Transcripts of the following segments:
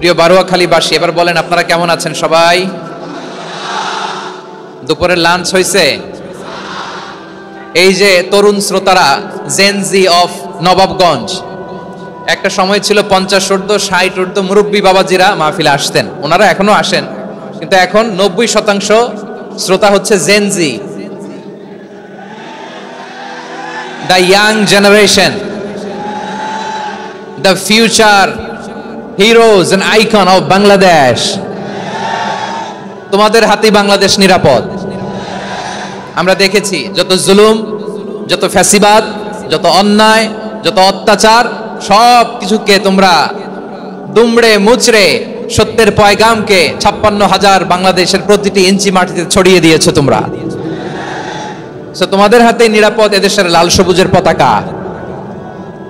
প্রিয় বারুয়াখালীবাসী, এবার বলেন আপনারা কেমন আছেন সবাই? দুপুরের লাঞ্চ হয়েছে? এই যে তরুণ শ্রোতারা, জেনজি অফ নবাবগঞ্জ, একটা সময় ছিল 50 ঊর্ধ্ব 60 ঊর্ধ্ব মুরব্বী বাবাজিরা মাহফিলে আসতেন, ওনারা এখনো আসেন, কিন্তু এখন 90% শ্রোতা হচ্ছে gen Z, the young generation, the future heroes and icon of Bangladesh. তোমাদের হাতেই বাংলাদেশ নিরাপদ। আমরা দেখেছি যত জুলুম, যত ফ্যাসিবাদ, যত অন্যায়, যত অত্যাচার, সব কিছুকে তোমরা দুমড়ে মুচড়ে সত্যের পয়গামকে 56,000 বাংলাদেশের প্রতিটি ইঞ্চি মাটিতে ছড়িয়ে দিয়েছো তোমরা। তোমাদের হাতে নিরাপদ এদেশের লাল সবুজের পতাকা।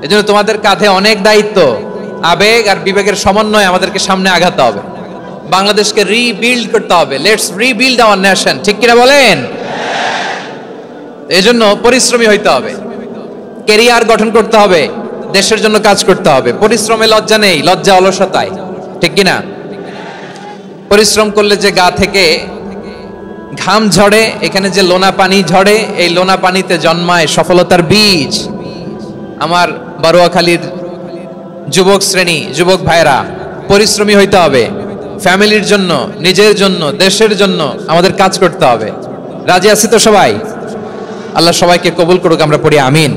এজন্য তোমাদের কাঁধে অনেক দায়িত্ব, আবেগ আর বিবেকের সমন্বয়ে আমাদেরকে সামনে আগাতে হবে, বাংলাদেশকে রিবিল্ড করতে হবে। লেটস রিবিল্ড আওয়ার নেশন, ঠিক কিনা বলেন? এজন্য পরিশ্রমী হইতে হবে, ক্যারিয়ার গঠন করতে হবে, দেশের জন্য কাজ করতে হবে। পরিশ্রমে লজ্জা নেই, লজ্জা অলসতায়, ঠিক কিনা? পরিশ্রম করলে যে গা থেকে ঘাম ঝরে, এখানে যে লোনা পানি ঝরে, এই লোনা পানিতে জন্মায় সফলতার বীজ। আমার বারুয়াখালীর যুবক শ্রেণী, যুবক ভাইরা, পরিশ্রমী হইতে হবে, ফ্যামিলির জন্য, নিজের জন্য, দেশের জন্য আমাদের কাজ করতে হবে। রাজি আছি তো সবাই? আল্লাহ সবাইকে কবুল করুক, আমরা পড়ি আমিন।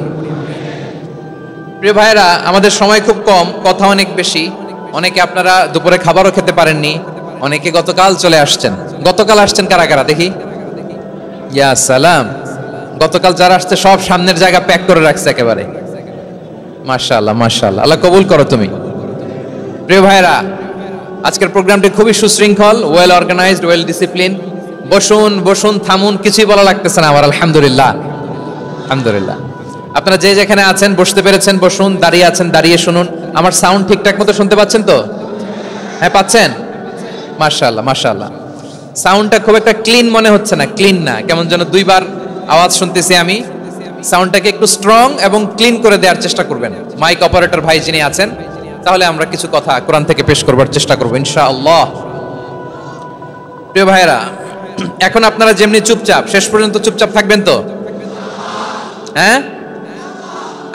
প্রিয় ভাইরা, আমাদের সময় খুব কম, কথা অনেক বেশি। অনেকে আপনারা দুপুরে খাবারও খেতে পারেননি, অনেকে গতকাল চলে আসছেন। গতকাল আসছেন কারা কারা দেখি? ইয়া সালাম। গতকাল যারা আসছে সব সামনের জায়গা প্যাক করে রাখছে একেবারে। মাশাআল্লাহ, মাশাআল্লাহ, আল্লাহ কবুল করো তুমি। প্রিয় ভাইরা, আজকের প্রোগ্রামটি খুবই সুশৃঙ্খল, ওয়েল অর্গানাইজড, ওয়েল ডিসিপ্লিন। বসুন বসুন, থামুন, কিছুই বলা লাগতেছে না আমার। আলহামদুলিল্লাহ, আলহামদুলিল্লাহ। আপনারা যে যেখানে আছেন, বসতে পেরেছেন বসুন, দাঁড়িয়ে আছেন দাঁড়িয়ে শুনুন। আমার সাউন্ড ঠিকঠাক মতো শুনতে পাচ্ছেন তো? হ্যাঁ, পাচ্ছেন? মাশাআল্লাহ, মাশাআল্লাহ। সাউন্ডটা খুব একটা ক্লিন মনে হচ্ছে না, ক্লিন না, কেমন যেন দুইবার আওয়াজ শুনতেছি আমি। সাউন্ডটাকে একটু স্ট্রং এবং ক্লিন করে দেওয়ার চেষ্টা করবেন মাইক অপারেটর ভাই যিনি আছেন, তাহলে আমরা কিছু কথা কোরআন থেকে পেশ করবার চেষ্টা করবো ইনশাআল্লাহ। প্রিয় ভাইরা, এখন আপনারা যেমনি চুপচাপ, শেষ পর্যন্ত চুপচাপ থাকবেন তো? হ্যাঁ,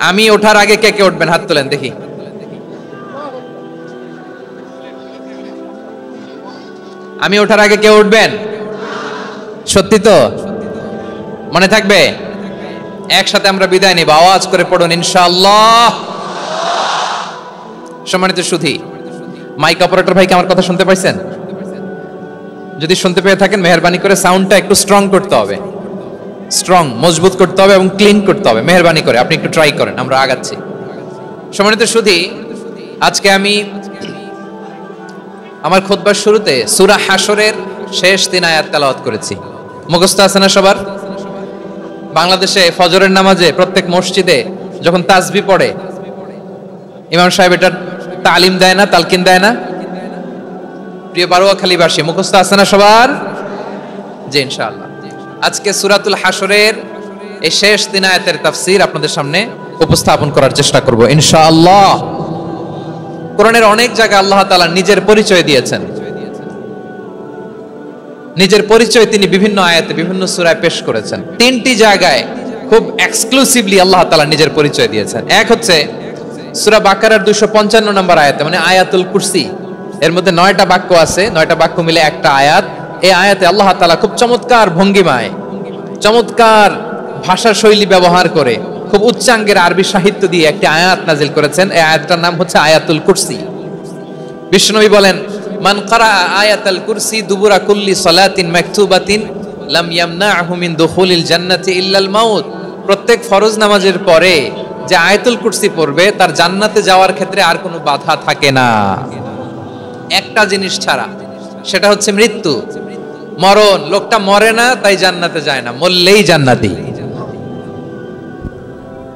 আমি ওঠার আগে কে কে উঠবেন? হাত তোলেন দেখি। আমি ওঠার আগে কে উঠবেন? সত্যি তো? মনে থাকবে? একসাথে আমরা বিদায় নিব, আওয়াজ করে পড়ুন ইনশাআল্লাহ। সম্মানিত সুধী, মাইক অপারেটর ভাই কি আমার কথা শুনতে পাইছেন? যদি শুনতে পেয়ে থাকেন, মেহেরবানি করে সাউন্ডটা একটু স্ট্রং করতে হবে, স্ট্রং, মজবুত করতে হবে এবং ক্লিন করতে হবে। মেহেরবানি করে আপনি একটু ট্রাই করেন, আমরা আগাচ্ছি। সম্মানিত সুধী, আজকে আমি আমার খুতবার শুরুতে সূরা হাশরের শেষ 3 আয়াত তেলাওয়াত করেছি। মুখস্থ আছে না সবার? বাংলাদেশে ফজরের নামাজে প্রত্যেক মসজিদে যখন তাসবিহ পড়ে, ইমাম সাহেব এটা তালিম দেয় না, তালকিন দেয় না? প্রিয় বারুয়াখালীবাসী, মুখস্থ আছে না সবার? জি, ইনশাআল্লাহ। আজকে সূরাতুল হাশরের এই শেষ 3 আয়াতের তাফসীর আপনাদের সামনে উপস্থাপন করার চেষ্টা করব ইনশাআল্লাহ। কোরআনের অনেক জায়গায় আল্লাহ তাআলা নিজের পরিচয় দিয়েছেন। নিজের পরিচয় তিনি বিভিন্ন আয়াতে, বিভিন্ন সূরায় পেশ করেছেন। 3টি জায়গায় খুব এক্সক্লুসিভলি আল্লাহ তাআলা নিজের পরিচয় দিয়েছেন। এক হচ্ছে সূরা বাকারার 255 নম্বর আয়াতে, মানে আয়াতুল কুরসি। এর মধ্যে 9টা বাক্য আছে, 9টা বাক্য মিলে একটা আয়াত। এই আয়াতে আল্লাহ তাআলা খুব চমৎকার ভঙ্গিমায়, চমৎকার ভাষা শৈলী ব্যবহার করে, খুব উচ্চাঙ্গের আরবি সাহিত্য দিয়ে একটি আয়াত নাজিল করেছেন। এই আয়াতটার নাম হচ্ছে আয়াতুল কুরসি। বিশ্বনবী বলেন, মান ক্বারা আয়াতুল কুরসি দুবুরা কুল্লি সালাতিন মাকতুবাতিন লাম ইয়ামনাহু মিন দুখুলিল জান্নাতি ইল্লাল মাউত। প্রত্যেক ফরজ নামাজের পরে যে আয়াতুল কুরসি পড়বে, তার জান্নাতে যাওয়ার ক্ষেত্রে আর কোনো বাধা থাকে না, একটা জিনিস ছাড়া, সেটা হচ্ছে মৃত্যু, মরণ। লোকটা মরে না তাই জান্নাতে যায় না, মরলেই জান্নাতি।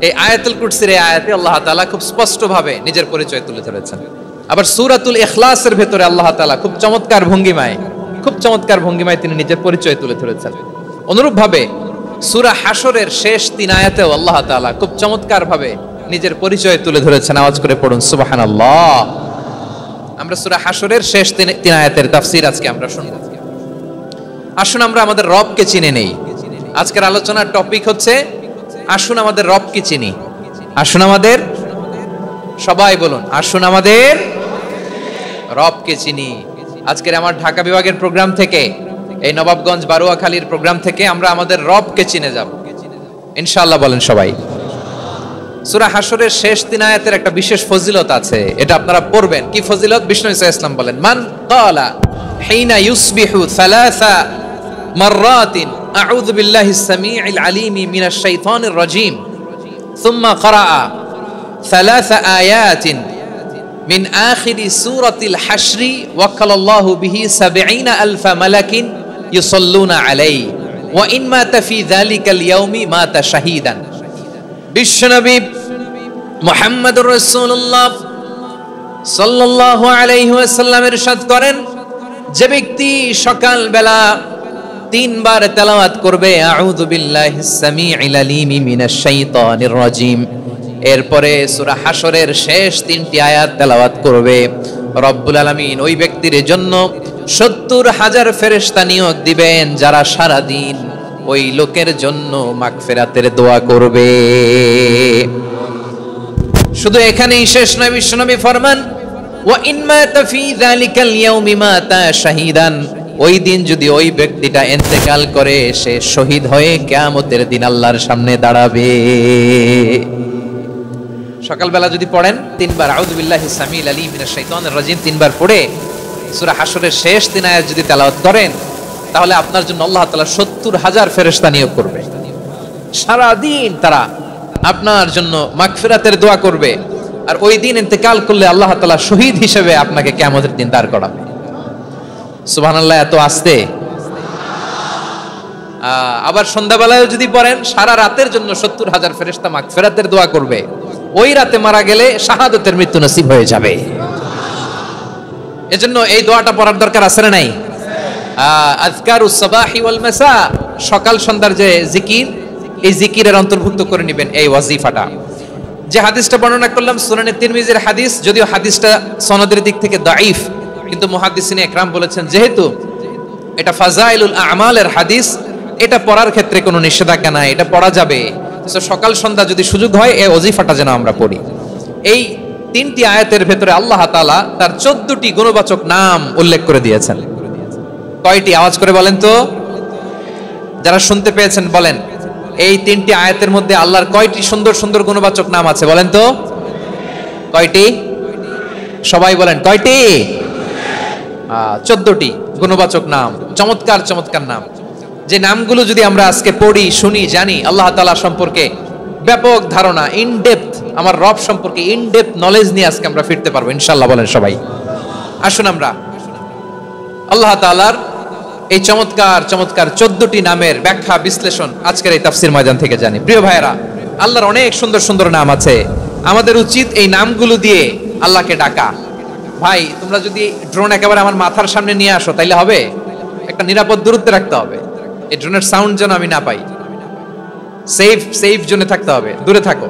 এই আয়াতুল কুরসির এই আয়াতে আল্লাহ তাআলা খুব স্পষ্ট ভাবে নিজের পরিচয় তুলে ধরেছেন। আবার সূরাতুল ইখলাসের ভেতরে আল্লাহ তাআলা খুব চমৎকার ভঙ্গিমায় তিনি নিজের পরিচয় তুলে ধরেছেন। অনুরূপ ভাবে সূরা হাশরের শেষ 3 আয়াতেও আল্লাহ তাআলা খুব চমৎকার ভাবে নিজের পরিচয় তুলে ধরেছেন। আওয়াজ করে পড়ুন সুবহানাল্লাহ। আমরা সূরা হাশরের শেষ তিন আয়াতের তাফসীর আজকে আমরা শুনব। আসুন আমরা আমাদের রবকে চিনে নেই। আজকের আলোচনার টপিক হচ্ছে আসুন আমাদের রবকে চিনি। আসুন আমাদের, সবাই বলুন, আসুন আমাদের রবকে চিনি। আজকের আমার ঢাকা বিভাগের প্রোগ্রাম থেকে, এই নবাবগঞ্জ বারুয়াখালীর প্রোগ্রাম থেকে আমরা আমাদের রবকে চিনে যাব ইনশাআল্লাহ। বলেন সবাই। সূরা হাশরের শেষ তিন আয়াতের একটা বিশেষ ফজিলত আছে, এটা আপনারা পড়বেন। কি ফজিলত? বিষ্ণু ঈসা ইসলাম বলেন, মান ক্বালা হিনা ইউসবিহু সালাসা মাররাতিন আউযু বিল্লাহিস সামিউল আলিম মিনাশ শাইতানির রাজীম সুম্মা ক্বারাআ সালাসা আয়াতিন মিন আখিরি সূরাতিল হাশরি ওয়াক্কালাল্লাহু বিহি ৭০,০০০ মালাকিন ইউসাল্লুনা আলাইহি ওয়া ইন মাতা ফি যালিকাল ইয়াউমি মাতা শাহীদান। বিশ্বনবী মুহাম্মদুর রাসূলুল্লাহ সাল্লাল্লাহু আলাইহি ওয়াসাল্লাম ইরশাদ করেন, যে ব্যক্তি সকাল বেলা ৩ বার তেলাওয়াত করবে আউযু বিল্লাহিস সামিউল আলিম মিনাশ শাইতানির রাজীম, এরপরে সূরা হাশরের শেষ ৩টি আয়াত তেলাওয়াত করবে, রব্বুল আলামিন ওই ব্যক্তির জন্য ৭০,০০০ ফেরেশতা নিয়োগ দিবেন যারা সারা দিন ওই লোকের জন্য মাগফিরাতের দোয়া করবে। শুধু এখানেই শেষ নয়, বিশ্বনবী ফরমান, ওয়া ইন মাতা ফি যালিকাল ইয়াউমি মাতা শাহীদান, ওই দিন যদি ওই ব্যক্তিটা ইন্তেকাল করে সে শহীদ হয়ে কিয়ামতের দিন আল্লাহর সামনে দাঁড়াবে। সকালবেলা যদি পড়েন ৩ বার আউযু বিল্লাহিস সামিউল আলিম মিনাশ শাইতানির রাজীম ৩ বার পড়ে সূরা হাশরের শেষ ৩ আয়াত যদি তেলাওয়াত করেন, তাহলে আপনার জন্য আল্লাহ তাআলা ৭০,০০০ ফেরেশতা নিয়োগ করবে। সারা দিন তারা আপনার জন্য মাগফিরাতের দোয়া করবে, আর ওই দিন ইন্তেকাল করলে আল্লাহ তাআলা শহীদ হিসেবে আপনাকে কিয়ামতের দিন দাঁড় করাবে। সুবহানাল্লাহ। এত আস্তে। আবার সন্ধ্যাবেলায় যদি পড়েন, সারা রাতের জন্য ৭০,০০০ ফেরেশতা মাগফিরাতের দোয়া করবে। ওই রাতে মারা গেলে শাহাদাতের মৃত্যু নসিব হয়ে যাবে। এজন্য এই দোয়াটা পড়ার দরকার আছে না নাই? আযকারুস সাবাহি ওয়াল মাসা, সকাল সন্ধ্যার যে জিকির, এই জিকিরের অন্তর্ভুক্ত করে নেবেন এই ওয়াজিফাটা। যে হাদিসটা বর্ণনা করলাম সুনানে তিরমিজির হাদিস, যদিও হাদিসটা সনদের দিক থেকে দাঈফ, কিন্তু মুহাদ্দিসিনে একরাম বলেছেন যেহেতু এটা ফাজাইলুল আমালের হাদিস, এটা পড়ার ক্ষেত্রে কোনো নিষেধাজ্ঞা নাই, এটা পড়া যাবে। তো সকাল সন্ধ্যা যদি সুযোগ হয় এই ওয়াজিফাটা যেন আমরা পড়ি। এই ৩টি আয়াতের ভেতরে আল্লাহ তাআলা তার ১৪টি গুণবাচক নাম উল্লেখ করে দিয়েছেন। কয়টি? আওয়াজ করে বলেন তো, যারা শুনতে পেয়েছেন বলেন, এই ৩টি আয়াতের মধ্যে আল্লাহর কয়টি সুন্দর সুন্দর গুণবাচক নাম আছে বলেন তো? কয়টি? সবাই বলেন কয়টি? ১৪টি গুণবাচক নাম, চমৎকার চমৎকার নাম। যে নামগুলো যদি আমরা আজকে পড়ি, শুনি, জানি, আল্লাহ তাআলা সম্পর্কে ব্যাপক ধারণা, ইন ডেপথ, আমার রব সম্পর্কে ইন ডেপথ নলেজ নিয়ে আজকে আমরা ফিরতে পারবো ইনশাআল্লাহ। বলেন সবাই। আসুন আমরা আল্লাহ তাআলার এই চমৎকার চমৎকার ১৪টি নামের ব্যাখ্যা বিশ্লেষণ আজকের এই তাফসীর ময়দান থেকে জানি। প্রিয় ভাইয়েরা, আল্লাহর অনেক সুন্দর সুন্দর নাম আছে, আমাদের উচিত এই নামগুলো দিয়ে আল্লাহকে ডাকা। ভাই, তোমরা যদি ড্রোন একেবারে আমার মাথার সামনে নিয়ে আসো তাইলে হবে? একটা নিরাপদ দূরত্বে রাখতে হবে, এই ড্রোনের সাউন্ড যেন আমি না পাই। সেফ জোনে থাকতে হবে, দূরে থাকো।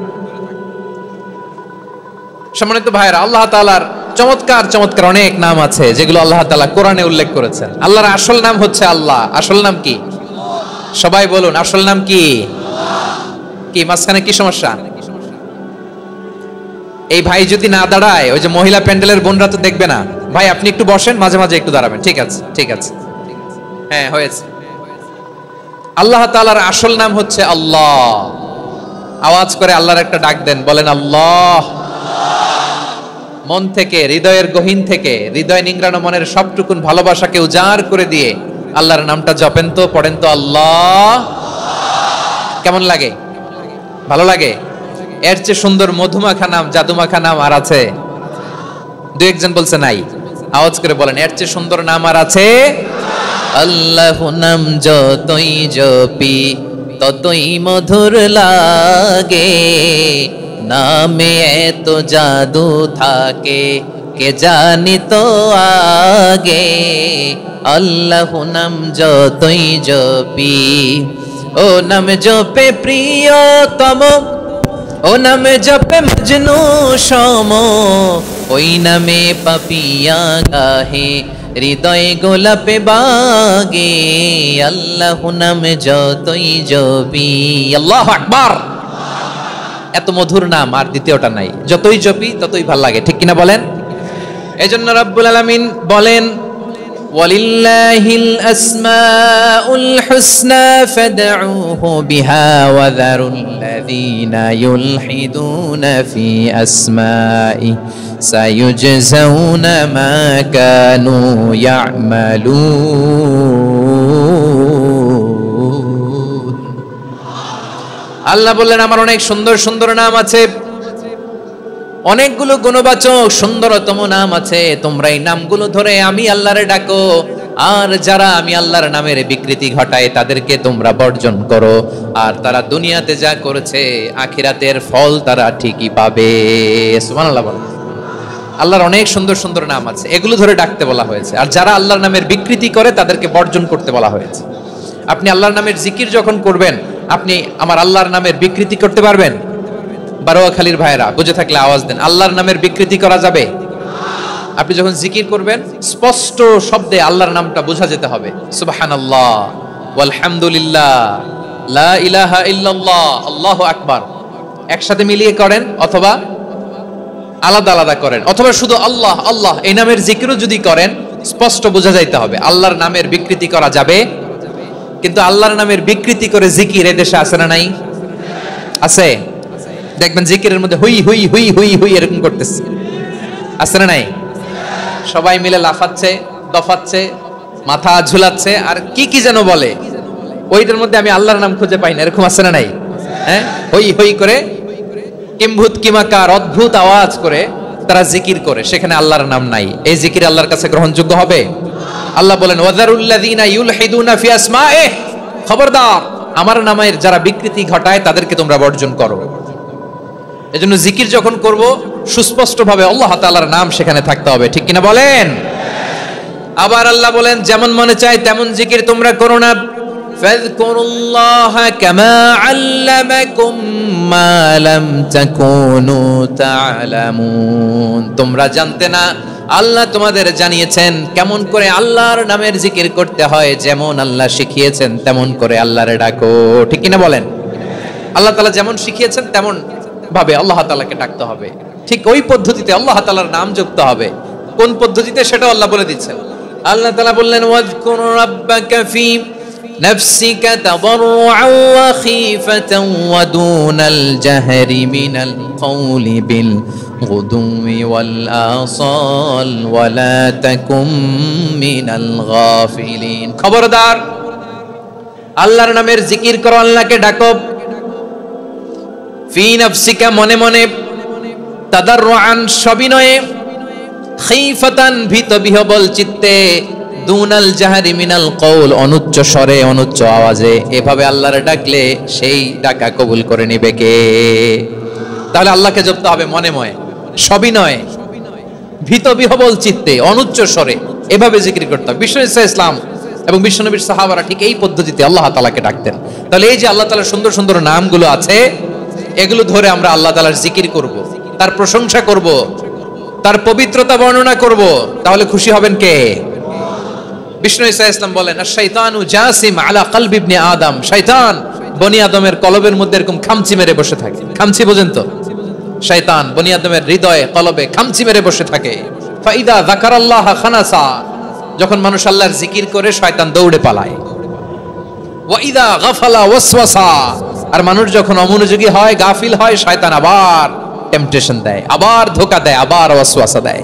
সম্মানিত ভাইয়েরা, আল্লাহ তাআলার চমৎকার চমৎকার অনেক নাম আছে যেগুলো আল্লাহ তাআলা কোরআনে উল্লেখ করেছেন। আল্লাহর আসল নাম হচ্ছে আল্লাহ। আসল নাম কি? সবাই বলুন, আসল নাম কি? কি মাঝখানে কি সমস্যা? এই ভাই যদি না দাঁড়ায়, ওই যে মহিলা প্যান্ডেলের বোনরা তো দেখবে না। ভাই আপনি একটু বসেন, মাঝে মাঝে একটু দাঁড়াবেন। ঠিক আছে, ঠিক আছে, হ্যাঁ হয়েছে। আল্লাহ তাআলার আসল নাম হচ্ছে আল্লাহ। আওয়াজ করে আল্লাহর একটা ডাক দেন, বলেন আল্লাহ। মন থেকে, হৃদয়ের গহীন থেকে, হৃদয় নিংড়ানো মনের সবটুকুন ভালোবাসাকে উজাড় করে দিয়ে আল্লাহর নামটা জপেন তো, পড়েন তো আল্লাহ। কেমন লাগে? ভালো লাগে? এর চেয়ে সুন্দর মধুমাখা নাম, জাদুমাখা নাম আর আছে? দু একজন বলছে নাই। আওয়াজ করে বলেন, এর চেয়ে সুন্দর নাম আর আছে? আল্লাহ নাম যতই জপি ততই মধুর লাগে, নামে এত জাদু থাকে কে জানি তো আগে। আল্লাহ নাম যতই জপি, ও নাম জপে প্রিয়তম ও নামে জপে মজনু সম, ওই নামে পাপিয়া গাহে, হৃদয়ে গোলাপে বাগে, আল্লাহ নামে যতই জপি। আল্লাহু আকবার। এত মধুর নাম আর দ্বিতীয়টা নাই, যতই জপি ততই ভাল লাগে, ঠিক কিনা বলেন? এজন্য রব্বুল আলামিন বলেন, ওয়ালিল্লাহিল আসমাউল হুসনা ফাদউহু বিহা ওয়া যারুল্লাযীনা ইউলহিদুনা ফি আসমাই সায়ুজজাউনা মা কানু ইয়ামালুন। আল্লাহ বললেন, আমার অনেক সুন্দর সুন্দর নাম আছে, অনেকগুলো গুণবাচক সুন্দরতম নাম আছে, তোমরা এই নামগুলো ধরে আমি আল্লাহরে ডাকো, আর যারা আমি আল্লাহর নামের বিকৃতি ঘটায় তাদেরকে তোমরা বর্জন করো, আর তারা দুনিয়াতে যা করেছে আখিরাতের ফল তারা ঠিকই পাবে। সুবহানাল্লাহ বলেন। আল্লাহর অনেক সুন্দর সুন্দর নাম আছে, এগুলো ধরে ডাকতে বলা হয়েছে, আর যারা আল্লাহর নামের বিকৃতি করে তাদেরকে বর্জন করতে বলা হয়েছে। আপনি আল্লাহর নামের জিকির যখন করবেন, আপনি আমার আল্লাহর নামের বিকৃতি করতে পারবেন? বারোয়াখালীর ভাইরা বুঝে থাকলে আওয়াজ দেন, আল্লাহর নামের বিকৃতি করা যাবে? আপনি যখন জিকির করবেন স্পষ্ট শব্দে আল্লাহর নামটা বোঝা যেতে হবে। সুবহানাল্লাহ, ওয়ালহামদুলিল্লাহ, লা ইলাহা ইল্লাল্লাহ, আল্লাহু আকবার। একসাথে মিলিয়ে করেন অথবা আলাদা আলাদা করেন, অথবা শুধু আল্লাহ আল্লাহ এই নামের জিকিরও যদি করেন স্পষ্ট বোঝা যাইতে হবে। আল্লাহর নামের বিকৃতি করা যাবে, কিন্তু আল্লাহর নামের বিকৃতি করে জিকির এদেশে আছে না নাই? আছে। দেখবেন জিকিরের মধ্যে হুই হুই হুই হুই হুই এরকম করতেছে, আছে না নাই? সবাই মিলে লাফাচ্ছে, দফাচ্ছে, মাথা ঝুলাচ্ছে, আর কি কি যেন বলে, ওইটার মধ্যে আমি আল্লাহর নাম খুঁজে পাই না, এরকম আছে না নাই? হ্যাঁ, হই হই করে কিম্ভূত কিমাকার অদ্ভুত আওয়াজ করে তারা জিকির করে, সেখানে আল্লাহর নাম নাই। এই জিকির আল্লাহর কাছে গ্রহণযোগ্য হবে? আল্লাহ বলেন, ওয়াযারুল্লাযীনা ইউলহিদুনা ফি আসমাইহি, খবরদার আমার নামের যারা বিকৃতি ঘটায় তাদেরকে তোমরা বর্জন করো। এজন্য জিকির যখন করব সুস্পষ্টভাবে আল্লাহ তাআলার নাম সেখানে থাকতে হবে, ঠিক কিনা বলেন? আবার আল্লাহ বলেন, যেমন মনে চায় তেমন জিকির তোমরা করো না। ফাযকুরুল্লাহা কামা আল্লামাকুম মা লাম তাকুনু তা'লামুন। তোমরা জানতে না, আল্লাহ তোমাদের জানিয়েছেন কেমন করে আল্লাহর নামের জিকির করতে হয়, যেমন আল্লাহ শিখিয়েছেন তেমন করে আল্লাহরে ডাকো, ঠিক কিনা বলেন? আল্লাহ তাআলা যেমন শিখিয়েছেন তেমন ভাবে আল্লাহ তাআলাকে ডাকতে হবে, ঠিক ওই পদ্ধতিতে আল্লাহ তাআলার নাম জপতে হবে। কোন পদ্ধতিতে সেটা আল্লাহ বলে দিচ্ছেন। আল্লাহ তাআলা বললেন, ওয়াযকুর রাব্বাকা ফি নাফসিকা তাদাররুআন ওয়া খীফাতান ওয়া দুনাল জাহরি মিনাল কওলি বিল গুদুই ওয়াল আসাল ওয়া লা তাকুম মিনাল গাফিলিন। খবরদার আল্লাহর নামের জিকির করো, আল্লাহকে ডাকো। ফি নাফসিকা মনে মনে, তাদাররুআন সবিনয়ে, খীফাতান ভীত বিহবল চিত্তে, দুনাল জাহরি মিনাল কওল অনুচ্চ স্বরে অনুচ্চ আওয়াজে। এভাবে আল্লাহরে ডাকলে সেই ডাকা কবুল করে নেবে কে? তাহলে আল্লাহকে জপতে হবে মনে মনে, সবিনয়ে, ভীত বিহবল চিত্তে, অনুচ্চ স্বরে, এভাবে জিকির করতে হবে। বিশ্বনবী ইসলাম এবং বিশ্বনবীর সাহাবারা ঠিক এই পদ্ধতিতে আল্লাহ তাআলাকে ডাকতেন। তাহলে এই যে আল্লাহ তাআলার সুন্দর সুন্দর নামগুলো আছে, এগুলো ধরে আমরা আল্লাহ তাআলার জিকির করব, তার প্রশংসা করব, তার পবিত্রতা বর্ণনা করব, তাহলে খুশি হবেন কে? বিষ্ণু ঈসা ইসলাম বলেন, আশ-শাইতানু জাসিম আলা কলবি ইবনে আদম। শয়তান বনি আদমের কলবের মধ্যে এরকম খামচি মেরে বসে থাকে। খামচি বোঝেন তো? শয়তান বনি আদমের হৃদয়ে কলবে খামচি মেরে বসে থাকে। ফাইদা যাকারাল্লাহ খানাসা, যখন মানুষ আল্লাহর জিকির করে শয়তান দৌড়ে পালায়। ওয়া ইদা গাফালা ওয়াসওয়াসা, আর মানুষ যখন অমনোযোগী হয়, গাফিল হয়, শয়তান আবার টেম্পটেশন দেয়, আবার ধোঁকা দেয়, আবার ওয়াসওয়াসা দেয়।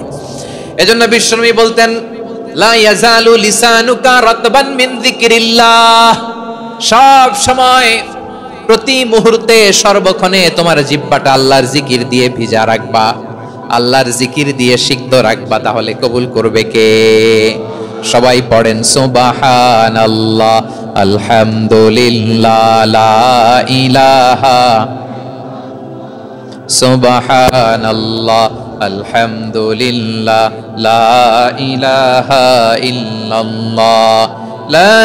এজন্য বিশ্বনবী বলতেন, লা ইয়াজালু লিসানুকা রাতবান মিন যিকরিল্লাহ, সব সময় প্রতি মুহূর্তে সর্বক্ষণে তোমার জিহ্বাটা আল্লাহর জিকির দিয়ে ভিজা রাখবা, আল্লাহর জিকির দিয়ে সিক্ত রাখবা, তাহলে কবুল করবে কে? সবাই পড়েন সুবহানাল্লাহ, আলহামদুলিল্লাহ, লা ইলাহা, সুবহানাল্লাহ, আলহামদুলিল্লাহ, লা ইলাহা ইল্লাল্লাহ, লা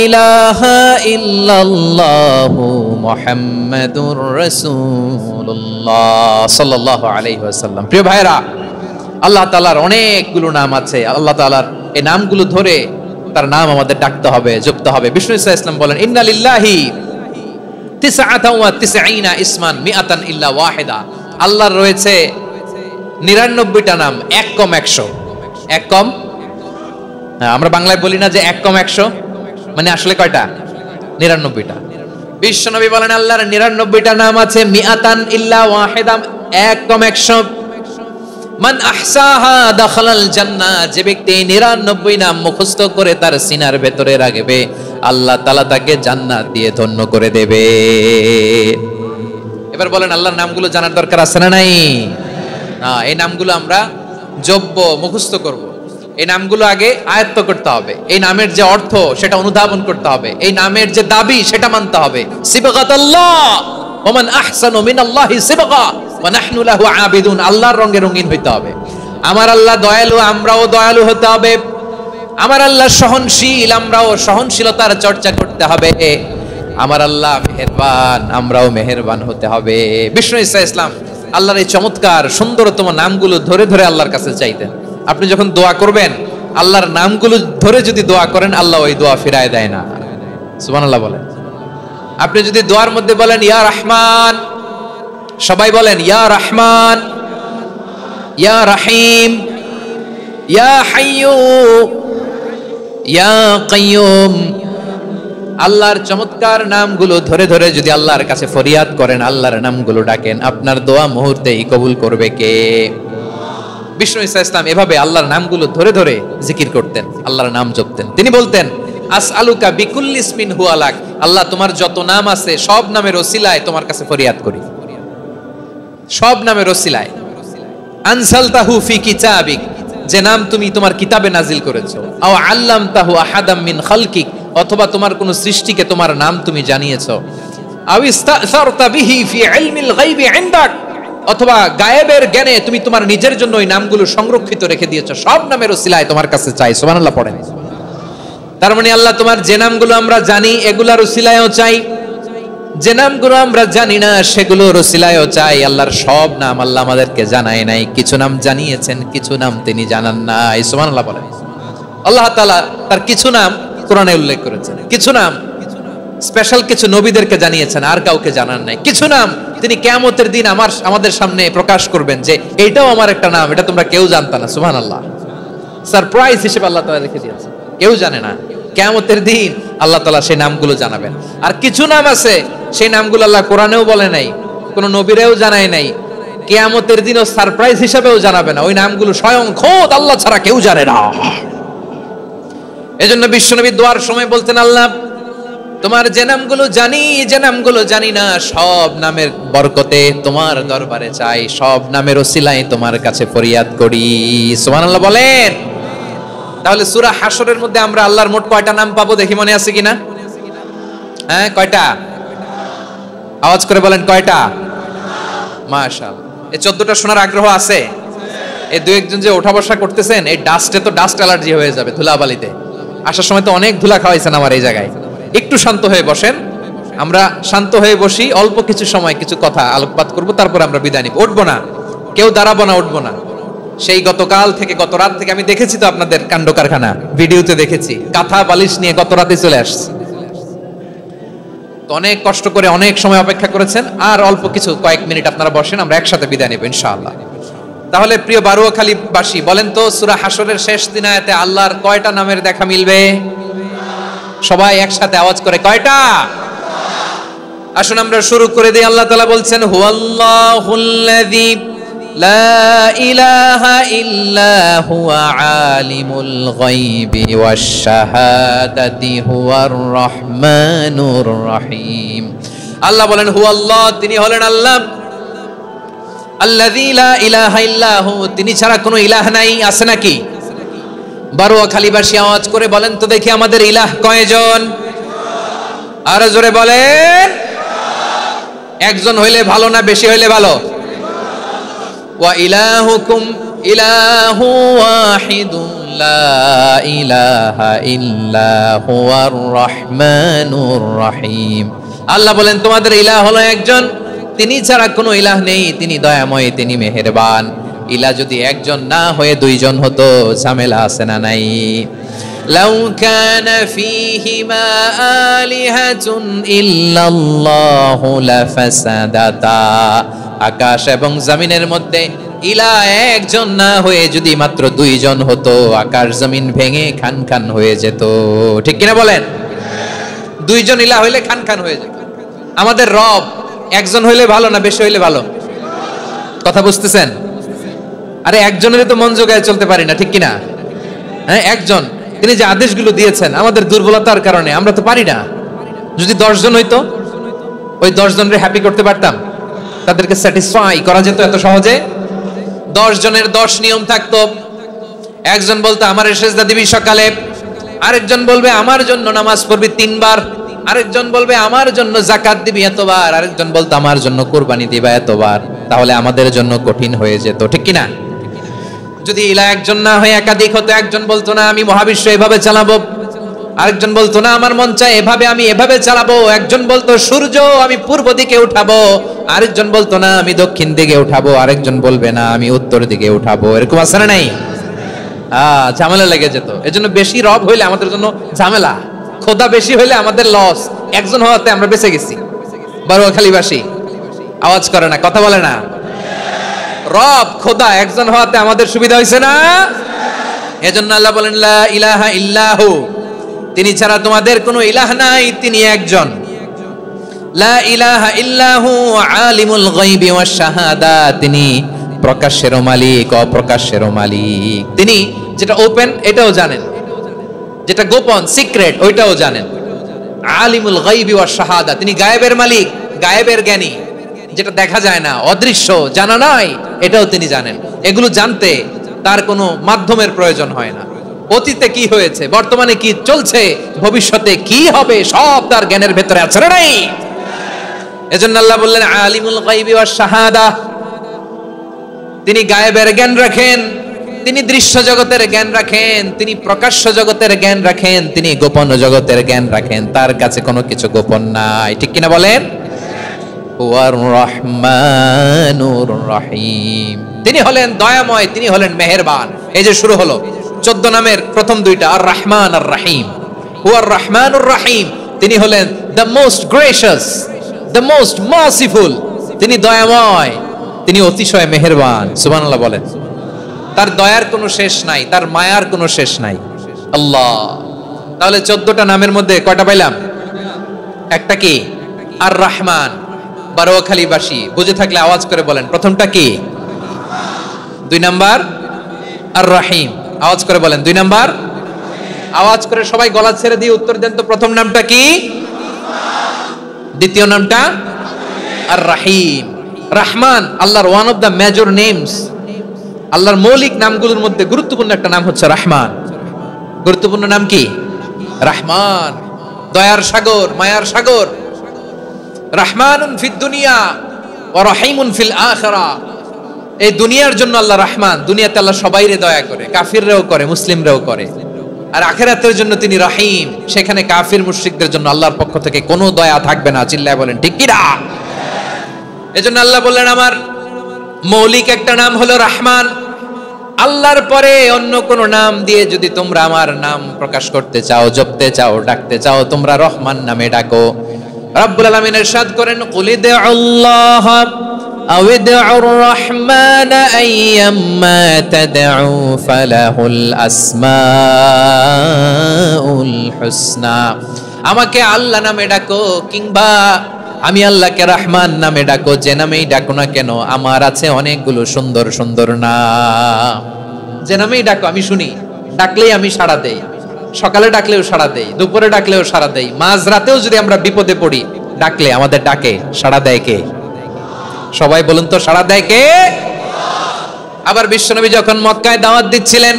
ইলাহা ইল্লাল্লাহু মুহাম্মাদুর রাসূলুল্লাহ সাল্লাল্লাহু আলাইহি ওয়াসাল্লাম। প্রিয় ভাইরা, আল্লাহ তাআলার অনেকগুলো নাম আছে। আল্লাহ তাআলার এই নামগুলো ধরে তার নাম আমাদের ডাকতে হবে, জপতে হবে। বিষ্ণু ইসলাম বলেন, ইন্না লিল্লাহি 99 ইসমান মিআতান ইল্লা ওয়াহিদা। আল্লাহর রয়েছে 99টা নাম, এক কম 100। এক কম, আমরা বাংলায় বলি না যে এক কম 100, মানে আসলে কয়টা? 99টা। বিশ্বনবী বলেন আল্লাহর 99টা নাম আছে, মিআতান ইল্লা ওয়াহিদা, এক কম 100। মান আহসাহা দাখালাল জান্নাহ, যে ব্যক্তি 99 নাম মুখস্থ করে তার সিনার ভেতরে রাখবে, আল্লাহ তাআলা তাকে জান্নাত দিয়ে ধন্য করে দেবে। এবার বলেন, আল্লাহর নামগুলো জানার দরকার আছে না নাই? এই নামগুলো আমরা জপব, মুখস্থ করব। এই নামগুলো আগে আয়ত্ত করতে হবে। এই নামের যে অর্থ সেটা অনুধাবন করতে হবে। এই নামের যে দাবি সেটা মানতে হবে। সিবগাতাল্লাহ ওয়া মান আহসানু মিনাল্লাহি সিবগা ওয়া নাহনু লাহু আবিদুন। আল্লাহর রঙে রঙিন হইতে হবে। আমার আল্লাহ দয়ালু, আমরাও দয়ালু হতে হবে। আমার আল্লাহ সহনশীল, আমরাও সহনশীলতার চর্চা করতে হবে। আমার আল্লাহ মেহেরবান, আমরাও মেহেরবান হতে হবে। বিষ্ণু ইসলাম আল্লাহর এই চমৎকার সুন্দরতম নামগুলো ধরে ধরে আল্লাহর কাছে চাইতেন। আপনি যখন দোয়া করবেন, আল্লাহর নামগুলো ধরে যদি দোয়া করেন, আল্লাহ ওই দোয়া ফিরায় দেয় না। সুবহানাল্লাহ বলেন। আপনি যদি দোয়ার মধ্যে বলেন ইয়া রহমান, সবাই বলেন ইয়া রহমান, ইয়া রহিম, ইয়া হাইয়ু, ইয়া কাইয়ুম, আল্লাহর চমৎকার নামগুলো ধরে ধরে যদি আল্লাহর কাছে ফরিয়াদ করেন, আল্লাহর নামগুলো ডাকেন, আপনার দোয়া মুহূর্তেই কবুল করবে কে? বিষ্ণু ইসলাম এভাবে আল্লাহর নামগুলো ধরে ধরে জিকির করতেন, আল্লাহর নাম জপতেন। তিনি বলতেন, আসআলুকা বিকুল্লি ইসমিন হুয়া লাক, আল্লাহ তোমার যত নাম আছে সব নামের ওসিলায় তোমার কাছে ফরিয়াদ করি, সব নামের ওসিলায়। আনসালতাহু ফি কিতাবিক, যে নাম তুমি তোমার কিতাবে নাজিল করেছো। আও আল্লামতাহু আহাদাম মিন খালকিক, অথবা তোমার কোন সৃষ্টিকে তোমার নাম তুমি জানিয়েছো। আও ইস্তাসারতা বিহি ফি ইলমিল গায়বি ইনদাক, অথবা গায়েবের জ্ঞানে তুমি তোমার নিজের জন্য ওই নামগুলো সংরক্ষিত রেখে দিয়েছো। সব নামের ওসিলায় তোমার কাছে চাই। সুবহানাল্লাহ পড়েন। তার মানে আল্লাহ তোমার যে নামগুলো আমরা জানি এগুলার ওসিলায়ও চাই, যে নামগুলো আমরা জানি না সেগুলোর ওসিলায়ও চাই। আল্লাহর সব নাম আল্লাহ আমাদেরকে জানায় নাই, কিছু নাম জানিয়েছেন, কিছু নাম তিনি জানান নাই। সুবহানাল্লাহ বলেন। আল্লাহ তাআলা তার কিছু নাম কোরআনে উল্লেখ করেছেন, কিছু নাম স্পেশাল কিছু নবীদেরকে জানিয়েছেন, আর কাউকে জানান নাই। কিছু নাম তিনি কিয়ামতের দিন আমাদের সামনে প্রকাশ করবেন যে এইটাও আমার একটা নাম, এটা তোমরা কেউ জানতা না। সুবহানাল্লাহ, সারপ্রাইজ হিসেবে আল্লাহ তাআলা রেখে দিয়েছেন, কেউ জানে না। কিয়ামতের দিন আল্লাহ তাআলা সেই নামগুলো জানাবেন। আর কিছু নাম আছে সেই নামগুলো আল্লাহ কোরআনেও বলে নাই, কোন নবীরেও জানায় নাই, কিয়ামতের দিনও সারপ্রাইজ হিসেবেও জানাবে না। ওই নামগুলো স্বয়ং খোদ আল্লাহ ছাড়া কেউ জানে না। এজন্য বিশ্বনবী দোয়ার সময় বলতেন, আল্লাহ তোমার যে নামগুলো জানি, যে নামগুলো জানি না, সব নামের বরকতে তোমার দরবারে চাই, সব নামের ওসিলায় তোমার কাছে ফরিয়াদ করি। সুবহানাল্লাহ বলেন। তাহলে সূরা হাশরের মধ্যে আমরা আল্লাহর মোট কয়টা নাম পাবো দেখি, মনে আছে কিনা? হ্যাঁ, কয়টা? আওয়াজ করে বলেন, কয়টা? মাশাআল্লাহ। এই 14টা শোনার আগ্রহ আছে? এই দুই একজন যে ওঠা বসা করতেছেন, এই ডাস্টে তো ডাস্ট অ্যালার্জি হয়ে যাবে, ধুলাবালিতে। আসার সময় তো অনেক ধুলা খাওয়াইছেন আমার এই জায়গায়। একটু শান্ত হয়ে বসেন, আমরা শান্ত হয়ে বসি, অল্প কিছু সময় কিছু কথা আলোকপাত করব, তারপর আমরা বিদায় নিব। উঠবো না, কেউ দাঁড়াবো না, উঠবো না। সেই গতকাল থেকে, গত রাত থেকে আমি দেখেছি তো আপনাদের কাণ্ড কারখানা, ভিডিওতে দেখেছি, কাঁথা বালিশ নিয়ে গত রাতে চলে আসছে। তো অনেক কষ্ট করে অনেক সময় অপেক্ষা করেছেন, আর অল্প কিছু কয়েক মিনিট আপনারা বসেন, আমরা একসাথে বিদায় নেব ইনশাআল্লাহ। তাহলে প্রিয় বারুয়াখালীবাসী, বলেন তো সূরা হাশরের শেষ দিন আয়াতে আল্লাহর কয়টা নামের দেখা মিলবে? সবাই একসাথে আওয়াজ করে, কয়টা? আসুন আমরা শুরু করে দিই। আল্লাহ তাআলা বলছেন, হুয়াল্লাহুল্লাযী লা ইলাহা ইল্লা হুয়া আলিমুল গায়বি ওয়াশ শাহাদাতি হুয়ার রহমানুর রহিম। আল্লাহ বলেন হুয়াল্লাহ, তিনি হলেন আল্লাহ। আল্লাযী লা ইলাহা ইল্লা হু, তিনি ছাড়া কোনো ইলাহ নাই। আছে নাকি? বারুয়াখালীবাসী আওয়াজ করে বলেন তো দেখি, আমাদের ইলাহ কয়জন? আরো জোরে বলেন। একজন হইলে ভালো না বেশি হইলে ভালো? ওয়া ইলাহুকুম ইলাহু ওয়াহিদুন লা ইলাহা ইল্লা হুয়ার রহমানুর রহিম। আল্লাহ বলেন তোমাদের ইলাহ হলো একজন, তিনি ছাড়া কোনো ইলাহ নেই, তিনি দয়াময়, তিনি মেহেরবান। ইলাহ যদি একজন না হয়ে দুইজন হতো, ঝামেলা আছে না নাই? লাউ কানা ফীহিমা আলিহাতুন ইল্লাল্লাহু লাফাসাদাতা। আকাশ এবং জমিনের মধ্যে ইলাহ একজন না হয়ে যদি মাত্র দুইজন হতো, আকাশ জমিন ভেঙে খান খান হয়ে যেত। ঠিক কিনা বলেন? দুইজন ইলাহ হইলে খান খান হয়ে যেত। আমাদের রব একজন হইলে ভালো না বেশি হইলে ভালো? কথা বুঝতেছেন? আরে একজনের তো মন জোগায় চলতে পারি না, ঠিক কিনা? হ্যাঁ, একজন, তিনি যে আদেশগুলো দিয়েছেন আমাদের দুর্বলতার কারণে আমরা তো পারি না। যদি 10 জন হইতো, ওই 10 জনকে হ্যাপি করতে পারতাম, তাদেরকে স্যাটিসফাই করা যেত এত সহজে। 10 জনের 10 নিয়ম থাকতো। একজন বলতো আমার সেজদা দিবি সকালে, আরেকজন বলবে আমার জন্য নামাজ পড়বি 3 বার, আরেকজন বলবে আমার জন্য যাকাত দিবি এতবার, আরেকজন বলতো আমার জন্য কুরবানি দিবা এতবার। তাহলে আমাদের জন্য কঠিন হয়ে যেত, ঠিক কিনা? যদি ইলাহ একজন না হয়ে একাধিক হতো, একজন বলতো না আমি মহাবিশ্ব এভাবে চালাবো, আরেকজন বলতো না আমার মন চায় এভাবে, আমি এভাবে চালাবো, একজন বলতো সূর্য আমি পূর্ব দিকে উঠাবো, আরেকজন বলতো না আমি দক্ষিণ দিকে উঠাবো, আরেকজন বলবে না আমি উত্তর দিকে উঠাবো। এরকম আছে না নাই? ঝামেলা লেগে যেত। এজন্য বেশি রব হইলে আমাদের জন্য ঝামেলা, খোদা বেশি হইলে আমাদের লস। একজন হওয়াতে আমরা বেঁচে গেছি। বারোয়াখালীবাসী আওয়াজ করে না, কথা বলে না। রব খোদা একজন হওয়াতে আমাদের সুবিধা হয়েছে না? এজন্য আল্লাহ বলেন লা ইলাহা ইল্লাহু, তিনি ছাড়া তোমাদের কোনো ইলাহ নাই, তিনি একজন। লা ইলাহা ইল্লাহু আলিমুল গায়বি ওয়াশ শাহাদা, তিনি প্রকাশ্যেরও মালিক অপ্রকাশ্যেরও মালিক। তিনি যেটা ওপেন এটাও জানেন, যেটা গোপন সিক্রেট ওইটাও জানেন। আলিমুল গায়বি ওয়াশ শাহাদা, তিনি গায়েবের মালিক, গায়েবের জ্ঞানী, যেটা দেখা যায় না, অদৃশ্য, জানা নাই, এটাও তিনি জানেন। এগুলো জানতে তার কোনো মাধ্যমের প্রয়োজন হয় না। অতীতে কি হয়েছে, বর্তমানে কি চলছে, ভবিষ্যতে কি হবে, সব তার জ্ঞানের ভেতরে আছে না নাই? এজন্য আল্লাহ বললেন আলিমুল গায়বি ওয়াশ শাহাদা, তিনি গায়েবের জ্ঞান রাখেন, তিনি দৃশ্য জগতের জ্ঞান রাখেন, তিনি প্রকাশ্য জগতের জ্ঞান রাখেন, তিনি গোপন জগতের জ্ঞান রাখেন। তার কাছে কোনো কিছু গোপন নাই, ঠিক কিনা বলেন? হুয়ার রহমানুর রহিম, তিনি হলেন দয়াময়, তিনি হলেন মেহেরবান। এই যে শুরু হলো 14 নামের প্রথম দুইটা, আর রহমান আর রহিম। হুয়ার রহমানুর রহিম, তিনি হলেন the most gracious, the most merciful, তিনি দয়াময়, তিনি অতিশয় মেহেরবান। সুবহানাল্লাহ বলেন। তার দয়ার কোনো শেষ নাই, তার মায়ার কোনো শেষ নাই। আল্লাহ, তাহলে 14টা নামের মধ্যে কয়টা পাইলাম? একটা কি? আর রহমান। বারোয়াখালীবাসী বুঝে থাকলে আওয়াজ করে বলেন, প্রথমটা কি? 2 নাম্বার আর রহিম। আওয়াজ করে বলেন 2 নাম্বার। আওয়াজ করে সবাই গলা ছেড়ে দিয়ে উত্তর দেন তো, প্রথম নামটা কি? দ্বিতীয় নামটা? আর রহিম। রহমান আল্লাহর one of the major names, আল্লাহর মৌলিক নামগুলোর মধ্যে গুরুত্বপূর্ণ একটা নাম হচ্ছে রহমান। গুরুত্বপূর্ণ নাম কি? রহমান, দয়ার সাগর, মায়ার সাগর। রহমানুন ফিদ দুনিয়া ওয়া রহিমুন ফিল আখিরা, এই দুনিয়ার জন্য আল্লাহ রহমান, দুনিয়াতে আল্লাহ সবাইরে দয়া করে, কাফিররাও করে, মুসলিমরাও করে। আর আখিরাতের জন্য তিনি রহিম, সেখানে কাফির মুশরিকদের জন্য আল্লাহর পক্ষ থেকে কোনো দয়া থাকবে না। চিল্লায় বলেন ঠিক কি না? এজন্য আল্লাহ বললেন আমার মৌলিক একটা নাম হলো রহমান। আল্লাহর পরে অন্য কোন নাম দিয়ে যদি তোমরা আমার নাম প্রকাশ করতে চাও, জপতে চাও, ডাকতে চাও, তোমরা রহমান নামে ডাকো। রব্বুল আলামিন ইরশাদ করেন কুলিদুল্লাহ আউদুর রহমান আইয়াম্মা তাদউ ফালাহুল আসমাউল হুসনা, আমাকে আল্লাহ নামে ডাকো কিংবা আমি আল্লাহকে রহমান নামে ডাকো, যে নামেই ডাকো না কেন আমার আছে অনেকগুলো সুন্দর সুন্দর নাম। যে নামেই ডাকো আমি শুনি, ডাকলেই আমি সাড়া দেই। সকালে ডাকলেও সাড়া দেই, দুপুরে ডাকলেও সাড়া দেই, মাঝ রাতেও যদি আমরা বিপদে পড়ি ডাকলে আমাদের ডাকে সাড়া দেয় কে? সবাই বলুন তো, সাড়া দেয় কে? আবার বিশ্বনবী যখন মক্কায় দাওয়াত দিচ্ছিলেন,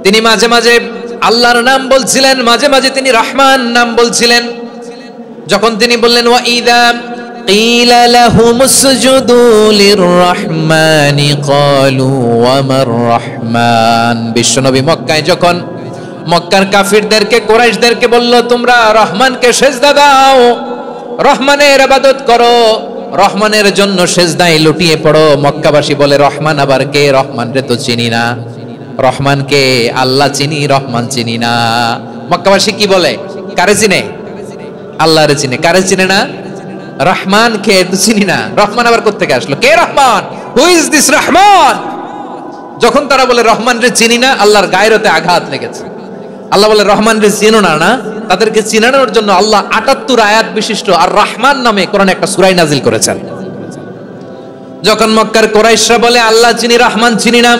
তিনি মাঝে মাঝে আল্লাহর নাম বলছিলেন, মাঝে মাঝে তিনি রহমান নাম বলছিলেন। যখন তিনি বললেন ওয়া ইযা قيل لهم اسجدوا للرحمن قالوا وما الرحمن বিশ্বনবী মক্কায় যখন মক্কার কাফিরদেরকে কুরাইশদেরকে বলল তোমরা রহমানকে সিজদা দাও, রহমানের ইবাদত করো, রহমানের জন্য সিজদায় লুটিয়ে পড়ো। মক্কাবাসী বলে রহমান আবার কে? রহমান রে তো চিনি না। রহমানকে আল্লাহ চিনি, রহমান চিনি না। মক্কাবাসী কি বলে? কারে চিনে? আল্লাহরে চিনে। কারে চিনে না? রহমান কে তো চিনি না। রহমান আবার কোত্থেকে আসলো? কে Rahman? Who is this Rahman? যখন তারা বলে রহমান রে চিনি না, আল্লাহর গায়রতে আঘাত লেগেছে। আল্লাহ বলে রহমান রে চিনো না, না তাদেরকে চিনানোর জন্য আল্লাহ ৭৮ আয়াত বিশিষ্ট আর রহমান নামে কোরআনে একটা সূরা নাজিল করেছেন। যখন মক্কার কুরাইশরা বলে আল্লাহ চিনি, রহমান চিনি না,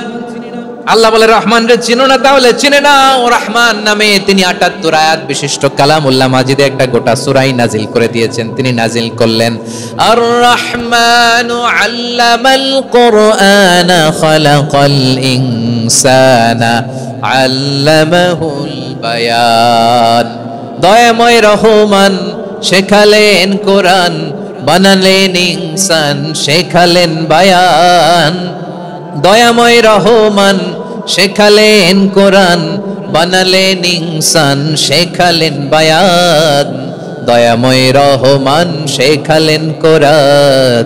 আল্লাহ বলে রহমান রে চিনো না, তাহলে চিনে নাও রহমান নামে তিনি ৭৮ আয়াত বিশিষ্ট কালামুল্লাহ মাজিদে একটা গোটা সূরাই নাজিল করে দিয়েছেন। তিনি নাজিল করলেন আর রহমানু আল্লামাল কুরআনা খালাকাল ইনসানা আল্লামাহুল বায়ান। দয়াময় রহমান শেখালেন কোরআন, বানালেন ইনসান, শেখালেন বায়ান। দয়াময় রহমান শেখালেন কোরআন, বানালেন ইনসান, শেখালেন বায়ান। দয়াময় রহমান শেখালেন কোরআন,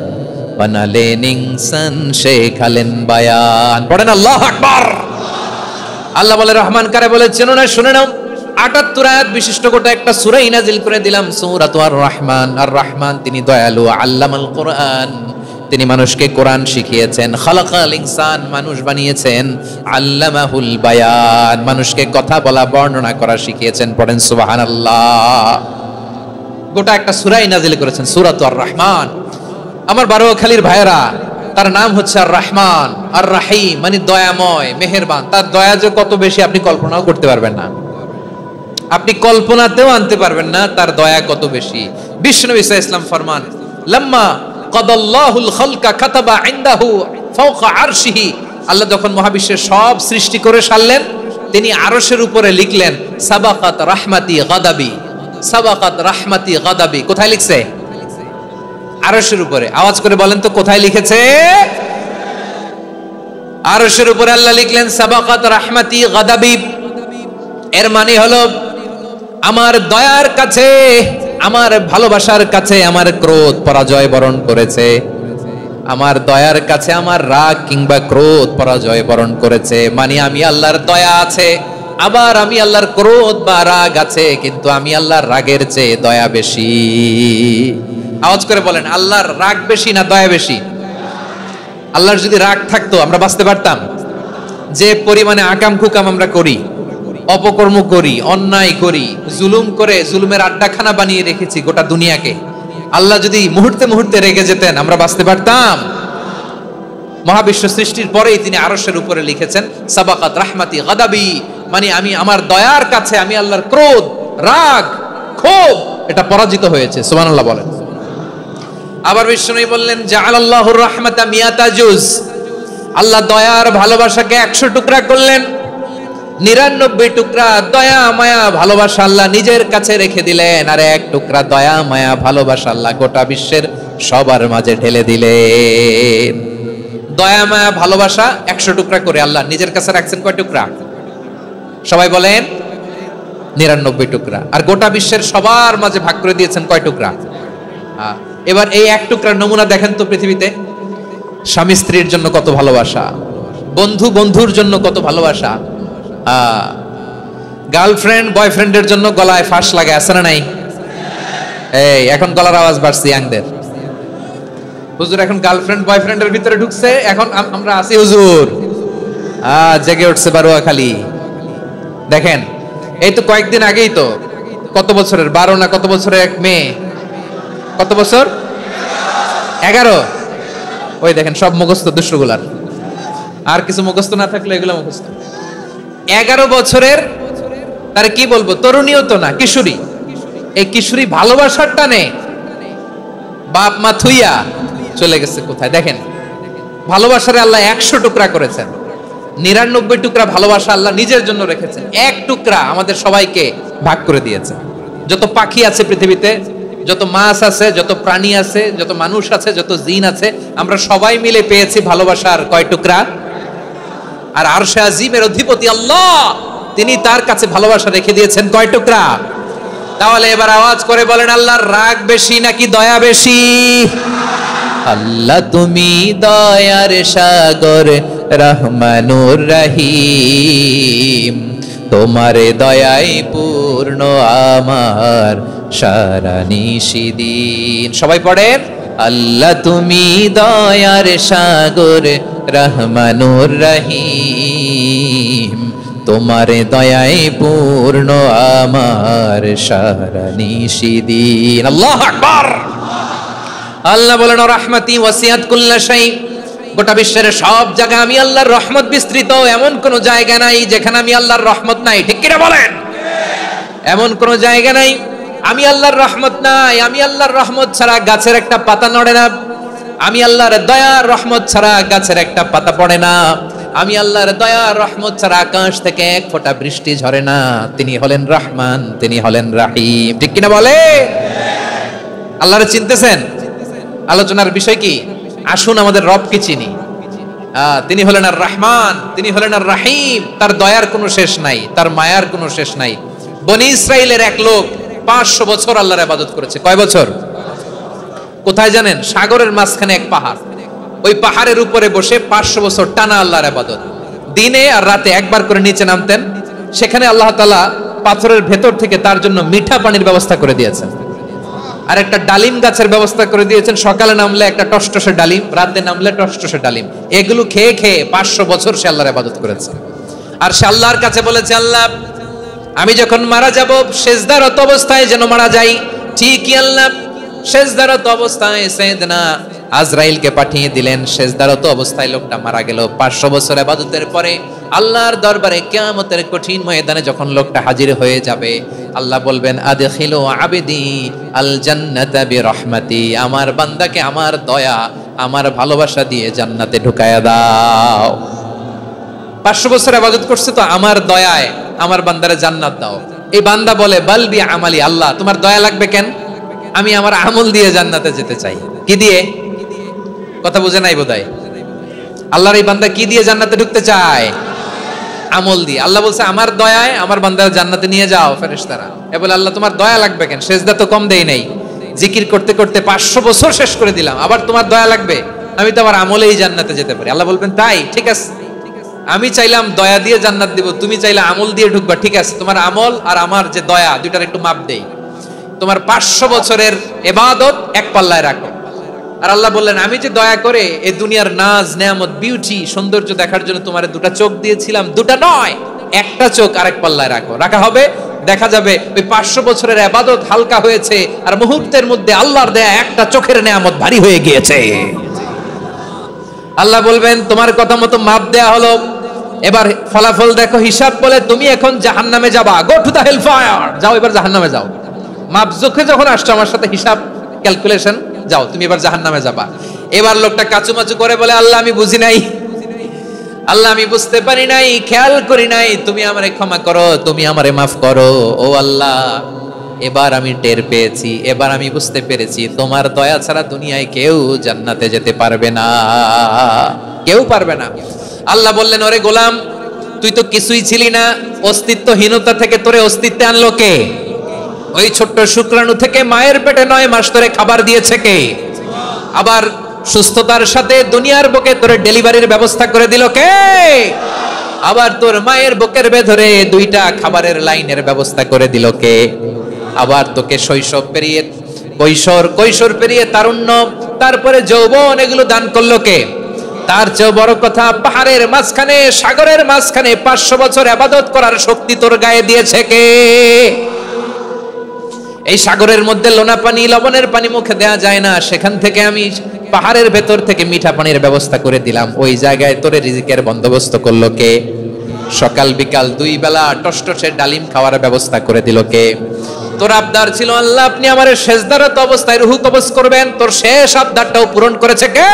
বানালেন ইনসান, শেখালেন বায়ান। পড়েন আল্লাহু আকবার। আল্লাহ বলে রহমান কারে বলে চেনো না? শুনে নাও, ৭৮ আয়াত বিশিষ্ট গোটা একটা সূরা নাজিল করে দিলাম, সূরাত আর রহমান। আর রহমান তিনি দয়ালু, আল্লামাল কোরআন, তিনি মানুষকে কোরআন শিখিয়েছেন। খালাকাল ইনসান, মানুষ বানিয়েছেন। আল্লামাহুল বায়ান, মানুষকে কথা বলা, বর্ণনা করা শিখিয়েছেন। পড়েন সুবহানাল্লাহ। গোটা একটা সূরাই নাজিল করেছেন, সূরাত আর রহমান। আমার বারোয়াখালীর ভাইয়েরা, তার নাম হচ্ছে আর রহমান আর রাহিম, মানে দয়াময়, মেহেরবান। তার দয়া যে কত বেশি আপনি কল্পনাও করতে পারবেন না, আপনি কল্পনাতেও আনতে পারবেন না তার দয়া কত বেশি। বিশ্বনবী সাল্লাল্লাহু আলাইহি ওয়াসাল্লাম ফরমান লাম্মা কাদাল্লাহুল খালকা কাতাবা ইনদাহু ফাওকা আরশিহি। আল্লাহ যখন মহাবিশ্বের সব সৃষ্টি করে সারলেন, তিনি আরশের উপরে লিখলেন সাবাকাত রাহমাতি গাদাবি, সাবাকাত রাহমাতি গাদাবি। কোথায় লিখছে? আরশের উপরে। আওয়াজ করে বলেন তো কোথায় লিখেছে? আরশের উপরে আল্লাহ লিখলেন সাবাকাত রাহমাতি গাদাবি। এর মানে হলো আমার দয়ার কাছে, আমার ভালোবাসার কাছে আমার ক্রোধ পরাজয় বরণ করেছে। আমার দয়ার কাছে আমার রাগ কিংবা ক্রোধ পরাজয় বরণ করেছে। মানে আমি আল্লাহর দয়া আছে, আবার আমি আল্লাহর ক্রোধ বা রাগ আছে, কিন্তু আমি আল্লাহর রাগের চেয়ে দয়া বেশি। আওয়াজ করে বলেন আল্লাহর রাগ বেশি না দয়া বেশি? আল্লাহর যদি রাগ থাকতো আমরা বাঁচতে পারতাম? যে পরিমাণে আকাম কুকাম আমরা করি, অপকর্ম করি, অন্যায় করি, জুলুম করে জুলুমের আড্ডাখানা বানিয়ে রেখেছি গোটা দুনিয়াকে, আল্লাহ যদি মুহূর্তে মুহূর্তে রেগে যেতেন আমরা বাঁচতে পারতাম? মহাবিশ্ব সৃষ্টির পরেই তিনি আরশের উপরে লিখেছেন সাবাকাত রাহমাতি গাদাবি, মানে আমি আমার দয়ার কাছে আমি আল্লাহর ক্রোধ, রাগ, ক্ষোভ এটা পরাজিত হয়েছে। সুবহানাল্লাহ বলেন। আবার বিষ্ণু বললেন জাআলাল্লাহুর রাহমাতা মিয়াতা জুজ, আল্লাহ দয়ার ভালোবাসাকে 100 টুকরা করলেন। 99 টুকরা দয়া মায়া ভালোবাসা আল্লাহ নিজের কাছে রেখে দিলেন, আর 1 টুকরা দয়া মায়া ভালোবাসা আল্লাহ গোটা বিশ্বের সবার মাঝে ঢেলে দিলেন। দয়া মায়া ভালোবাসা 100 টুকরা করে আল্লাহ নিজের কাছে রাখছেন। কয় টুকরা? সবাই বলেন 99 টুকরা। আর গোটা বিশ্বের সবার মাঝে ভাগ করে দিয়েছেন কয় টুকরা? এবার এই 1 টুকরার নমুনা দেখেন তো পৃথিবীতে। স্বামী স্ত্রীর জন্য কত ভালোবাসা, বন্ধু বন্ধুর জন্য কত ভালোবাসা, গার্লফ্রেন্ড বয়ফ্রেন্ডের জন্য গলায় ফাঁস লাগে, আছে না নাই? এই এখন গলার আওয়াজ বাড়ছে ইয়াংদের। হুজুর এখন গার্লফ্রেন্ড বয়ফ্রেন্ডের ভিতরে ঢুকছে, এখন আমরা আছি হুজুর। জেগে উঠছে বারোয়াখালী। দেখেন এই তো কয়েকদিন আগেই তো, কত বছরের 12 না কত বছরের এক মেয়ে, কত বছর? 11। ওই দেখেন সব মুখস্থ দুষ্টগুলার, আর কিছু মুখস্থ না থাকলে এগুলো মুখস্থ। 11 বছরের, তার কি বলবো, তরুণীও তো না, কিশোরী। এই কিশোরী ভালোবাসার টানে বাপ মা থুইয়া চলে গেছে কোথায়? দেখেন ভালোবাসারে আল্লাহ 100 টুকরা করেছেন, 99 টুকরা ভালোবাসা আল্লাহ নিজের জন্য রেখেছেন, 1 টুকরা আমাদের সবাইকে ভাগ করে দিয়েছেন। যত পাখি আছে পৃথিবীতে যত মাছ আছে, যত প্রাণী আছে, যত মানুষ আছে, যত জিন আছে, আমরা সবাই মিলে পেয়েছি ভালোবাসার কয় টুকরা? আর আরশে আজিমের অধিপতি আল্লাহ, তিনি তার কাছে ভালোবাসা রেখে দিয়েছেন কয় টুকরা? তাহলে এবার আওয়াজ করে বলেন, আল্লাহর রাগ বেশি নাকি দয়া বেশি? আল্লাহ তুমি দয়ার সাগর, রহমানুর রহিম, তোমার দয়ায় পূর্ণ আমার সারা নিশিদিন। সবাই পড়েন, আল্লাহ তুমি দয়ার সাগর, রহমানুর রহিম, তোমার দয়ায় পূর্ণ আমার সারা নিশিদিন। আল্লাহু আকবার। আল্লাহ বলেন, রাহমাতি ওয়াসিআত কুল্লা শাই, গোটা বিশ্বের সব জায়গায় আমি আল্লাহর রহমত বিস্তৃত, এমন কোন জায়গা নাই যেখানে আমি আল্লাহর রহমত নাই। ঠিক কিনা বলেন? এমন কোন জায়গা নাই আমি আল্লাহর রহমত নাই। আমি আল্লাহর রহমত ছাড়া গাছের একটা পাতা নড়ে না, আমি আল্লাহর দয়ার রহমত ছাড়া গাছের একটা পাতা পড়ে না, আমি আল্লাহর দয়ার রহমত ছাড়া আকাশ থেকে এক ফোঁটা বৃষ্টি ঝরে না। তিনি হলেন রহমান, তিনি হলেন রাহিম। ঠিক কিনা বলে? আল্লাহরে চিনতেছেন? আলোচনার বিষয় কি? আসুন আমাদের রবকে চিনি। তিনি হলেন আর রহমান, তিনি হলেন আর রাহিম। তার দয়ার কোনো শেষ নাই, তার মায়ার কোনো শেষ নাই। বনি ইসরাইলের এক লোক 500 বছর আল্লাহর ইবাদত করেছে। কয় বছর? কোথায় জানেন? সাগরের মাঝখানে এক পাহাড়, ওই পাহাড়ের উপরে বসে 500 বছর টানা আল্লাহর ইবাদত। দিনে আর রাতে একবার করে নিচে নামতেন। সেখানে আল্লাহ তাআলা পাথরের ভেতর থেকে তার জন্য মিঠা পানির ব্যবস্থা করে দিয়েছেন, আর একটা ডালিম গাছের ব্যবস্থা করে দিয়েছেন। সকালে নামলে একটা টসটসে ডালিম, রাতে নামলে টসটসে ডালিম। এগুলো খেয়ে খেয়ে 500 বছর সে আল্লাহর ইবাদত করেছে। আর সে আল্লাহর কাছে বলেছে, আল্লাহ আমি যখন মারা যাব সেজদারত অবস্থায় যেন মারা যাই। ঠিকই আল্লাহ সেজদারত অবস্থায় সাইয়েদনা আজরাইলকে পাঠিয়ে দিলেন। সেজদারত অবস্থায় লোকটা মারা গেল। 500 বছর ইবাদতের পরে আল্লাহর দরবারে কিয়ামতের কঠিন ময়দানে যখন লোকটা হাজির হয়ে যাবে, আল্লাহ বলবেন, আদখিলু আবদি আল জান্নাতা বিরহমাতি, আমার বান্দাকে আমার দয়া, আমার ভালোবাসা দিয়ে জান্নাতে ঢুকায়া দাও। 500 বছর ইবাদত করছে তো আমার দয়ায় আমার বান্দারে জান্নাত দাও। এই বান্দা বলে, বালবি আমালি, আল্লাহ তোমার দয়া লাগবে কেন? আমি আমার আমল দিয়ে জান্নাতে যেতে চাই। কি দিয়ে? কথা বুঝে নাই বোধহয়। আল্লাহর এই বান্দা কি দিয়ে জান্নাতে ঢুকতে চায়? আমল দিয়ে। আল্লাহ বলছে, আমার দয়ায় আমার বান্দারে জান্নাতে নিয়ে যাও ফেরেশতারা। এ বলে, আল্লাহ তোমার দয়া লাগবে কেন? সেজদা তো কম দেই নাই, জিকির করতে করতে 500 বছর শেষ করে দিলাম, আবার তোমার দয়া লাগবে? আমি তো আমার আমলেই জান্নাতে যেতে পারি। আল্লাহ বলবেন, তাই ঠিক আছে, আমি চাইলাম দয়া দিয়ে জান্নাত দিব, তুমি চাইলে আমল দিয়ে ঢুকবা। ঠিক আছে, তোমার আমল আর আমার যে দয়া দুইটার একটু মাপ দেই। তোমার 500 বছরের ইবাদত এক পাল্লায় রাখো। আর আল্লাহ বললেন, আমি যে দয়া করে এই দুনিয়ার নাজ নেয়ামত বিউটি সৌন্দর্য দেখার জন্য তোমার দুটা চোখ দিয়েছিলাম, দুটা নয় একটা চোখ আরেক পাল্লায় রাখো। রাখা হবে, দেখা যাবে ওই 500 বছরের ইবাদত হালকা হয়েছে, আর মুহূর্তের মধ্যে আল্লাহর দেয়া একটা চোখের নেয়ামত ভারী হয়ে গিয়েছে। আল্লাহ বলবেন, তোমার কথা মতো মাপ দেয়া হলো, এবার ফলাফল দেখো, হিসাব বলে তুমি এখন জাহান্নামে যাবা। Go to the hell fire, যাও এবার জাহান্নামে যাও। মাপ চোখে যখন আসছো আমার সাথে হিসাব ক্যালকুলেশন, যাও তুমি এবার জাহান্নামে যাবা। এবার লোকটা কাচুমাচু করে বলে, আল্লাহ আমি বুঝি নাই, আল্লাহ আমি বুঝতে পারি নাই, খেয়াল করি নাই, তুমি আমারে ক্ষমা করো, তুমি আমারে মাফ করো। ও আল্লাহ, এবার আমি টের পেয়েছি, এবার আমি বুঝতে পেরেছি, তোমার দয়া ছাড়া দুনিয়ায় কেউ জান্নাতে যেতে পারবে না, কেউ পারবে না। আল্লাহ বললেন, ওরে গোলাম, তুই তো কিছুই ছিলি না, অস্তিত্বহীনতা থেকে তোরে অস্তিত্বে আনলো কে? ওই ছোট্ট শুক্রাণু থেকে মায়ের পেটে 9 মাস ধরে খাবার দিয়েছে কে? আবার সুস্থতার সাথে দুনিয়ার বুকে তোরে ডেলিভারির ব্যবস্থা করে দিল কে? আবার তোর মায়ের বুকের ভেতরে 2টা খাবারের লাইনের ব্যবস্থা করে দিল কে? আবার তোকে শৈশব পেরিয়ে কৈশোর পেরিয়ে তারুণ্য, তারপরে যৌবন, এগুলো দান করলো কে? তার চেয়ে বড় কথা, পাহাড়ের মাঝখানে সাগরের মাঝখানে 500 বছর ইবাদত করার শক্তি তোর গায়ে দিয়েছে কে? এই সাগরের মধ্যে লোনা পানি, লবণের পানি মুখে দেয়া যায় না, সেখান থেকে আমি পাহাড়ের ভেতর থেকে মিঠা পানির ব্যবস্থা করে দিলাম। ওই জায়গায় তোরে রিজিকের বন্দোবস্ত করলো কে? সকাল বিকাল 2 বেলা টসটসে ডালিম খাওয়ার ব্যবস্থা করে দিল কে? তোর আবদার ছিল, আল্লাহ আপনি আমারে সেজদারত অবস্থায় রুহু কবজ করবেন, তোর শেষ আবদারটাও পূরণ করেছে কে?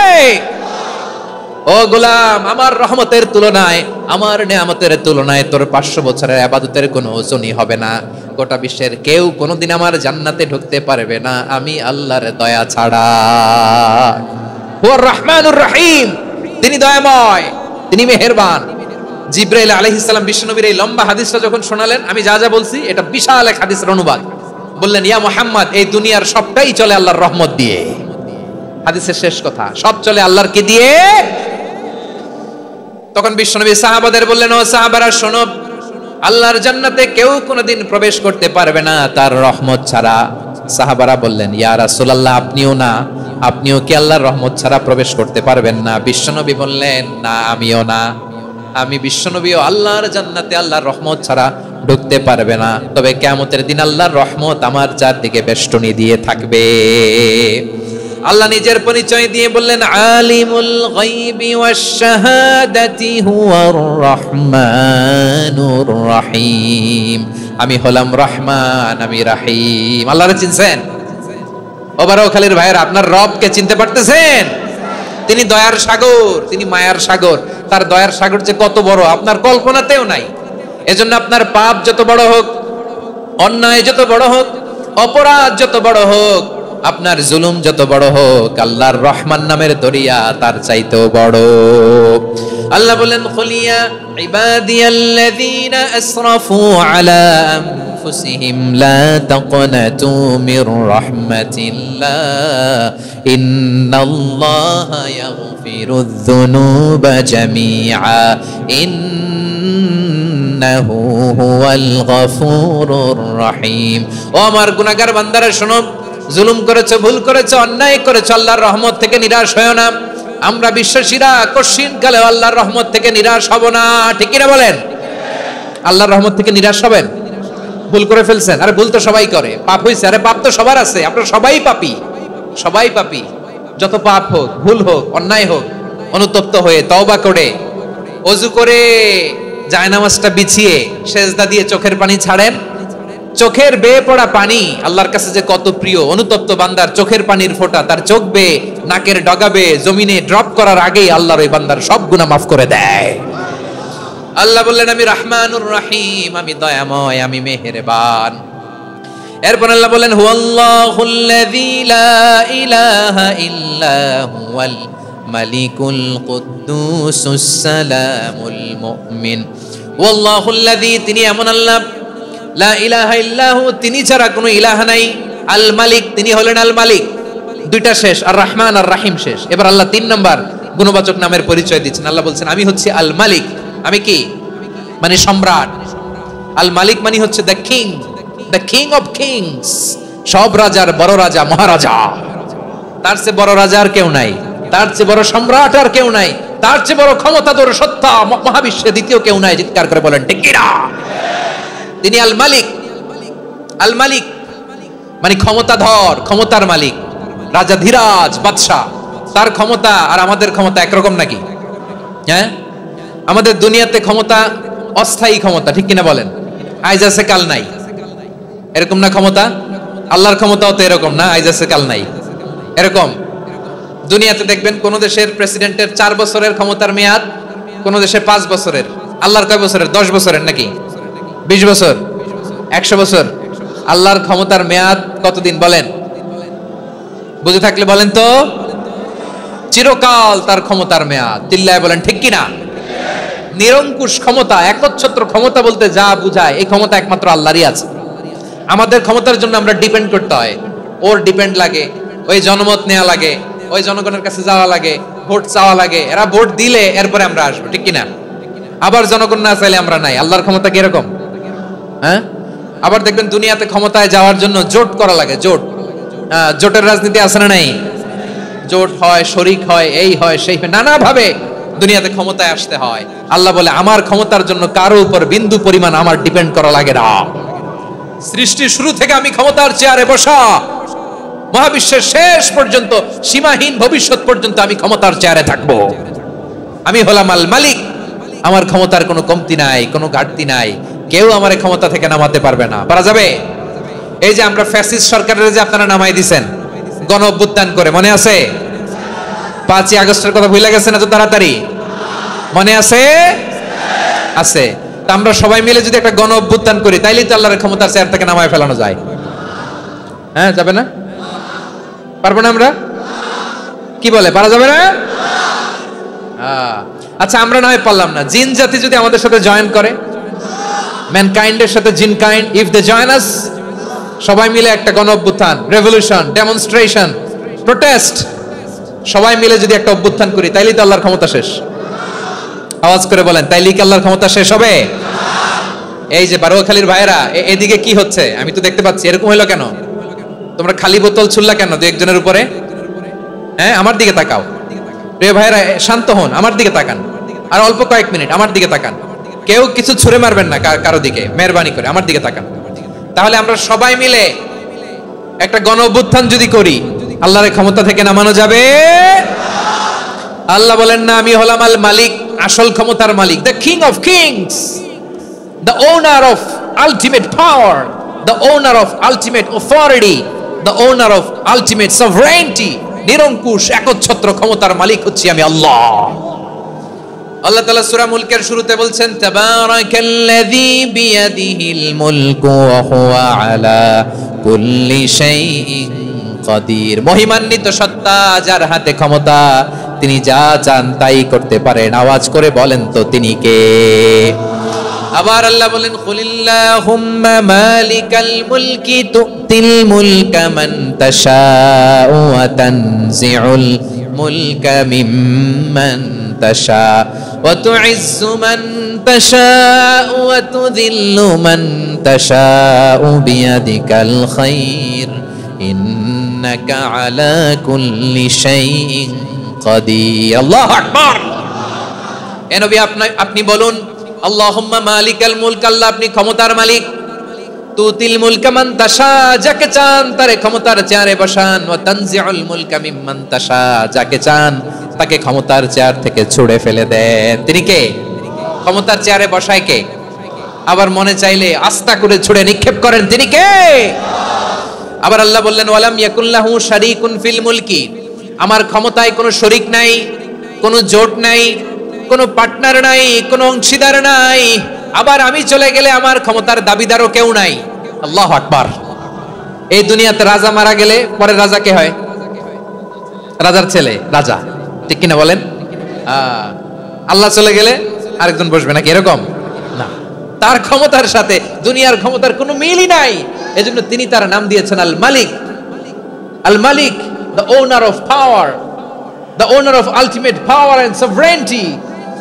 ও গোলাম, আমার রহমতের তুলনায়, আমার নেয়ামতের তুলনায় তোর 500 বছরের ইবাদতের কোনো ওজনই হবে না। গোটা বিশ্বের কেউ কোনোদিন আমার জান্নাতে ঢুকতে পারবে না আমি আল্লাহর দয়া ছাড়া। হুয়ার রহমানুর রহিম, তিনি দয়াময়, তিনি মেহেরবান। জিবরাইল আলাইহিস সালাম বিশ্বনবীর এই লম্বা হাদিসটা যখন শোনালেন, আমি যা যা বলছি এটা বিশাল এক হাদিসের অনুবাদ। বললেন, ইয়া মুহাম্মদ, এই দুনিয়ার সবটাই চলে আল্লাহর রহমত দিয়ে। হাদিসের শেষ কথা, সব চলে আল্লাহর কি দিয়ে? তখন বিশ্বনবী সাহাবাদের বললেন, ও সাহাবারা শোনো, আল্লাহর জান্নাতে কেউ কোনোদিন প্রবেশ করতে পারবে না তার রহমত ছাড়া। সাহাবারা বললেন, ইয়া রাসূলুল্লাহ, আপনিও না? আপনিও কি আল্লাহর রহমত ছাড়া প্রবেশ করতে পারবেন না? বিশ্বনবী বললেন, না, আমিও না। আমি বিশ্বনবীও আল্লাহর জান্নাতে আল্লাহর রহমত ছাড়া ঢুকতে পারবে না। তবে কিয়ামতের দিন আল্লাহর রহমত আমার চারদিকে বেষ্টনী দিয়ে থাকবে। আল্লাহ নিজের পরিচয় দিয়ে বললেন, আলিমুল গায়বি ওয়াশ শাহাদাতি হুয়ার রহমানুর রহিম। আমি হলাম রহমান, আমি রহিম। আল্লাহরে চিনছেন? ওবারখালীর ভাইয়েরা, আপনার রবকে চিনতে পারতেছেন? তিনি দয়ার সাগর, তিনি মায়ার সাগর। তার দয়ার সাগর যে কত বড় আপনার কল্পনাতেও নাই। এজন্য আপনার পাপ যত বড় হোক, অন্যায় যত বড় হোক, অপরাধ যত বড় হোক, আপনার জুলুম যত বড় হোক, আল্লাহর রহমান নামের দরিয়া তার চাইতেও বড়। আল্লাহ বলেন, খুলিয়া ইবাদিয়াল্লাযীনা আসরাফু আলা আনফুসিহিম লা তাকনাতু মির রাহমাতিল্লাহ ইন্নাল্লাহা ইয়াগফিরুয যুনুবা জামিআ ইন্নাহু হুয়াল গফুরুর রহিম। ও আমার গুনাহগার বান্দারা শোনো, জুলুম করেছো, ভুল করেছো, অন্যায় করেছো, আল্লাহর রহমত থেকে নিরাশ হয়ো না। আমরা বিশ্বাসীরা কঠিন কালে আল্লাহর রহমত থেকে নিরাশ হব না। ঠিক কিনা বলেন? আল্লাহর রহমত থেকে নিরাশ হবেন? ভুল করে ফেলছেন, আরে ভুল তো সবাই করে। পাপ হইছে, আরে পাপ তো সবার আছে। আপনারা সবাই পাপী, সবাই পাপী। যত পাপ হোক, ভুল হোক, অন্যায় হোক, অনুতপ্ত হয়ে তওবা করে ওযু করে জায়নামাজটা বিছিয়ে সেজদা দিয়ে চোখের পানি ছাড়েন। চোখের বেয়ে পড়া পানি আল্লাহর কাছে যে কত প্রিয়। অনুতপ্ত বান্দার চোখের পানির ফোঁটা তার চোখ বেয়ে, নাকের ডগা বেয়ে জমিনে ড্রপ করার আগেই আল্লাহর ওই বান্দার সব গুনাহ মাফ করে দেয়। আল্লাহ বললেন, আমি রহমানুর রহিম, আমি দয়াময়, আমি মেহেরবান। এরপর আল্লাহ বললেন, হুয়াল্লাহুল্লাযী লা ইলাহা ইল্লা হুয়াল মালিকুল কুদ্দুসুস সালামুল মুমিন। ওয়াল্লাহুল্লাযী, তিনি এমন আল্লাহ, লা ইলাহা ইল্লাহু, তিনি ছাড়া কোনো ইলাহ নাই। আল মালিক, তিনি হলেন আল মালিক। দুইটা শেষ, আর রহমান আর রাহিম শেষ। এবার আল্লাহ 3 নাম্বার গুণবাচক নামের পরিচয় দিচ্ছেন। আল্লাহ বলছেন, আমি হচ্ছি আল মালিক। আমি কি? মানে সম্রাট। আল মালিক মানে হচ্ছে the king, the king of kings. সব রাজার বড় রাজা, মহারাজা। তার চেয়ে বড় রাজা আর কেউ নাই, তার চেয়ে বড় সম্রাট আর কেউ নাই, তার চেয়ে বড় ক্ষমতাধর সত্তা মহাবিশ্বে দ্বিতীয় কেউ নাই। চিৎকার করে বলেন ঠিক কিনা? তিনি আল মালিক। আল মালিক মানে ক্ষমতাধর, ক্ষমতার মালিক, রাজা ধীরাজ বাদশা। তার ক্ষমতা আর আমাদের ক্ষমতা একরকম নাকি? হ্যাঁ, আমাদের দুনিয়াতে ক্ষমতা অস্থায়ী ক্ষমতা, ঠিক কিনা বলেন? আইজ আছে কাল নাই, এরকম না ক্ষমতা? আল্লাহর ক্ষমতাও তো এরকম না, আইজ আছে কাল নাই এরকম। দুনিয়াতে দেখবেন কোন দেশের প্রেসিডেন্টের 4 বছরের ক্ষমতার মেয়াদ, কোন দেশে 5 বছরের। আল্লাহর কয় বছরের? 10 বছরের নাকি 20 বছর, 100 বছর। আল্লাহর ক্ষমতার মেয়াদ কতদিন বলেন? বুঝে থাকলে বলেন তো। চিরকাল তার ক্ষমতার মেয়াদ। চিল্লায় বলেন ঠিক কিনা? নিরঙ্কুশ ক্ষমতা, একচ্ছত্র ক্ষমতা বলতে যা বুঝায়, এই ক্ষমতা একমাত্র আল্লাহরই আছে। আমাদের ক্ষমতার জন্য আমরা ডিপেন্ড করতে হয়, ওর ডিপেন্ড লাগে, ওই জনমত নেওয়া লাগে, ওই জনগণের কাছে যাওয়া লাগে, ভোট চাওয়া লাগে। এরা ভোট দিলে এরপরে আমরা আসবো, ঠিক কিনা? আবার জনগণ না চাইলে আমরা নাই। আল্লাহর ক্ষমতা কিরকম? হ্যাঁ, আবার দেখবেন দুনিয়াতে ক্ষমতায় যাওয়ার জন্য জোট করা লাগে। জোট, জোটের রাজনীতি আছে না নাই? জোট হয়, শরিক হয়, এই হয়, সেই হয়, নানা ভাবে দুনিয়াতে ক্ষমতায় আসতে হয়। আল্লাহ বলে, আমার ক্ষমতার জন্য কারো উপর বিন্দু পরিমাণ আমার ডিপেন্ড করা লাগে না। সৃষ্টির শুরু থেকে আমি ক্ষমতার চেয়ারে বসা, মহাবিশ্বের শেষ পর্যন্ত, সীমাহীন ভবিষ্যৎ পর্যন্ত আমি ক্ষমতার চেয়ারে থাকবো। আমি হলাম আল মালিক। আমার ক্ষমতার কোনো কমতি নাই, কোনো ঘাটতি নাই। কেউ আমার ক্ষমতা থেকে নামাতে পারবে না। পারা যাবে? এই যে আমরা ফ্যাসিস্ট সরকারের যে আপনারা নামাই দিছেন গণ অভ্যুত্থান করে, মনে আছে? 5ই আগস্টের কথা ভুলে গেছেন এত তাড়াতাড়ি? মনে আছে? আছে। তা আমরা সবাই মিলে যদি একটা গণ অভ্যুত্থান করি তাইলেই তো আল্লাহর ক্ষমতার চেয়ার থেকে নামায় ফেলানো যায়। হ্যাঁ, যাবে না? পারবো না আমরা? কি বলে, পারা যাবে না? আচ্ছা, আমরা না হয় পারলাম না, জিন জাতি যদি আমাদের সাথে জয়েন করে, ম্যানকাইন্ডের সাথে jinn kind, if they join us, সবাই মিলে একটা গণ অভ্যুত্থান, রেভলিউশন, ডেমনস্ট্রেশন, প্রোটেস্ট, সবাই মিলে যদি একটা অভ্যুত্থান করি তাইলেই তো আল্লাহর ক্ষমতা শেষ। আওয়াজ করে বলেন, তাইলেই কি আল্লাহর ক্ষমতা শেষ হবে? এই যে বারোয়াখালীর ভাইয়েরা, এদিকে কি হচ্ছে আমি তো দেখতে পাচ্ছি, এরকম হলো কেন? তোমরা খালি বোতল ছুড়লা কেন দু একজনের উপরে? হ্যাঁ, আমার দিকে তাকাও। প্রিয় ভাইয়েরা, শান্ত হন, আমার দিকে তাকান, আর অল্প কয়েক মিনিট আমার দিকে তাকান। কেউ কিছু ছুঁড়ে মারবেন না কারো দিকে, মেহরবানি করে আমার দিকে তাকান। তাহলে আমরা সবাই মিলে একটা গণ অভ্যুত্থান যদি করি, আল্লাহর ক্ষমতা থেকে নামানো যাবে? আল্লাহ বলেন না, আমি হলাম আল মালিক, আসল ক্ষমতার মালিক, the king of kings, the owner of ultimate power, the owner of ultimate authority, the owner of ultimate sovereignty. নিরঙ্কুশ একচ্ছত্র ক্ষমতার মালিক হচ্ছি আমি আল্লাহ। আল্লাহ তাআলা সূরা মুলকের শুরুতে বলছেন, তাবারাকাল্লাযী বিয়াদিহিল মুলকু ওয়া হুয়া আলা কুল্লি শাইইন কাদির। মহিমান্বিত সত্তা, যার হাতে ক্ষমতা, তিনি যা চান তাই করতে পারেন। আওয়াজ করে বলেন তো তিনি কে? আবার আল্লাহ বলেন, কুলিল্লাহুম্মা মালিকাল মুলকি তুতিল মুলকা মান তাশাউ ওয়া তানজিউল মুলকা মিম্মান তাশা ওয়া তুইজ্জু মান তাশাউ ওয়া তুযিল্লু মান তাশাউ বিয়াদিকাল খায়র ইন্নাকা আলা কুল্লি শাইইন কাদির। আল্লাহু আকবার। এ নবী, আপনি বলুন, আল্লাহুম্মা মালিকাল মুলক, আল্লাহ আপনি ক্ষমতার মালিক, তুতিল মুলকা মান তাশা, যাকে চান তারে ক্ষমতার চেয়ারে বসান, ওয়া তানজিউল মুলকা মিম্মান তাশা, যাকে চান তাকে ক্ষমতার চেয়ার থেকে ছুঁড়ে ফেলে দেন। তিনি কে? ক্ষমতার চেয়ারে বসায় কে? আবার মনে চাইলে আস্থা করে ছুঁড়ে নিক্ষেপ করেন, তিনি কে? আবার আল্লাহ বললেন, ওয়ালাম ইয়াকুল্লাহু শারীকুন ফিল মুলকি, আমার ক্ষমতায় কোনো শরীক নাই, কোনো জোট নাই, কোনো পার্টনার নাই, কোনো অংশীদার নাই। আবার আমি চলে গেলে আমার ক্ষমতার দাবিদারও কেউ নাই। আল্লাহু আকবার। এই দুনিয়াতে রাজা মারা গেলে পরে রাজা কে হয়? রাজার ছেলে রাজা, ঠিক কিনা বলেন? আল্লাহ চলে গেলে আরেকজন বসবে নাকি? এরকম না, তার ক্ষমতার সাথে দুনিয়ার ক্ষমতার কোনো মিলই নাই। এজন্য তিনি তার নাম দিয়েছেন আল মালিক। আল মালিক, the owner of power, the owner of ultimate power and sovereignty,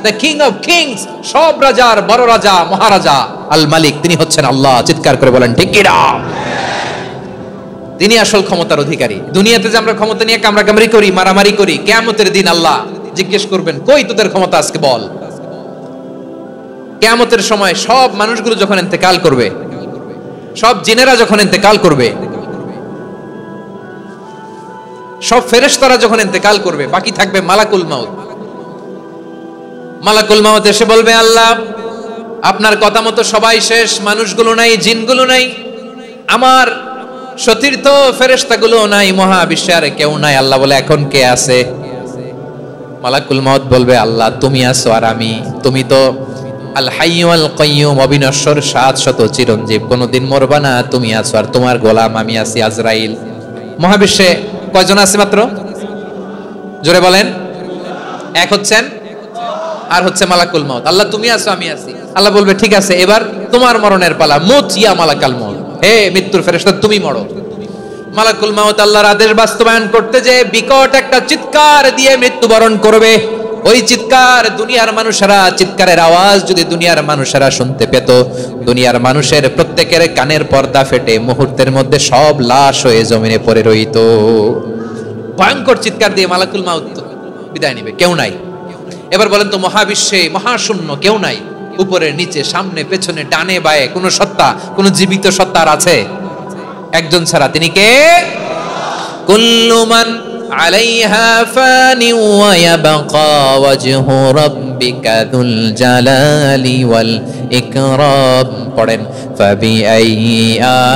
the king of kings, সব রাজার বড় রাজা, মহারাজা আল মালিক, তিনি হচ্ছেন আল্লাহ। চিৎকার করে বলেন ঠিক কি না? তিনি আসল ক্ষমতার অধিকারী। দুনিয়াতে যে আমরা ক্ষমতা নিয়ে কামড়াকামড়ি করি, মারামারি করি, কিয়ামতের দিন আল্লাহ জিজ্ঞেস করবেন, কই তোদের ক্ষমতা আজকে বল। কিয়ামতের সময় সব মানুষগুলো যখন ইন্তেকাল করবে, সব জিনেরা যখন ইন্তেকাল করবে, সব ফেরেশতারা যখন ইন্তেকাল করবে, বাকি থাকবে মালাকুল মাউত। মালাকুল মাউত এসে বলবে, আল্লাহ আপনার কথা মতো সবাই শেষ, মানুষগুলো নাই, জিনগুলো নাই, আমার সতীর্থ ফেরেশতাগুলো নাই, মহাবিশ্বে আর কেউ নাই। আল্লাহ বলে, এখন কে আছে? মালাকুল মাউত বলবে, আল্লাহ তুমি আছো আর আমি। তুমি তো আল হাইয়্যু আল কাইয়্যুম, অবিনশ্বর, শাশ্বত, চিরঞ্জীব, কোনোদিন মরবা না, তুমি আছো আর তোমার গোলাম আমি আছি আজরাইল। মহাবিশ্বে কয়জন আছে মাত্র? জোরে বলেন। এক হচ্ছেন, আর হচ্ছে মালাকুল মাউত। আল্লাহ তুমি আছো আমি আছি। আল্লাহ বলবে, ঠিক আছে, এবার তোমার মরণের পালা, মুত ইয়া মালাকাল মাউত, হে মৃত্যুর ফেরেশতা তুমি মরো। মালাকুল মাউত আল্লাহর আদেশ বাস্তবায়ন করতে যে বিকট একটা চিৎকার দিয়ে মৃত্যুবরণ করবে। ওই চিৎকার দুনিয়ার মানুষেরা, চিৎকারের আওয়াজ যদি দুনিয়ার মানুষেরা শুনতে পেত, দুনিয়ার মানুষের প্রত্যেকের কানের পর্দা ফেটে মুহূর্তের মধ্যে সব লাশ হয়ে জমিনে পড়ে রইত। ভয়ঙ্কর চিৎকার দিয়ে মালাকুল মাউত বিদায় নিবে, কেউ নাই। এবার বলেন তো, মহাবিশ্বে মহাশূন্য, কেউ নাই, উপরে নিচে, সামনে পেছনে, ডানে বায়ে কোন সত্তা, কোন জীবিত সত্তার আছে? একজন ছাড়া, তিনি কে? কুল্লু মান আলাইহা ফানি ওয়া ইয়াবকা ওয়াজহু রাব্বিকা যুল জালালি ওয়াল ইকরাম। পড়েন, ফাবিআইয়ি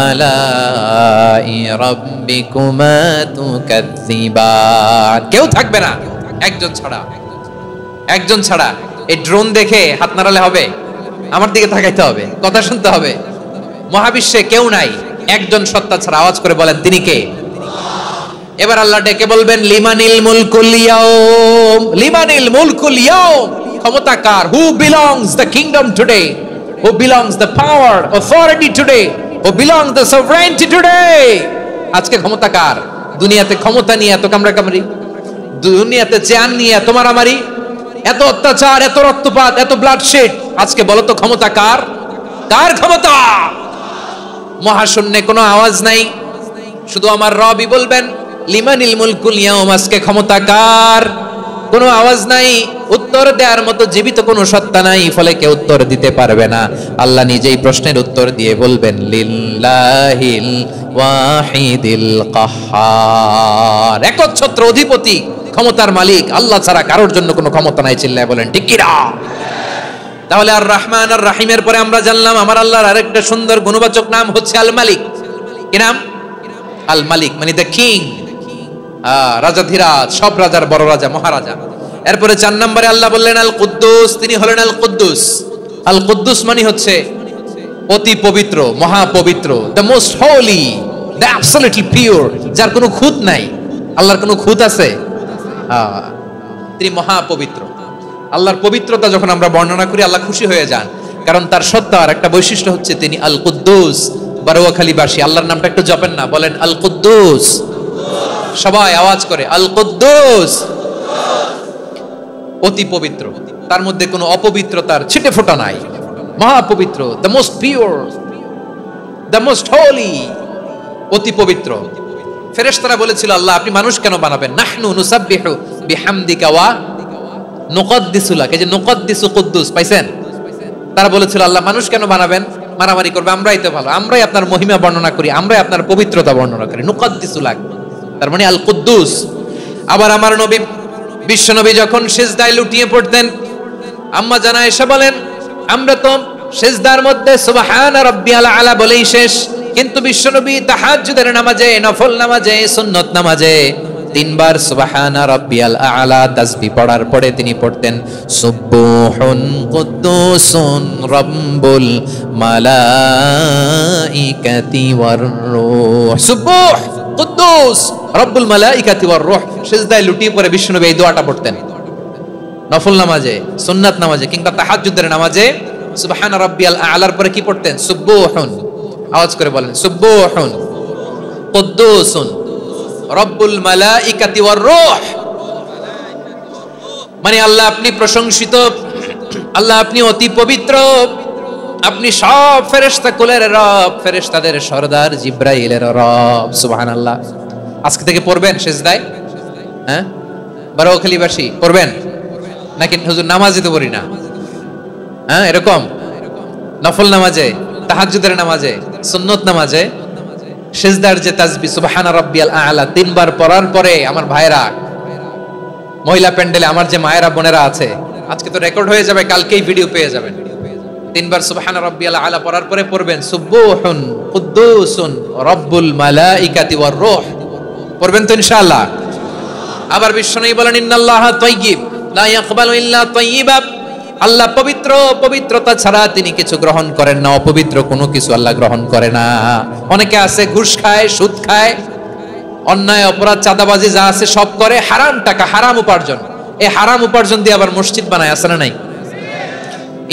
আলাই রাব্বিকুমা তুকাযযিবান। কেউ থাকবে না, একজন ছাড়া। এই ড্রোন দেখে হাত নাড়ালে হবে? আমার দিকে তাকাইতে হবে, কথা শুনতে হবে। মহাবিশ্বে কেউ নাই, একজন সত্তা ছাড়া। আওয়াজ করে বলেন তিনি কে? এবার আল্লাহ ডেকে বলবেন লিমানিল মুলকুল ইয়াউম, লিমানিল মুলকুল ইয়াউম, ক্ষমতা কার? Who belongs the kingdom today, who belongs the power authority today, who belongs the sovereignty today. আজকে ক্ষমতা কার? দুনিয়াতে ক্ষমতা নিয়ে এত কামড়াকামড়ি, দুনিয়াতে চেয়ার নিয়ে এত মারামারি, এত অত্যাচার, এত রক্তপাত, এত ব্লাডশেড। আজকে বলো তো ক্ষমতা কার? কার ক্ষমতা? মহাশূন্যে কোনো আওয়াজ নাই, শুধু আমার রবই বলবেন লিমানিল মুলকুল ইয়াউম, আজকে ক্ষমতা কার? কোনো আওয়াজ নাই, উত্তর দেওয়ার মতো জীবিত কোনো সত্তা নাই, ফলে কেউ উত্তর দিতে পারবে না। আল্লাহ নিজেই প্রশ্নের উত্তর দিয়ে বলবেন লিল্লাহিল ওয়াহিদিল কাহ্হার, একচ্ছত্র অধিপতি, ক্ষমতার মালিক আল্লাহ ছাড়া কারোর জন্য কোনো ক্ষমতা নাই। চিল্লায় বলেন ঠিক কি না? তাহলে আর রহমান আর রাহিমের পরে আমরা জানলাম আমার আল্লাহর আরেকটা সুন্দর গুণবাচক নাম হচ্ছে আল মালিক। কি নাম? আল মালিক, মানে দ্য কিং, রাজাধিরাজ, সব রাজার বড় রাজা, মহারাজা। এরপরে 4 নম্বরে আল্লাহ বললেন আল কুদ্দুস, তিনি হলেন আল কুদ্দুস। আল কুদ্দুস মানে হচ্ছে অতি পবিত্র, মহাপবিত্র, the most holy, the absolutely pure, যার কোনো খুঁত নাই। আল্লাহর কোনো খুঁত আছে? তিনি মহাপবিত্র। আল্লাহর পবিত্রতা যখন আমরা বর্ণনা করি আল্লাহ খুশি হয়ে যান, কারণ তার সত্তার একটা বৈশিষ্ট্য হচ্ছে তিনি আল কুদ্দুস। বারোয়াখালীবাসী আল্লাহর নামটা একটু জপেন না, বলেন আল কুদ্দুস, সবাই আওয়াজ করে আল কুদ্দুস। অতি পবিত্র, তার মধ্যে কোনো অপবিত্রতার ছিটে ফোঁটা নাই, মহাপবিত্র, the most pure, the most holy, অতি পবিত্র। ফেরেশতারা বলেছিল আল্লাহ আপনি মানুষ কেন বানাবেন? নাহনু নুসাব্বিহু বিহামদিকা ওয়া নুকদ্দিসু লাক, এই যে নুকদ্দিসু কুদ্দুস পাইছেন? তারা বলেছিল আল্লাহ মানুষ কেন বানাবেন? মারামারি করবে, আমরাই তো ভালো, আমরাই আপনার মহিমা বর্ণনা করি, আমরাই আপনার পবিত্রতা বর্ণনা করি। নুকদ্দিসু লাক, তার মানে আল কুদ্দুস। আবার আমার নবী বিশ্ব নবী যখন সিজদায় লুটিয়ে পড়তেন, আম্মা জানা এসে বলেন আমরা তো সিজদার মধ্যে সুবহানা রাব্বিয়াল আলা বলেই শেষ, কিন্তু বিশ্ব নবী তাহাজ্জুদের নামাজে, নফল নামাজে, সুন্নত নামাজে 3 বার সুবহানা রাব্বিয়াল আলা তাসবিহ পড়ার পরে তিনি পড়তেন সুবহুন কুদ্দুসুন রাব্বুল মালাইকাতি ওয়ার রূহ, সুবহ কুদ্দুস রব্বুল মালাইকাতি ওয়ার রূহ। সিজদায় লুটিয়ে পড়ে বিশ্বনবী এই দোয়াটা পড়তেন নফল নামাজে, সুন্নাত নামাজে কিংবা তাহাজ্জুদের নামাজে। সুবহান রাব্বিয়াল আলার পরে কি পড়তেন? সুবহুন, আওয়াজ করে বলেন সুবহুন কুদ্দুসুন রব্বুল মালাইকাতি ওয়ার রূহ। মানে আল্লাহ আপনি প্রশংসিত, আল্লাহ আপনি অতি পবিত্র, আপনি সব ফেরেশতা কুলের রব, ফেরেশতাদের সরদার জিব্রাইলের রব। সুবহানাল্লাহ। আজকে থেকে পড়বেন সিজদায়? হ্যাঁ, বারোয়াখালীবাসী পড়বেন নাকি? হুজুর নামাজে তো পড়ি না। হ্যাঁ, এরকম নফল নামাজে, তাহাজ্জুদের নামাজে, সুন্নত নামাজে সিজদার যে তাসবিহ সুবহানা রাব্বিয়াল আলা 3 বার পড়ার পরে আমার ভাইরা, মহিলা প্যান্ডেলে আমার যে মায়েরা বোনেরা আছে, আজকে তো রেকর্ড হয়ে যাবে, কালকেই ভিডিও পেয়ে যাবেন। 3 বার সুবহানা রাব্বিয়াল আলা পড়ার পরে পড়বেন সুবহুন কুদ্দুসুন রব্বুল মালাইকাতি ওয়ার রূহ। পড়বেন তো ইনশাআল্লাহ? আবার বিশ্বনবী বলেন ইন্নাল্লাহা তাইয়্যিব লা ইয়াকবালু ইল্লা তাইয়্যিবা, আল্লাহ পবিত্র, পবিত্রতা ছাড়া তিনি কিছু গ্রহণ করেন না, অপবিত্র কোনো কিছু আল্লাহ গ্রহণ করে না। অনেকে আছে ঘুষ খায়, সুদ খায়, অন্যায় অপরাধ চাঁদাবাজি যা আছে সব করে, হারাম টাকা, হারাম উপার্জন। এই হারাম উপার্জন দিয়ে আবার মসজিদ বানায়, আছে না নাই?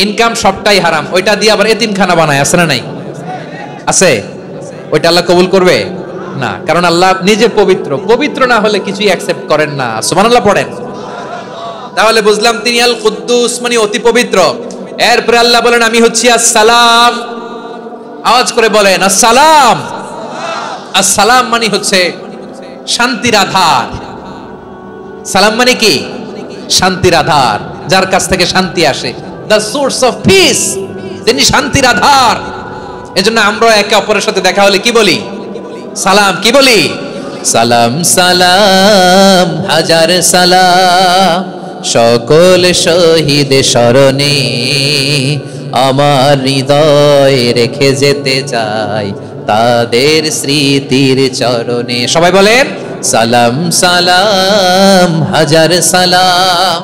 ইনকাম সবটাই হারাম, ওইটা দিয়ে আবার এতিমখানা বানায়, আছে না নাই? আছে। ওইটা আল্লাহ কবুল করবে না, কারণ আল্লাহ নিজে পবিত্র, পবিত্র না হলে কিছুই অ্যাকসেপ্ট করেন না। সুবহানাল্লাহ পড়েন। তাহলে বুঝলাম তিনি আল কুদ্দুস মানে অতি পবিত্র। এরপরে আল্লাহ বলেন আমি হচ্ছি আসসালাম। আওয়াজ করে বলেন আসসালাম। আসসালাম মানে হচ্ছে শান্তির আধার। সালাম মানে কি? শান্তির আধার, যার কাছ থেকে শান্তি আসে, দ্য সোর্স অফ পিস, তিনি শান্তির আধার। এজন্য আমরা একে অপরের সাথে দেখা হলে কি বলি? সালাম। কি বলি? সালাম সালাম হাজার সালাম, সকল শহীদ স্মরণে আমার হৃদয় রেখে যেতে চাই তাদের স্মৃতির চরণে। সবাই বলেন সালাম সালাম হাজার সালাম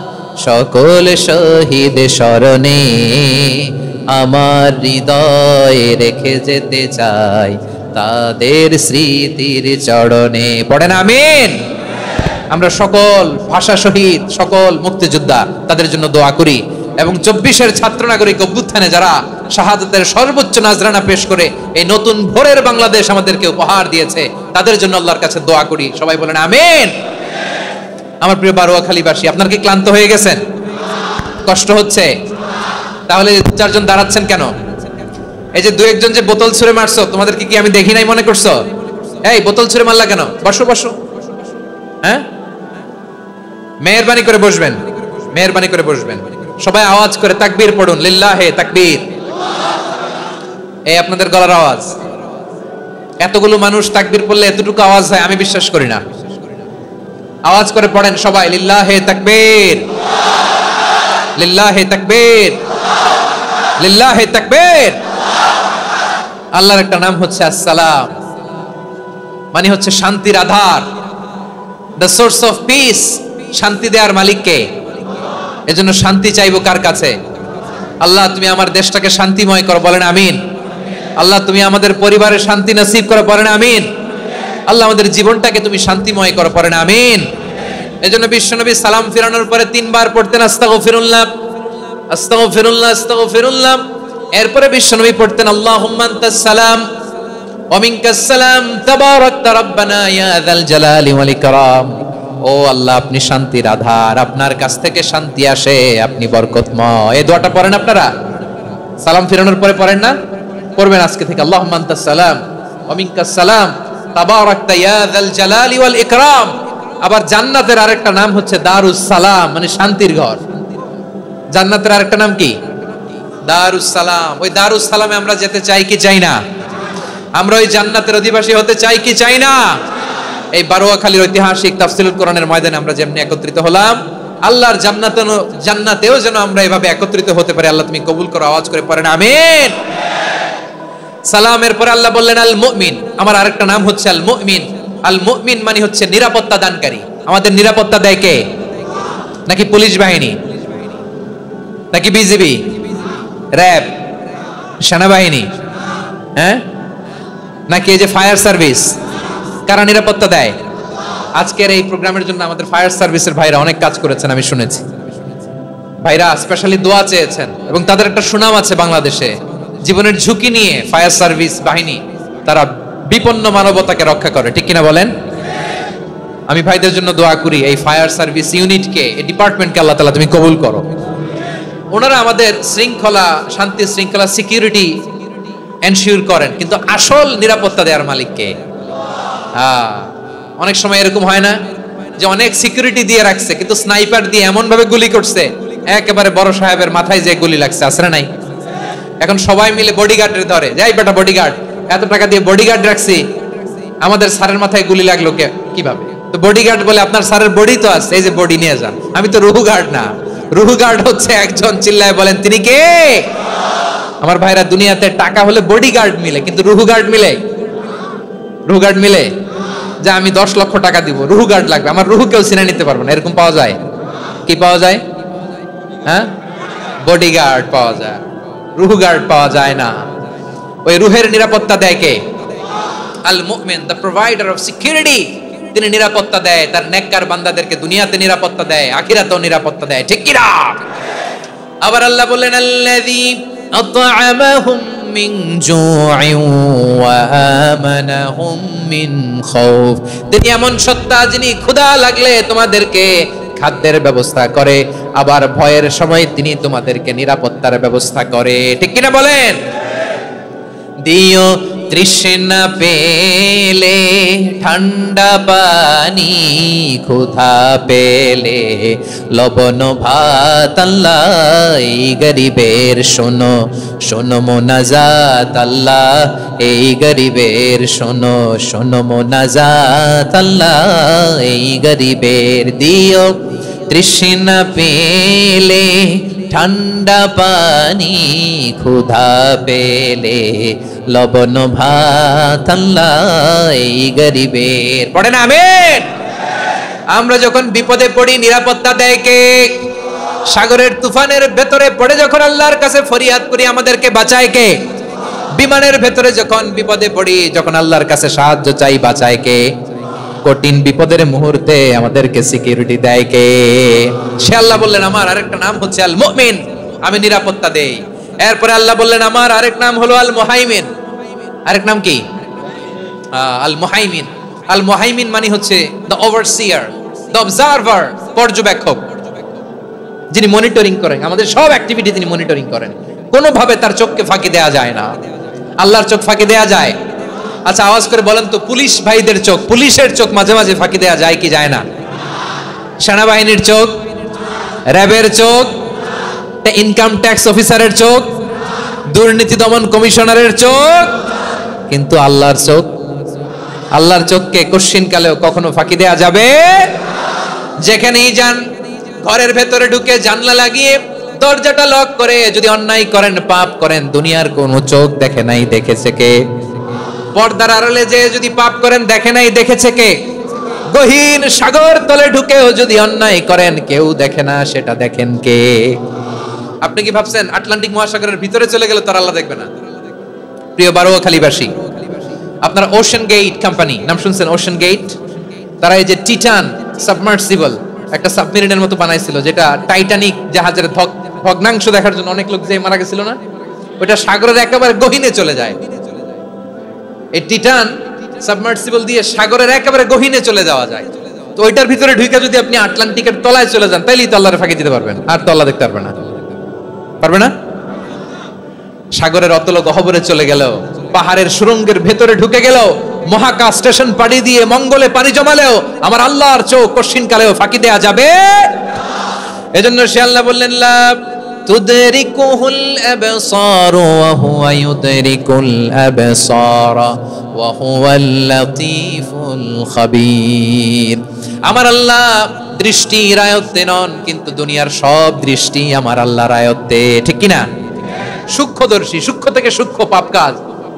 সকল শহীদ স্মরণে আমার হৃদয়ে রেখে যেতে চাই তাদের স্মৃতির চরণে। পড়েন আমিন। আমরা সকল ভাষা শহীদ, সকল মুক্তিযোদ্ধা তাদের জন্য দোয়া করি এবং 24-এর ছাত্র নাগরিক অভ্যুত্থানে যারা শাহাদাতের সর্বোচ্চ নাজরানা পেশ করে এই নতুন ভোরের বাংলাদেশ আমাদেরকে উপহার দিয়েছে তাদের জন্য আল্লাহর কাছে দোয়া করি। সবাই বলেন আমিন। আমার প্রিয় বারোয়াখালীবাসী, আপনারা কি ক্লান্ত হয়ে গেছেন? কষ্ট হচ্ছে? তাহলে 4জন দাঁড়াচ্ছেন কেন? এই যে 2-1জন যে বোতল ছুঁড়ে মারছো, তোমাদেরকে কি আমি দেখি নাই মনে করছো? এই বোতল ছুঁড়ে মারলা কেন? বসো বসো। হ্যাঁ, মেহেরবানি করে বসবেন, মেহেরবানি করে বসবেন। সবাই আওয়াজ করে তাকবীর পড়ুন, লিল্লাহে তাকবীর। এই আপনাদের গলার আওয়াজ। এতগুলো মানুষ তাকবীর পড়লে এতটুকু আওয়াজ হয় আমি বিশ্বাস করি না। আওয়াজ করে পড়েন সবাই, লিল্লাহে তাকবীর, লিল্লাহে তাকবীর, লিল্লাহে তাকবীর। আল্লাহর একটা নাম হচ্ছে আসসালাম, মানে হচ্ছে শান্তির আধার, দ্য সোর্স অফ পিস। শান্তি দেওয়ার মালিক কে? এজন্য শান্তি চাইবো কার কাছে? আল্লাহ তুমি আমার দেশটাকে শান্তিময় করো, বলেন আমিন। আল্লাহ তুমি আমাদের পরিবারে শান্তি নসিব করো, বলেন আমিন। আল্লাহ আমাদের জীবনটাকে তুমি শান্তিময় করো, বলেন আমিন। এজন্য বিশ্বনবী সালাম ফিরানোর পরে 3 বার পড়তেন আস্তাগফিরুল্লাহ, আস্তাগফিরুল্লাহ, আস্তাগফিরুল্লাহ। এরপরে বিশ্বনবী পড়তেন আল্লাহুম্মা আনতাস সালাম ওয়া মিনকাস সালাম তাবারাকতা রাব্বানা ইয়া যাল জালালি ওয়াল ইকরাম। ও আল্লাহ আপনি শান্তির আধার, আপনার কাছ থেকে শান্তি আসে, আপনি বরকতময়। এই দোয়াটা পড়েন আপনারা সালাম ফিরানোর পরে, পড়েন না? পড়বেন আজকে থেকে, আল্লাহুম্মা আনতাস সালাম ওয়া মিনকাস সালাম তাবারাকতা ইয়া যাল জালালি ওয়াল ইকরাম। আবার জান্নাতের আরেকটা নাম হচ্ছে দারুস সালাম, মানে শান্তির ঘর। জান্নাতের আরেকটা নাম কি? দারুস সালাম। ওই দারুস সালামে আমরা যেতে চাই কি চাই না? আমরা ওই জান্নাতের অধিবাসী হতে চাই কি চাই না? এই বারোয়াখালীর ঐতিহাসিক তাফসীরুল কোরআনের ময়দানে আমরা যেমনি একত্রিত হলাম, আল্লাহর জান্নাতেও যেন আমরা এভাবে একত্রিত হতে পারি। আল্লাহ তুমি কবুল করো। আওয়াজ করে পড়েন আমিন। সালামের পরে আল্লাহ বললেন আল মুমিন। আমার আরেকটা নাম হচ্ছে আল মুমিন। আল মুমিন মানে হচ্ছে নিরাপত্তা দানকারী। আমাদের নিরাপত্তা দেয় কে? নাকি পুলিশ বাহিনী, নাকি বিজিবি, র্যাব, সেনাবাহিনী, হ্যাঁ, নাকি এই যে ফায়ার সার্ভিস? কারা নিরাপত্তা দেয়? আজকের এই প্রোগ্রামের জন্য আমাদের ফায়ার সার্ভিসের ভাইরা অনেক কাজ করেছেন, আমি শুনেছি। ভাইরা স্পেশালি দোয়া চেয়েছেন এবং তাদের একটা সুনাম আছে বাংলাদেশে। জীবনের ঝুঁকি নিয়ে ফায়ার সার্ভিস বাহিনী তারা বিপন্ন মানবতাকে রক্ষা করে, ঠিক কিনা বলেন? আমি ভাইদের জন্য দোয়া করি, এই ফায়ার সার্ভিস ইউনিটকে, এই ডিপার্টমেন্টকে আল্লাহ তাআলা তুমি কবুল করো। ওনারা আমাদের শৃঙ্খলা, শান্তি শৃঙ্খলা, সিকিউরিটি এনশিওর করেন, কিন্তু আসল নিরাপত্তা দেওয়ার মালিক কে? অনেক সময় এরকম হয় না যে অনেক সিকিউরিটি দিয়ে রাখছে কিন্তু স্নাইপার দিয়ে এমন ভাবে গুলি করছে একেবারে বড় সাহেবের মাথায় যে গুলি লাগছে, আছে না নাই? এখন সবাই মিলে বডিগার্ডের ধরে, যাই বেটা বডিগার্ড, এত টাকা দিয়ে বডিগার্ড রাখছি, আমাদের স্যারের মাথায় গুলি লাগলো কিভাবে? তো বডিগার্ড বলে আপনার স্যারের বডি তো আছে, এই যে বডি নিয়ে যান। আমি তো রুহু গার্ড না, রুহু গার্ড হচ্ছে একজন, চিল্লায় বলেন তিনি কে? আমার ভাইরা, দুনিয়াতে টাকা হলে বডিগার্ড মিলে, কিন্তু রুহু গার্ড মিলে? রুহু গার্ড মিলে? যে আমি 10 লক্ষ টাকা দিব, রুহু গার্ড লাগবে, আমার রুহু কেউ চিনে নিতে পারবে না, এরকম পাওয়া যায়? কি পাওয়া যায়? হ্যাঁ, বডিগার্ড পাওয়া যায়, রুহু গার্ড পাওয়া যায় না। ওই রুহের নিরাপত্তা দেয় কে? আল মুমিন, দ্য প্রোভাইডার অফ সিকিউরিটি। তিনি নিরাপত্তা দেয় তার নেককার বান্দাদেরকে, দুনিয়াতে নিরাপত্তা দেয়, আখিরাতেও নিরাপত্তা দেয়, ঠিক কি না? আবার আল্লাহ বললেন আল্লাযী আত'আমাহুম মিন জু'ইন ওয়া আমানাহুম মিন খাউফ। তিনি এমন সত্তা যিনি ক্ষুধা লাগলে তোমাদেরকে খাদ্যের ব্যবস্থা করে, আবার ভয়ের সময় তিনি তোমাদেরকে নিরাপত্তার ব্যবস্থা করে, ঠিক কিনা বলেন? দিও তৃষ্ণা পেলে ঠান্ডা পানি, ক্ষুধা পেলে লবণ ভাত, আল্লাহ এই গরিবের শোনো শোনো মোনাজাত, আল্লাহ এই গরিবের শোনো শোনো মোনাজাত, আল্লাহ এই গরিবের। দিও তৃষ্ণা পেলে ঠান্ডা পানি, ক্ষুধা পেলে লবণ ভাত আল্লাহ এই গরিবের। পড়েন আমিন। আমরা যখন বিপদে পড়ি নিরাপত্তা দেয় কে? সাগরের তুফানের ভেতরে পড়ে যখন আল্লাহর কাছে ফরিয়াদ করি আমাদেরকে বাঁচায় কে? বিমানের ভেতরে যখন বিপদে পড়ি, যখন আল্লাহর কাছে সাহায্য চাই, বাঁচায় কে? কঠিন বিপদের মুহূর্তে আমাদেরকে সিকিউরিটি দেয় কে? সে আল্লাহ বললেন আমার আরেকটা নাম হচ্ছে আল মুমিন, আমি নিরাপত্তা দেই। এরপরে আল্লাহ বললেন আমার আরেক নাম হলো আল মুহাইমিন। আরেক নাম কি? আল মুহাইমিন। আল মুহাইমিন মানে হচ্ছে দ্য ওভারসিয়ার, দ্য অবজারভার, পর্যবেক্ষক, যিনি মনিটরিং করেন আমাদের সব অ্যাক্টিভিটি, তিনি মনিটরিং করেন। কোনোভাবে তার চোখকে ফাঁকি দেয়া যায় না। আল্লাহর চোখ ফাঁকি দেয়া যায়? আচ্ছা আওয়াজ করে বলেন তো, পুলিশ ভাইদের চোখ, পুলিশের চোখ মাঝে মাঝে ফাঁকি দেয়া যায় কি যায় না? সেনাবাহিনীর চোখ, র্যাবের চোখ, ইনকাম ট্যাক্স অফিসারের চোখ, দুর্নীতি দমন কমিশনারের চোখ, কিন্তু আল্লাহর চোখ, আল্লাহর চোখকে কোশ্চিন কালেও কখনো ফাঁকি দেয়া যাবে? যেখানেই যান, ঘরের ভেতরে ঢুকে জানলা লাগিয়ে দরজাটা লক করে যদি অন্যায় করেন, পাপ করেন, দুনিয়ার কোনো চোখ দেখে নাই, দেখেছে কে? পর্দার আড়ালে যে যদি পাপ করেন, দেখে নাই, দেখেছে কে? গহীন সাগর তলে ঢুকেও যদি অন্যায় করেন, কেউ দেখে না, সেটা দেখেন কে? আপনি কি ভাবছেন আটলান্টিক মহাসাগরের ভিতরে চলে গেলে তার আল্লাহ দেখবে না? প্রিয় বারোয়াখালীবাসী, আপনারা ওশান গেট কোম্পানি নাম শুনছেন? ওশান গেট, তারা এই যে টিটান সাবমার্সিবল একটা সাবমেরিনের মতো বানাইছিল, যেটা টাইটানিক জাহাজের ভগ্নাংশ দেখার জন্য অনেক লোক যে মারা গেছিল না, ওটা সাগরের একেবারে গহীনে চলে যায়। এই টিটান সাবমার্সিবল দিয়ে সাগরের একেবারে গহীনে চলে যাওয়া যায়। তো ওইটার ভিতরে ঢুকে যদি আপনি আটলান্টিকের তলায় চলে যান, তাইলেই তো আল্লাহর ফাঁকি দিতে পারবেন, আর তো আল্লাহ দেখতে পারবে না। পারবে না? সাগরের অতল গহ্বরে চলে গেল, পাহাড়ের সুরঙ্গের ভেতরে ঢুকে গেল, মহাকাশ স্টেশন পাড়ি দিয়ে মঙ্গলে পাড়ি জমালেও আমার আল্লাহর চোখ কোশ্চিন কালেও ফাঁকি দেয়া যাবে? এজন্য সে আল্লাহ বললেন লা তুদরিকুহুল আবসার ওয়া হুয়া ইউদরিকুল আবসার ওয়া হুয়াল লাতীফুল খাবীর। আমার আল্লাহ দৃষ্টির আয়ত্তে নন, কিন্তু দুনিয়ার সব দৃষ্টি আমার আল্লাহর আয়ত্তে, ঠিক কি না? সূক্ষ্মদর্শী, সূক্ষ্ম থেকে সূক্ষ্ম পাপ কাজ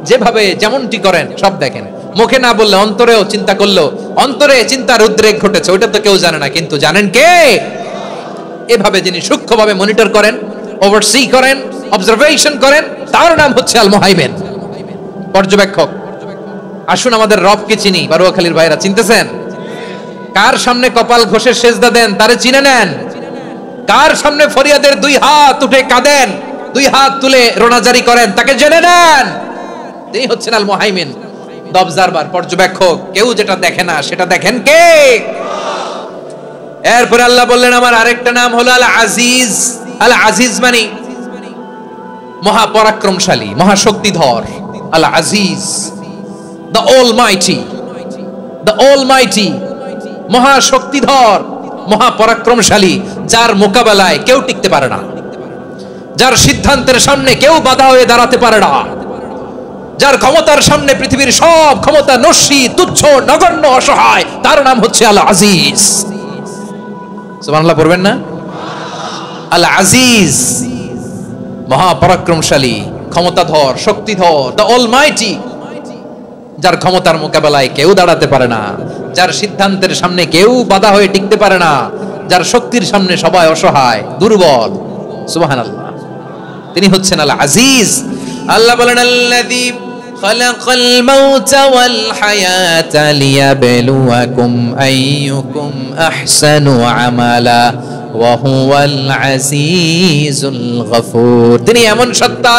যেভাবে যেমনটি করেন সব দেখেন। মুখে না বললে অন্তরেও চিন্তা করলো, অন্তরে চিন্তার উদ্রেক ঘটেছে, ওইটা তো কেউ জানে না, কিন্তু জানেন কে? এভাবে যিনি সূক্ষ্মভাবে মনিটর করেন, ওভারসি করেন, অবজারভেশন করেন, তার নাম হচ্ছে আল মুহাইমিন, পর্যবেক্ষক। আসুন আমাদের রবকে চিনি। বারোয়াখালীর ভাইরা চিনতেছেন? কার সামনে কপাল ঘষে সেজদা দেন তারে চিনে নেন। কার সামনে ফরিয়াদের দুই হাত উঠে কাঁদেন, দুই হাত তুলে রোনাজারি করেন, তাকে জেনে নেন। তিনি হচ্ছেন আল মুহাইমিন, দ্য অবজারভার, পর্যবেক্ষক। কেউ যেটা দেখে না সেটা দেখেন কে? এরপরে আল্লাহ বললেন আমার আরেকটা নাম হলো আল আজিজ। আল আজিজ মানে মহাপরাক্রমশালী, মহাশক্তিধর। আল আজিজ, দ্য অলমাইটি, দ্য অলমাইটি, মহাশক্তিধর, মহাপরাক্রমশালী, যার মোকাবেলায় কেউ টিকতে পারে না, যার সিদ্ধান্তের সামনে কেউ বাধা হয়ে দাঁড়াতে পারে না, যার ক্ষমতার সামনে পৃথিবীর সব ক্ষমতা নস্যি, তুচ্ছ, নগণ্য, অসহায়, তার নাম হচ্ছে আল আজিজ। সুবহানাল্লাহ পড়বেন না? আল আজিজ, মহাপরাক্রমশালী, ক্ষমতাধর, শক্তিধর, দ্য অলমাইটি, যার ক্ষমতার মোকাবেলায় কেউ দাঁড়াতে পারে না, যার সিদ্ধান্তের সামনে কেউ বাধা হয়ে টিকতে পারে না, যার শক্তির সামনে সবাই অসহায়, দুর্বল। সুবহানাল্লাহ, তিনি হচ্ছেন আল আজিজ। আল্লাহ বলেন আল্লাযী খালাকাল মাউতা ওয়াল হায়াতা লিয়াবলুয়াকুম আইয়ুকুম আহসানু আমালা ওয়া হুয়াল আজিজুল গফুর। তিনি এমন সত্তা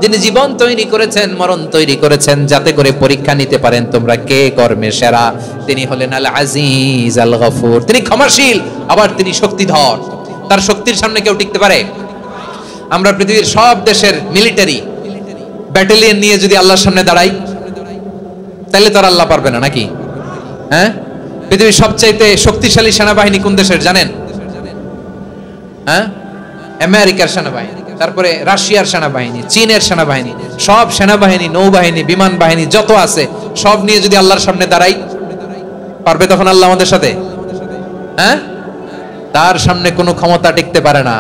যিনি জীবন তৈরি করেছেন, মরণ তৈরি করেছেন, যাতে করে পরীক্ষা নিতে পারেন তোমরা কে কর্মে সেরা। তিনি হলেন আল আজিজ আল গফুর। তিনি ক্ষমাশীল, আবার তিনি শক্তিধর। তার শক্তির সামনে কেউ টিকতে পারে? আমরা পৃথিবীর সব দেশের মিলিটারি ব্যাটালিয়ন নিয়ে যদি আল্লাহর সামনে দাঁড়াই, তাহলে তো আর আল্লাহ পারবে না নাকি? হ্যাঁ, পৃথিবীর সবচাইতে শক্তিশালী সেনাবাহিনী কোন দেশের জানেন? হ্যাঁ, আমেরিকার সেনাবাহিনী, তারপরে রাশিয়ার সেনাবাহিনী, চীনের সেনাবাহিনী, সব সেনাবাহিনী, নৌবাহিনী, বিমান বাহিনী যত আছে সব নিয়ে যদি আল্লাহর সামনে দাঁড়াই, পারবে তখন আল্লাহ আমাদের সাথে? হ্যাঁ, তার সামনে কোনো ক্ষমতা টিকতে পারে না।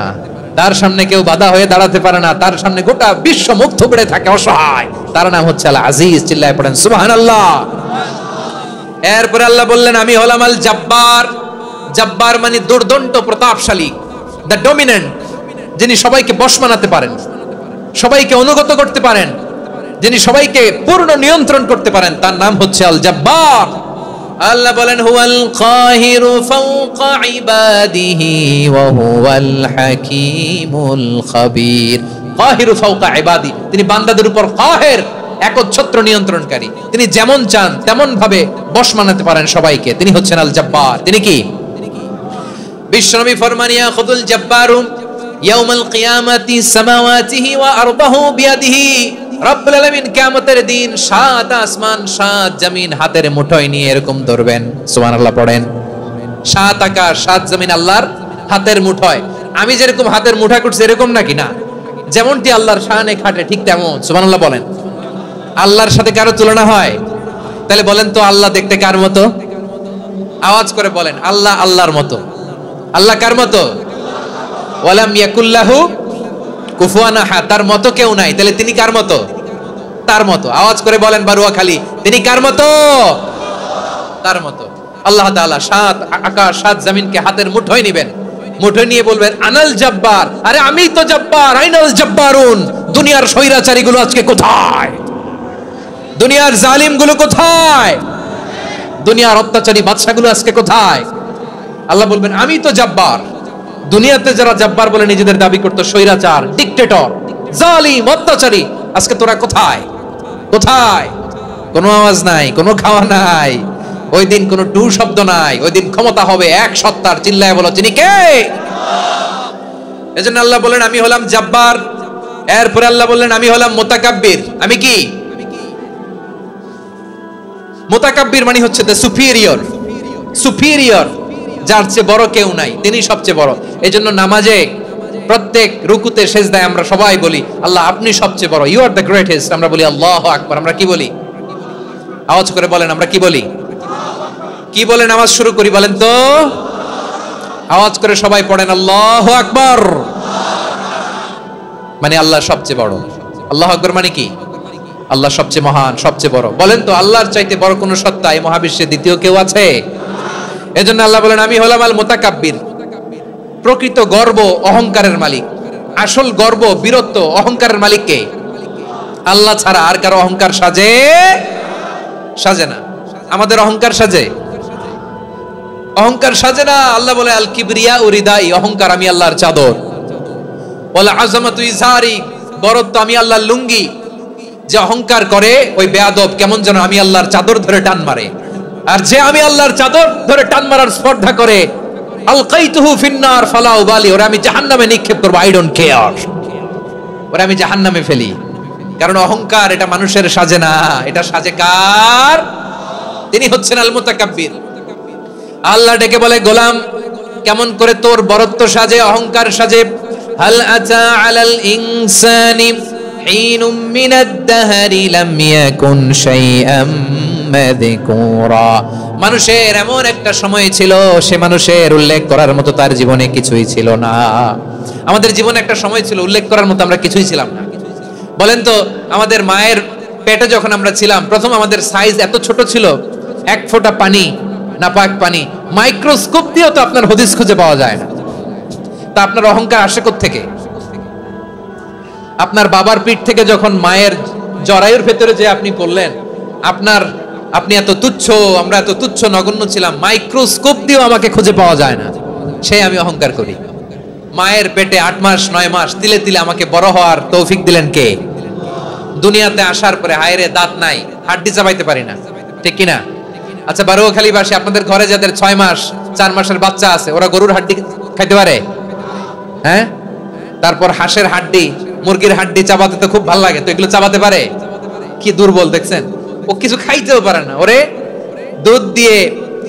তার সামনে কেউ বাধা হয়ে দাঁড়াতে পারে না, তার সামনে গোটা বিশ্ব মুখ থুবড়ে থাকে অসহায়, তার নাম হচ্ছে আল আজিজ। চিল্লায় পড়েন সুবহানাল্লাহ। এরপর আল্লাহ বললেন আমি হলাম আল জব্বার। জব্বার মানে দুর্দন্ত প্রতাপশালী, দ্য ডমিনেন্ট, যিনি সবাইকে বশ বানাতে পারেন, সবাইকে অনুগত করতে পারেন, যিনি সবাইকে পূর্ণ নিয়ন্ত্রণ করতে পারেন, তার নাম হচ্ছে আল জব্বার। আল্লাহ বলেন হুয়াল কাহিরু ফাওকা ইবাদিহি ওয়া হুয়াল হাকীমুল খাবীর। কাহিরু ফাওকা ইবাদি, তিনি বান্দাদের উপর কাহের, একচ্ছত্র নিয়ন্ত্রণকারী। তিনি যেমন চান তেমন ভাবে বশ বানাতে পারেন সবাইকে, তিনি হচ্ছেন আল জব্বার। তিনি কি? বিশ্বনবী ফরমান ইয়াখুদুল জব্বারু ইয়াউমাল কিয়ামাতি সামাওয়াতিহি ওয়া আরদাহু বিয়াদিহি। রব্বুল আলামিন কিয়ামতের দিন 7 আসমান 7 জমিন হাতের মুঠোয় নিয়ে এরকম ধরবেন। সুবহানাল্লাহ পড়েন। 7 আকাশ 7 জমিন আল্লাহর হাতের মুঠোয়। আমি যেরকম হাতের মুঠা করছি এরকম নাকি? না, যেমনটি আল্লাহর শানে খাটে ঠিক তেমন। সুবহানাল্লাহ বলেন। আল্লাহর সাথে কারো তুলনা হয়? তাহলে বলেন তো আল্লাহ দেখতে কার মতো? আওয়াজ করে বলেন আল্লাহ আল্লাহর মতো। আল্লাহ কার মতো? ওয়ালাম ইয়াকুল্লাহু কুফুয়ান আহাদ, তার মতো কেউ নাই। তাহলে তিনি কার মতো? তার মতো। আওয়াজ করে বলেন বারুয়াখালী, তিনি কার মতো? তার মতো। আল্লাহ তাআলা 7 আকাশ 7 জমিনকে হাতের মুঠোয় নেবেন, মুঠোয় নিয়ে বলবেন আনাল জব্বার। আরে আমি তো জব্বার, আইনাল জব্বারুন। দুনিয়ার স্বৈরাচারীগুলো আজকে কোথায়? দুনিয়ার জালিমগুলো কোথায়? দুনিয়ার অত্যাচারী বাদশাগুলো আজকে কোথায়? আল্লাহ বলবেন আমি তো জব্বার। দুনিয়াতে যারা জব্বার বলে নিজেদের দাবি করতো, স্বৈরাচার, ডিক্টেটর, জালিম, অত্যাচারী, আজকে তোরা কোথায়? কোথায়? কোনো আওয়াজ নাই, কোনো খাওয়া নাই, ওই দিন কোনো টু শব্দ নাই। ওই দিন ক্ষমতা হবে এক সত্তার। চিল্লায় বলো তিনি কে? এজন্য আল্লাহ বলেন আমি হলাম জব্বার। এরপরে আল্লাহ বললেন আমি হলাম মুতাকাব্বির। আমি কি? মুতাকাব্বির মানে হচ্ছে দ্য সুপিরিয়র। সুপিরিয়র, যার চেয়ে বড় কেউ নাই, তিনি সবচেয়ে বড়। এজন্য নামাজে প্রত্যেক রুকুতে সেজদায় আমরা সবাই বলি আল্লাহ আপনি সবচেয়ে বড়, ইউ আর দ্য গ্রেটেস্ট। আমরা বলি আল্লাহু আকবার। আমরা কি বলি? আওয়াজ করে বলেন আমরা কি বলি? কি বলে নামাজ শুরু করি বলেন তো? আওয়াজ করে সবাই পড়েন আল্লাহু আকবার। মানে আল্লাহ সবচেয়ে বড়। আল্লাহু আকবার মানে কি? আল্লাহ সবচেয়ে মহান, সবচেয়ে বড়। বলেন তো আল্লাহর চাইতে বড় কোন সত্তা এই মহাবিশ্বে দ্বিতীয় কেউ আছে? এজন্য আল্লাহ বলেন আমি হলাম আল মুতাকাব্বির। প্রকৃত গর্ব অহংকারের মালিক। আসল গর্ব, বীরত্ব, অহংকারের মালিক কে? আল্লাহ ছাড়া আর কারো অহংকার সাজে? সাজে না। আমাদের অহংকার সাজে? অহংকার সাজে না। আল্লাহ বলে আল কিবরিয়া উরিদাই, অহংকার আমি আল্লাহর চাদর। ওয়াল আযামাতু ইজারি, বড়ত্ব আমি আল্লাহর লুঙ্গি। যে অহংকার করে ওই বেয়াদব কেমন যেন আমি আল্লাহর চাদর ধরে টান মারে। আর যে আমি আল্লাহর চাদর ধরে টান মারার স্পর্ধা করে আলকাইতুহু ফিন্নার ফালা উবালি, ওরে আমি জাহান্নামে নিক্ষেপ করব, আই ডোন্ট কেয়ার। ওরে আমি জাহান্নামে ফেলি। কারণ অহংকার এটা মানুষের সাজে না, এটা সাজে কার? তিনি হচ্ছেন আল মুতাকাব্বির। আল্লাহ ডেকে বলে গোলাম কেমন করে তোর বরত্ব সাজে, অহংকার সাজে? হাল আতা আলাল ইনসানি হিনুম মিনাদ দাহরি লাম ইয়াকুন শাইআম মাযকুরা। মানুষের এমন একটা সময় ছিল, সে মানুষের উল্লেখ করার মতো তার জীবনে কিছুই ছিল না। আমাদের জীবনে একটা সময় ছিল উল্লেখ করার মতো আমরা কিছুই ছিলাম না। বলেন তো আমাদের মায়ের পেটে যখন আমরা ছিলাম, প্রথম আমাদের সাইজ এত ছোট ছিল, এক ফোঁটা পানি, নাপাক পানি, মাইক্রোস্কোপ দিয়েও তো আপনার হদিস খুঁজে পাওয়া যায় না। তা আপনার অহংকার আসে কোত্থেকে? আপনার বাবার পিঠ থেকে যখন মায়ের জরায়ুর ভেতরে যে আপনি পড়লেন, আপনি এত তুচ্ছ, আমরা এত তুচ্ছ নগণ্য ছিলাম, মাইক্রোস্কোপ দিয়েও আমাকে খুঁজে পাওয়া যায় না, সেই আমি অহংকার করি। মায়ের পেটে 8 মাস 9 মাস তিলে তিলে আমাকে বড় হওয়ার তৌফিক দিলেন কে? দুনিয়াতে আসার পরে হায়রে দাঁত নাই, হাড্ডি চাবাইতে পারি না, ঠিক কিনা? আচ্ছা বারুয়াখালীবাসী, আপনাদের ঘরে যাদের 6 মাস 4 মাসের বাচ্চা আছে, ওরা গরুর হাড্ডি খাইতে পারে? হ্যাঁ। তারপর হাঁসের হাড্ডি, মুরগির হাড্ডি চাবাতে তো খুব ভালো লাগে, তো এগুলো চাবাতে পারে? কি দুর্বল দেখছেন, ও কিছু খাইতেও পারে না। ওরে দুধ দিয়ে,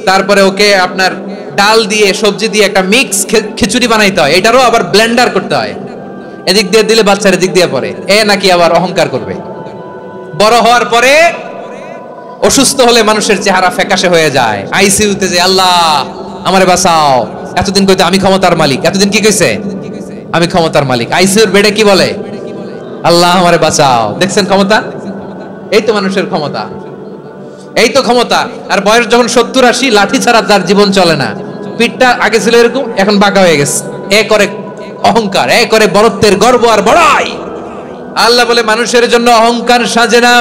তারপরে ওকে আপনার ডাল দিয়ে, সবজি দিয়ে একটা মিক্স খিচুড়ি বানাইতে হয়, এটারও আবার ব্লেন্ডার করতে হয়। এদিক দিয়ে দিলে বাচ্চার এদিক দিয়ে পড়ে, এ নাকি আবার অহংকার করবে। বড় হওয়ার পরে অসুস্থ হলে মানুষের চেহারা ফ্যাকাশে হয়ে যায়, আইসিইউতে যে আল্লাহ আমারে বাঁচাও, এতদিন কইতে আমি ক্ষমতার মালিক, এতদিন কি কইছে? আমি ক্ষমতার মালিক। আইসিইউর বেডে কি বলে? আল্লাহ আমারে বাঁচাও। দেখছেন ক্ষমতা? এই তো মানুষের ক্ষমতা, এই তো ক্ষমতা। আর বয়স যখন 70-80, লাঠি ছাড়া তার জীবন চলে না। পিঠটা আগে ছিল এরকম, এখন বাঁকা হয়ে গেছে। এ করে অহংকার, এ করে বড়ত্বের গর্ব আর বড়াই। আল্লাহ বলে মানুষের জন্য অহংকার সাজে না,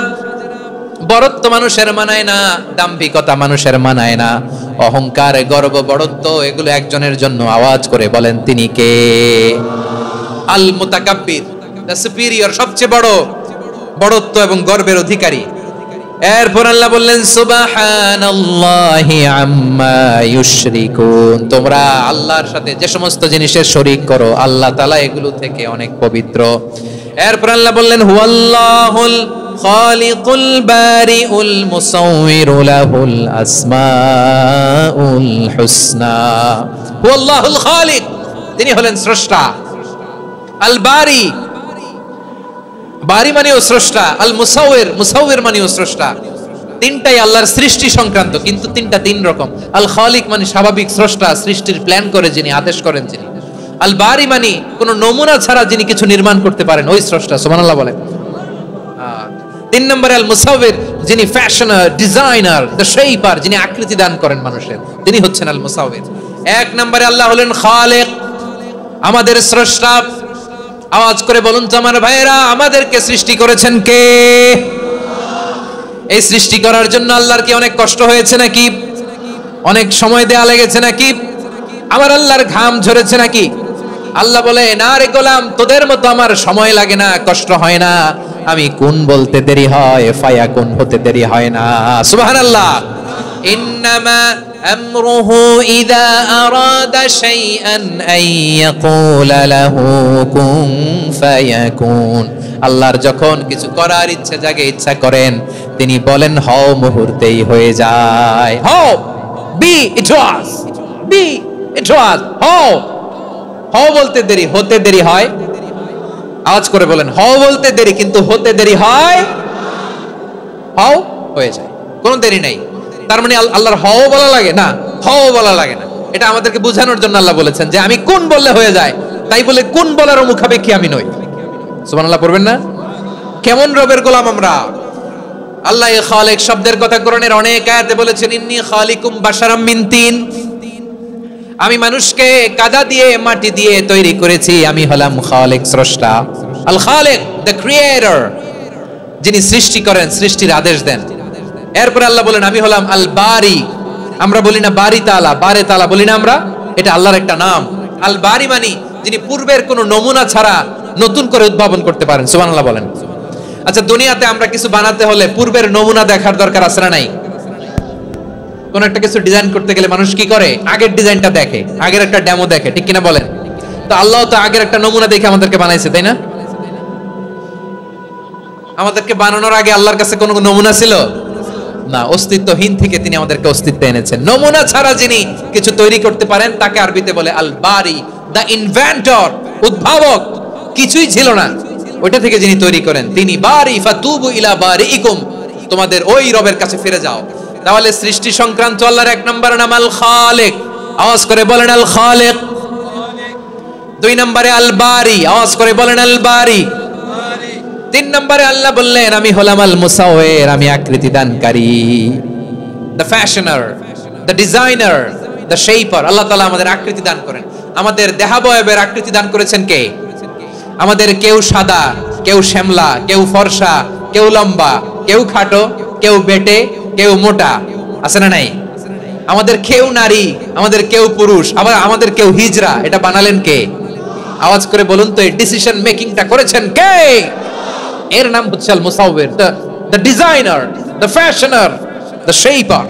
বড়ত্ব মানুষের মানায় না, দাম্ভিকতা মানুষের মানায় না। অহংকার, গর্ব, বড়ত্ব এগুলো একজনের জন্য। আওয়াজ করে বলেন তিনি কে? আল মুতাকাব্বির, দ্য সুপিরিয়র, সবচেয়ে বড়, বড়ত্ব এবং গর্বের অধিকারী। এরপর আল্লাহ বললেন সুবহানাল্লাহি আম্মা ইউশরিকুন। তোমরা আল্লাহর সাথে যে সমস্ত জিনিসের শরীক করো, আল্লাহ তাআলা এগুলো থেকে অনেক পবিত্র। এরপর আল্লাহ বললেন হুয়াল্লাহুল খালিকুল বারিউল মুসাউউইরু লাহুল আসমাউল হুসনা। হুয়াল্লাহুল খালিক, তিনি হলেন স্রষ্টা। আল বারি, বারি মানেও স্রষ্টা। আল মুসাউইর, মুসাউইর মানেও স্রষ্টা। তিনটাই আল্লাহর সৃষ্টি সংক্রান্ত, কিন্তু তিনটা তিন রকম। আল খালিক মানে স্বাভাবিক স্রষ্টা, সৃষ্টির প্ল্যান করে যিনি, আদেশ করেন যিনি। আল বারি মানে কোন নমুনা ছাড়া যিনি কিছু নির্মাণ করতে পারেন, ওই স্রষ্টা। সুবহানাল্লাহ বলেন। তিন নম্বরে আল মুসাউইর, যিনি ফ্যাশনার, ডিজাইনার, দ্য শেপার, যিনি আকৃতি দান করেন মানুষের, তিনি হচ্ছেন আল মুসাউইর। এক নম্বরে আল্লাহ হলেন খালিক, আমাদের স্রষ্টা। আওয়াজ করে বলুন তো আমার ভাইয়েরা, আমাদেরকে সৃষ্টি করেছেন কে? এই সৃষ্টি করার জন্য আল্লাহর কি অনেক কষ্ট হয়েছে নাকি? অনেক সময় দেয়া লেগেছে নাকি? আমার আল্লাহর ঘাম ঝরেছে নাকি? আল্লাহ বলে না রে গোলাম, তোদের মতো আমার সময় লাগে না, কষ্ট হয় না। আমি কোন বলতে দেরি হয়, ফায়াকুন হতে দেরি হয় না। সুবহানাল্লাহ। ইন্নামা আমরুহু ইযা আরাদা শাইআন আন ইয়াকুলা লাহু কুন ফায়াকুন। আল্লাহর যখন কিছু করার ইচ্ছা জাগে, ইচ্ছা করেন, তিনি বলেন হও, মুহূর্তেই হয়ে যায়। হও, বি ইট ওয়াজ, বি ইট ওয়াজ। হও, হও বলতে দেরি, হতে দেরি হয়। আওয়াজ করে বলেন, হও বলতে দেরি, কিন্তু হতে দেরি হয়। হও হয়ে যায়, কোনো দেরি নাই। তার মানে আল্লাহর হও বলা লাগে না, হও বলা লাগে না। এটা আমাদেরকে বোঝানোর জন্য আল্লাহ বলেছেন যে আমি কোন বললে হয়ে যায়, তাই বলে কোন বলার মুখাপেক্ষী আমি নই। সুবহানাল্লাহ পড়বেন না? কেমন রবের গোলাম আমরা। আল্লাহ এই খালিক শব্দের কথা কোরআনের অনেক আয়াতে বলেছেন, ইন্নী খালিকুম বাশারাম মিন তিন। আমি মানুষকে কাদা দিয়ে, মাটি দিয়ে তৈরি করেছি। আমি হলাম খালিক, স্রষ্টা। আল খালিক, দ্য ক্রিয়েটর, যিনি সৃষ্টি করেন, সৃষ্টির আদেশ দেন। এরপর আল্লাহ বলেন আমি হলাম আল বারি। আমরা বলি না বারি তাআলা, বারে তাআলা বলি না আমরা, এটা আল্লাহর একটা নাম। আল বারি মানে যিনি পূর্বের কোনো নমুনা ছাড়া নতুন করে উদ্ভাবন করতে পারেন। সুবহানাল্লাহ বলেন। আচ্ছা, দুনিয়াতে আমরা কিছু বানাতে হলে পূর্বের নমুনা দেখার দরকার আছে না নাই? কোন একটা কিছু ডিজাইন করতে গেলে মানুষ কি করে? আগের ডিজাইনটা দেখে, আগের একটা ডেমো দেখে, ঠিক কিনা বলেন? তো আল্লাহ তো আগের একটা নমুনা দেখে আমাদেরকে বানাইছে, তাই না? আমাদেরকে বানানোর আগে আল্লাহর কাছে কোনো নমুনা ছিল না, অস্তিত্বহীন থেকে তিনি আমাদেরকে অস্তিত্বে এনেছেন। নমুনা ছাড়া যিনি কিছু তৈরি করতে পারেন তাকে আরবিতে বলে আল বারি, দ্য ইনভেন্টর, উদ্ভাবক। কিছুই ছিল না, ওইটা থেকে যিনি তৈরি করেন তিনি বারি। ফাতুবু ইলা বারিইকুম, তোমাদের ওই রবের কাছে ফিরে যাও। তাহলে সৃষ্টি সংক্রান্ত আল্লাহর এক নম্বর নাম আল খালিক। আওয়াজ করে বলেন আল খালিক। দুই নম্বরে আল বারি। আওয়াজ করে বলেন আল বারি। তিন নম্বরে আল্লাহ বললেন আমি হলাম আল মুসাউইর, আমি আকৃতি দানকারী, the fashioner, the designer, the shaper. Allah তাআলা আমাদের আকৃতি দান করেন। আমাদের দেহাবয়বের আকৃতি দান করেছেন কে? আমাদের কেউ সাদা, কেউ শ্যামলা, কেউ ফর্সা, কেউ লম্বা, কেউ খাটো, কেউ বেটে, কেউ মোটা, আছে না নাই? আমাদের কেউ নারী, আমাদের কেউ পুরুষ, আবার আমাদের কেউ হিজড়া। এটা বানালেন কে? আওয়াজ করে বলুন তো, এই ডিসিশন মেকিংটা করেছেন কে? এর নাম হচ্ছে আল মুসাউইর, the designer, the fashioner, the shaper.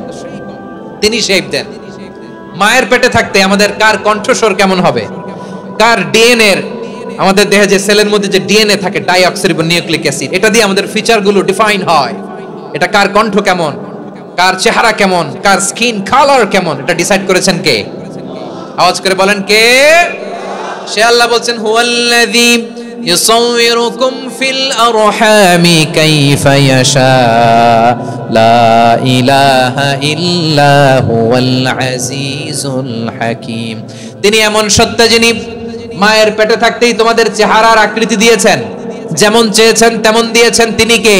তিনি শেপ দেন। মায়ের পেটে থাকতে আমাদের কার কণ্ঠস্বর কেমন হবে, কার ডিএনএ, আমাদের দেহে যে সেলের মধ্যে যে ডিএনএ থাকে, ডাইঅক্সিরিবোনিউক্লিক অ্যাসিড, এটা দিয়ে আমাদের ফিচারগুলো ডিফাইন হয়। এটা কার কণ্ঠ কেমন, কার চেহারা কেমন, কার স্কিন কালার কেমন, এটা ডিসাইড করেছেন কে? আওয়াজ করে বলেন কে? সে আল্লাহ বলছেন হুয়াল্লাযী ইউসাউইরুকুম ফিল আরহামি কাইফা ইয়াশা লা ইলাহা ইল্লা হুয়াল আজিজুল হাকীম। তিনি এমন সত্তা যিনি মায়ের পেটে থাকতেই তোমাদের চেহারার আকৃতি দিয়েছেন, যেমন চেয়েছেন তেমন দিয়েছেন। তিনি কে?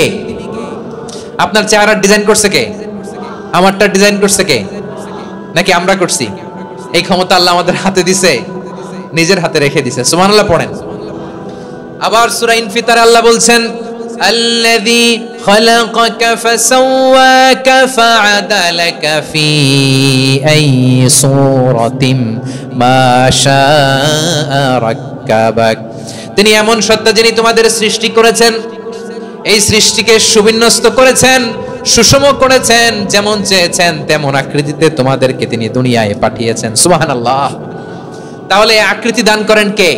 আপনার চেহারার ডিজাইন করছে কে? আমারটা ডিজাইন করছে কে? নাকি আমরা করছি? এই ক্ষমতা আল্লাহ আমাদের হাতে দিছে, নিজের হাতে রেখে দিছে। সুবহানাল্লাহ পড়েন। আবার সূরা ইনফিতারে আল্লাহ বলছেন, আল্লাযী খালাকাকা ফাসাওয়াকা ফাআদালাকা ফি আইয়ি সূরাতিন মা শাআ রাক্কাবাক। তিনি এমন সত্তা যিনি তোমাদের সৃষ্টি করেছেন, এই সৃষ্টিকে সুবিন্যস্ত করেছেন, সুষম করেছেন, যেমন চেয়েছেন তেমন আকৃতিতে তোমাদেরকে তিনি দুনিয়ায় পাঠিয়েছেন। সুবহানাল্লাহ। তাহলে আকৃতি দান করেন কে?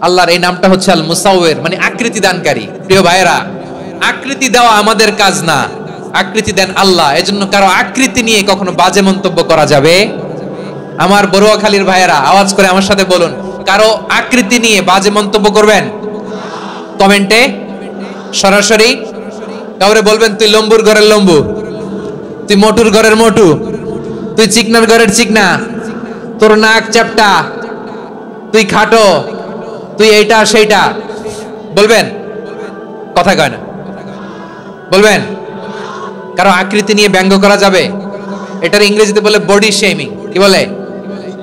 আল্লাহর এই নামটা হচ্ছে আল মুসাওয়ির, মানে আকৃতি দানকারী। প্রিয় ভাইরা, আকৃতি দেওয়া আমাদের কাজ না, আকৃতি দেন আল্লাহ। এজন্য কারো আকৃতি নিয়ে কখনো বাজে মন্তব্য করা যাবে? আমার বড়ুয়াখালীর ভাইয়েরা আওয়াজ করে আমার সাথে বলুন, কারো আকৃতি নিয়ে বাজে মন্তব্য করবেন? কমেন্টে সরাসরি কাউরে বলবেন, তুই লম্বুর ঘরের লম্বু, তুই মোটুর ঘরের মোটু, তুই চিকনার ঘরের চিকনা, তোর নাক চ্যাপটা, তুই খাটো, তুই এইটা সেইটা বলবেন? কথা কয় না, বলবেন? কারো আকৃতি নিয়ে ব্যঙ্গ করা যাবে? এটার ইংরেজিতে বলে বডি শেমিং। কি বলে?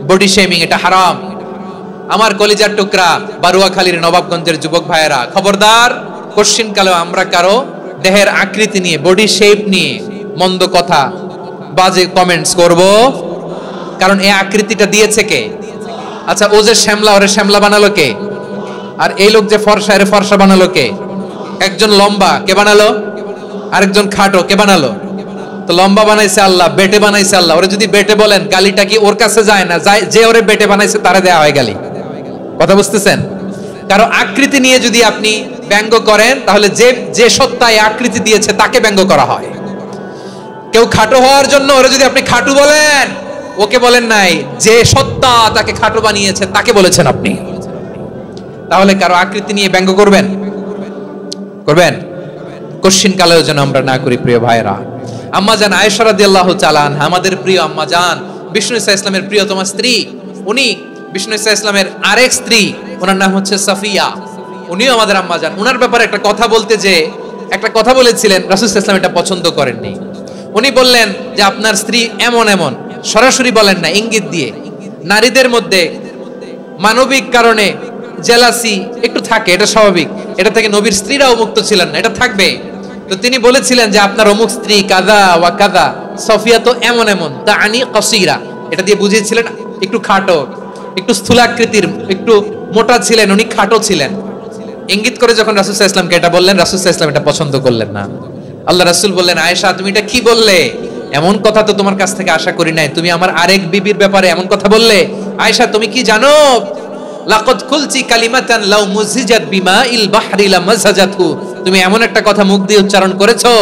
Body shaming. এটা হারাম। আমার কলিজার টুকরা বারুয়াখালীর নবাবগঞ্জের যুবক ভাইয়েরা, খবরদার, কোশ্চিন কালেও আমরা কারো দেহের আকৃতি নিয়ে, বডি শেপ নিয়ে মন্দ কথা, বাজে কমেন্টস করব। কারণ এই আকৃতিটা দিয়েছে কে? আচ্ছা, ও যে শ্যামলা, ওরে শ্যামলা বানালো কে? আর এই লোক যে ফর্সা, এর ফর্সা বানালো কে? একজন লম্বা, কে বানালো? আরেকজন খাটো, কে বানালো? তো লম্বা বানাইছে আল্লাহ, বেটে বানাইছে আল্লাহ। ওরে যদি বেটে বলেন, গালিটা কি ওর কাছে যায় না? যায়। যে ওরে বেটে বানাইছে তারে দেয়া হয় গালি। কথা বুঝতেছেন? কারো আকৃতি নিয়ে যদি আপনি ব্যঙ্গ করেন, তাহলে যে যে সত্তায় আকৃতি দিয়েছে তাকে ব্যঙ্গ করা হয়। কেউ খাটো হওয়ার জন্য ওরে যদি আপনি খাটু বলেন, ওকে বলেন নাই, যে সত্তা তাকে খাটো বানিয়েছে তাকে বলেছেন আপনি। তাহলে কারো আকৃতি নিয়ে ব্যঙ্গ করবেন? করবেন? কোশ্চিন কালেও যেন আমরা না করি। প্রিয় ভাইরা, আম্মা জান আয়েশা রাদিয়াল্লাহু তাআলা আনহা, আমাদের প্রিয় আম্মা জান, বিষ্ণু ইসা ইসলামের প্রিয়তমা স্ত্রী, উনি বিষ্ণু ইসা ইসলামের আরেক স্ত্রী, ওনার নাম হচ্ছে সাফিয়া, উনিও আমাদের আম্মা জান। ওনার ব্যাপারে একটা কথা বলতে যে একটা কথা বলেছিলেন, রাসূল সাল্লাল্লাহু আলাইহি ওয়াসাল্লাম এটা পছন্দ করেননি। উনি বললেন যে আপনার স্ত্রী এমন এমন, সরাসরি বলেন না, ইঙ্গিত দিয়ে। নারীদের মধ্যে মানবিক কারণে জেলাসি একটু থাকে, এটা স্বাভাবিক। এটা থেকে নবীর স্ত্রীরাও মুক্ত ছিলেন না, এটা থাকবে। তো তিনি বলেছিলেন যে আপনার অমুক স্ত্রী কাদা ওয়া কাদা, সফিয়া তো এমন এমন, তা আনি কসিরা, এটা দিয়ে বুঝিয়েছিলেন একটু খাটো, একটু স্থূলাকৃতির, একটু মোটা ছিলেন, উনি খাটো ছিলেন। ইঙ্গিত করে যখন রাসূল সাল্লাল্লাহু আলাইহি ওয়াসাল্লামকে এটা বললেন, রাসূল সাল্লাল্লাহু আলাইহি ওয়াসাল্লাম এটা পছন্দ করলেন না। আল্লাহ রাসূল বললেন, আয়েশা তুমি এটা কি বললে? এমন কথা তো তোমার কাছ থেকে আশা করি নাই, তুমি আমার আরেক বিবির ব্যাপারে এমন কথা বললে। আয়েশা তুমি কি জানো, লাকাদ কুলতি কালিমাতান লাউ মুযিজাত বিমাইল বাহরি লামাযাজাতহু, তুমি এমন একটা কথা মুখ দিয়ে উচ্চারণ করেছো,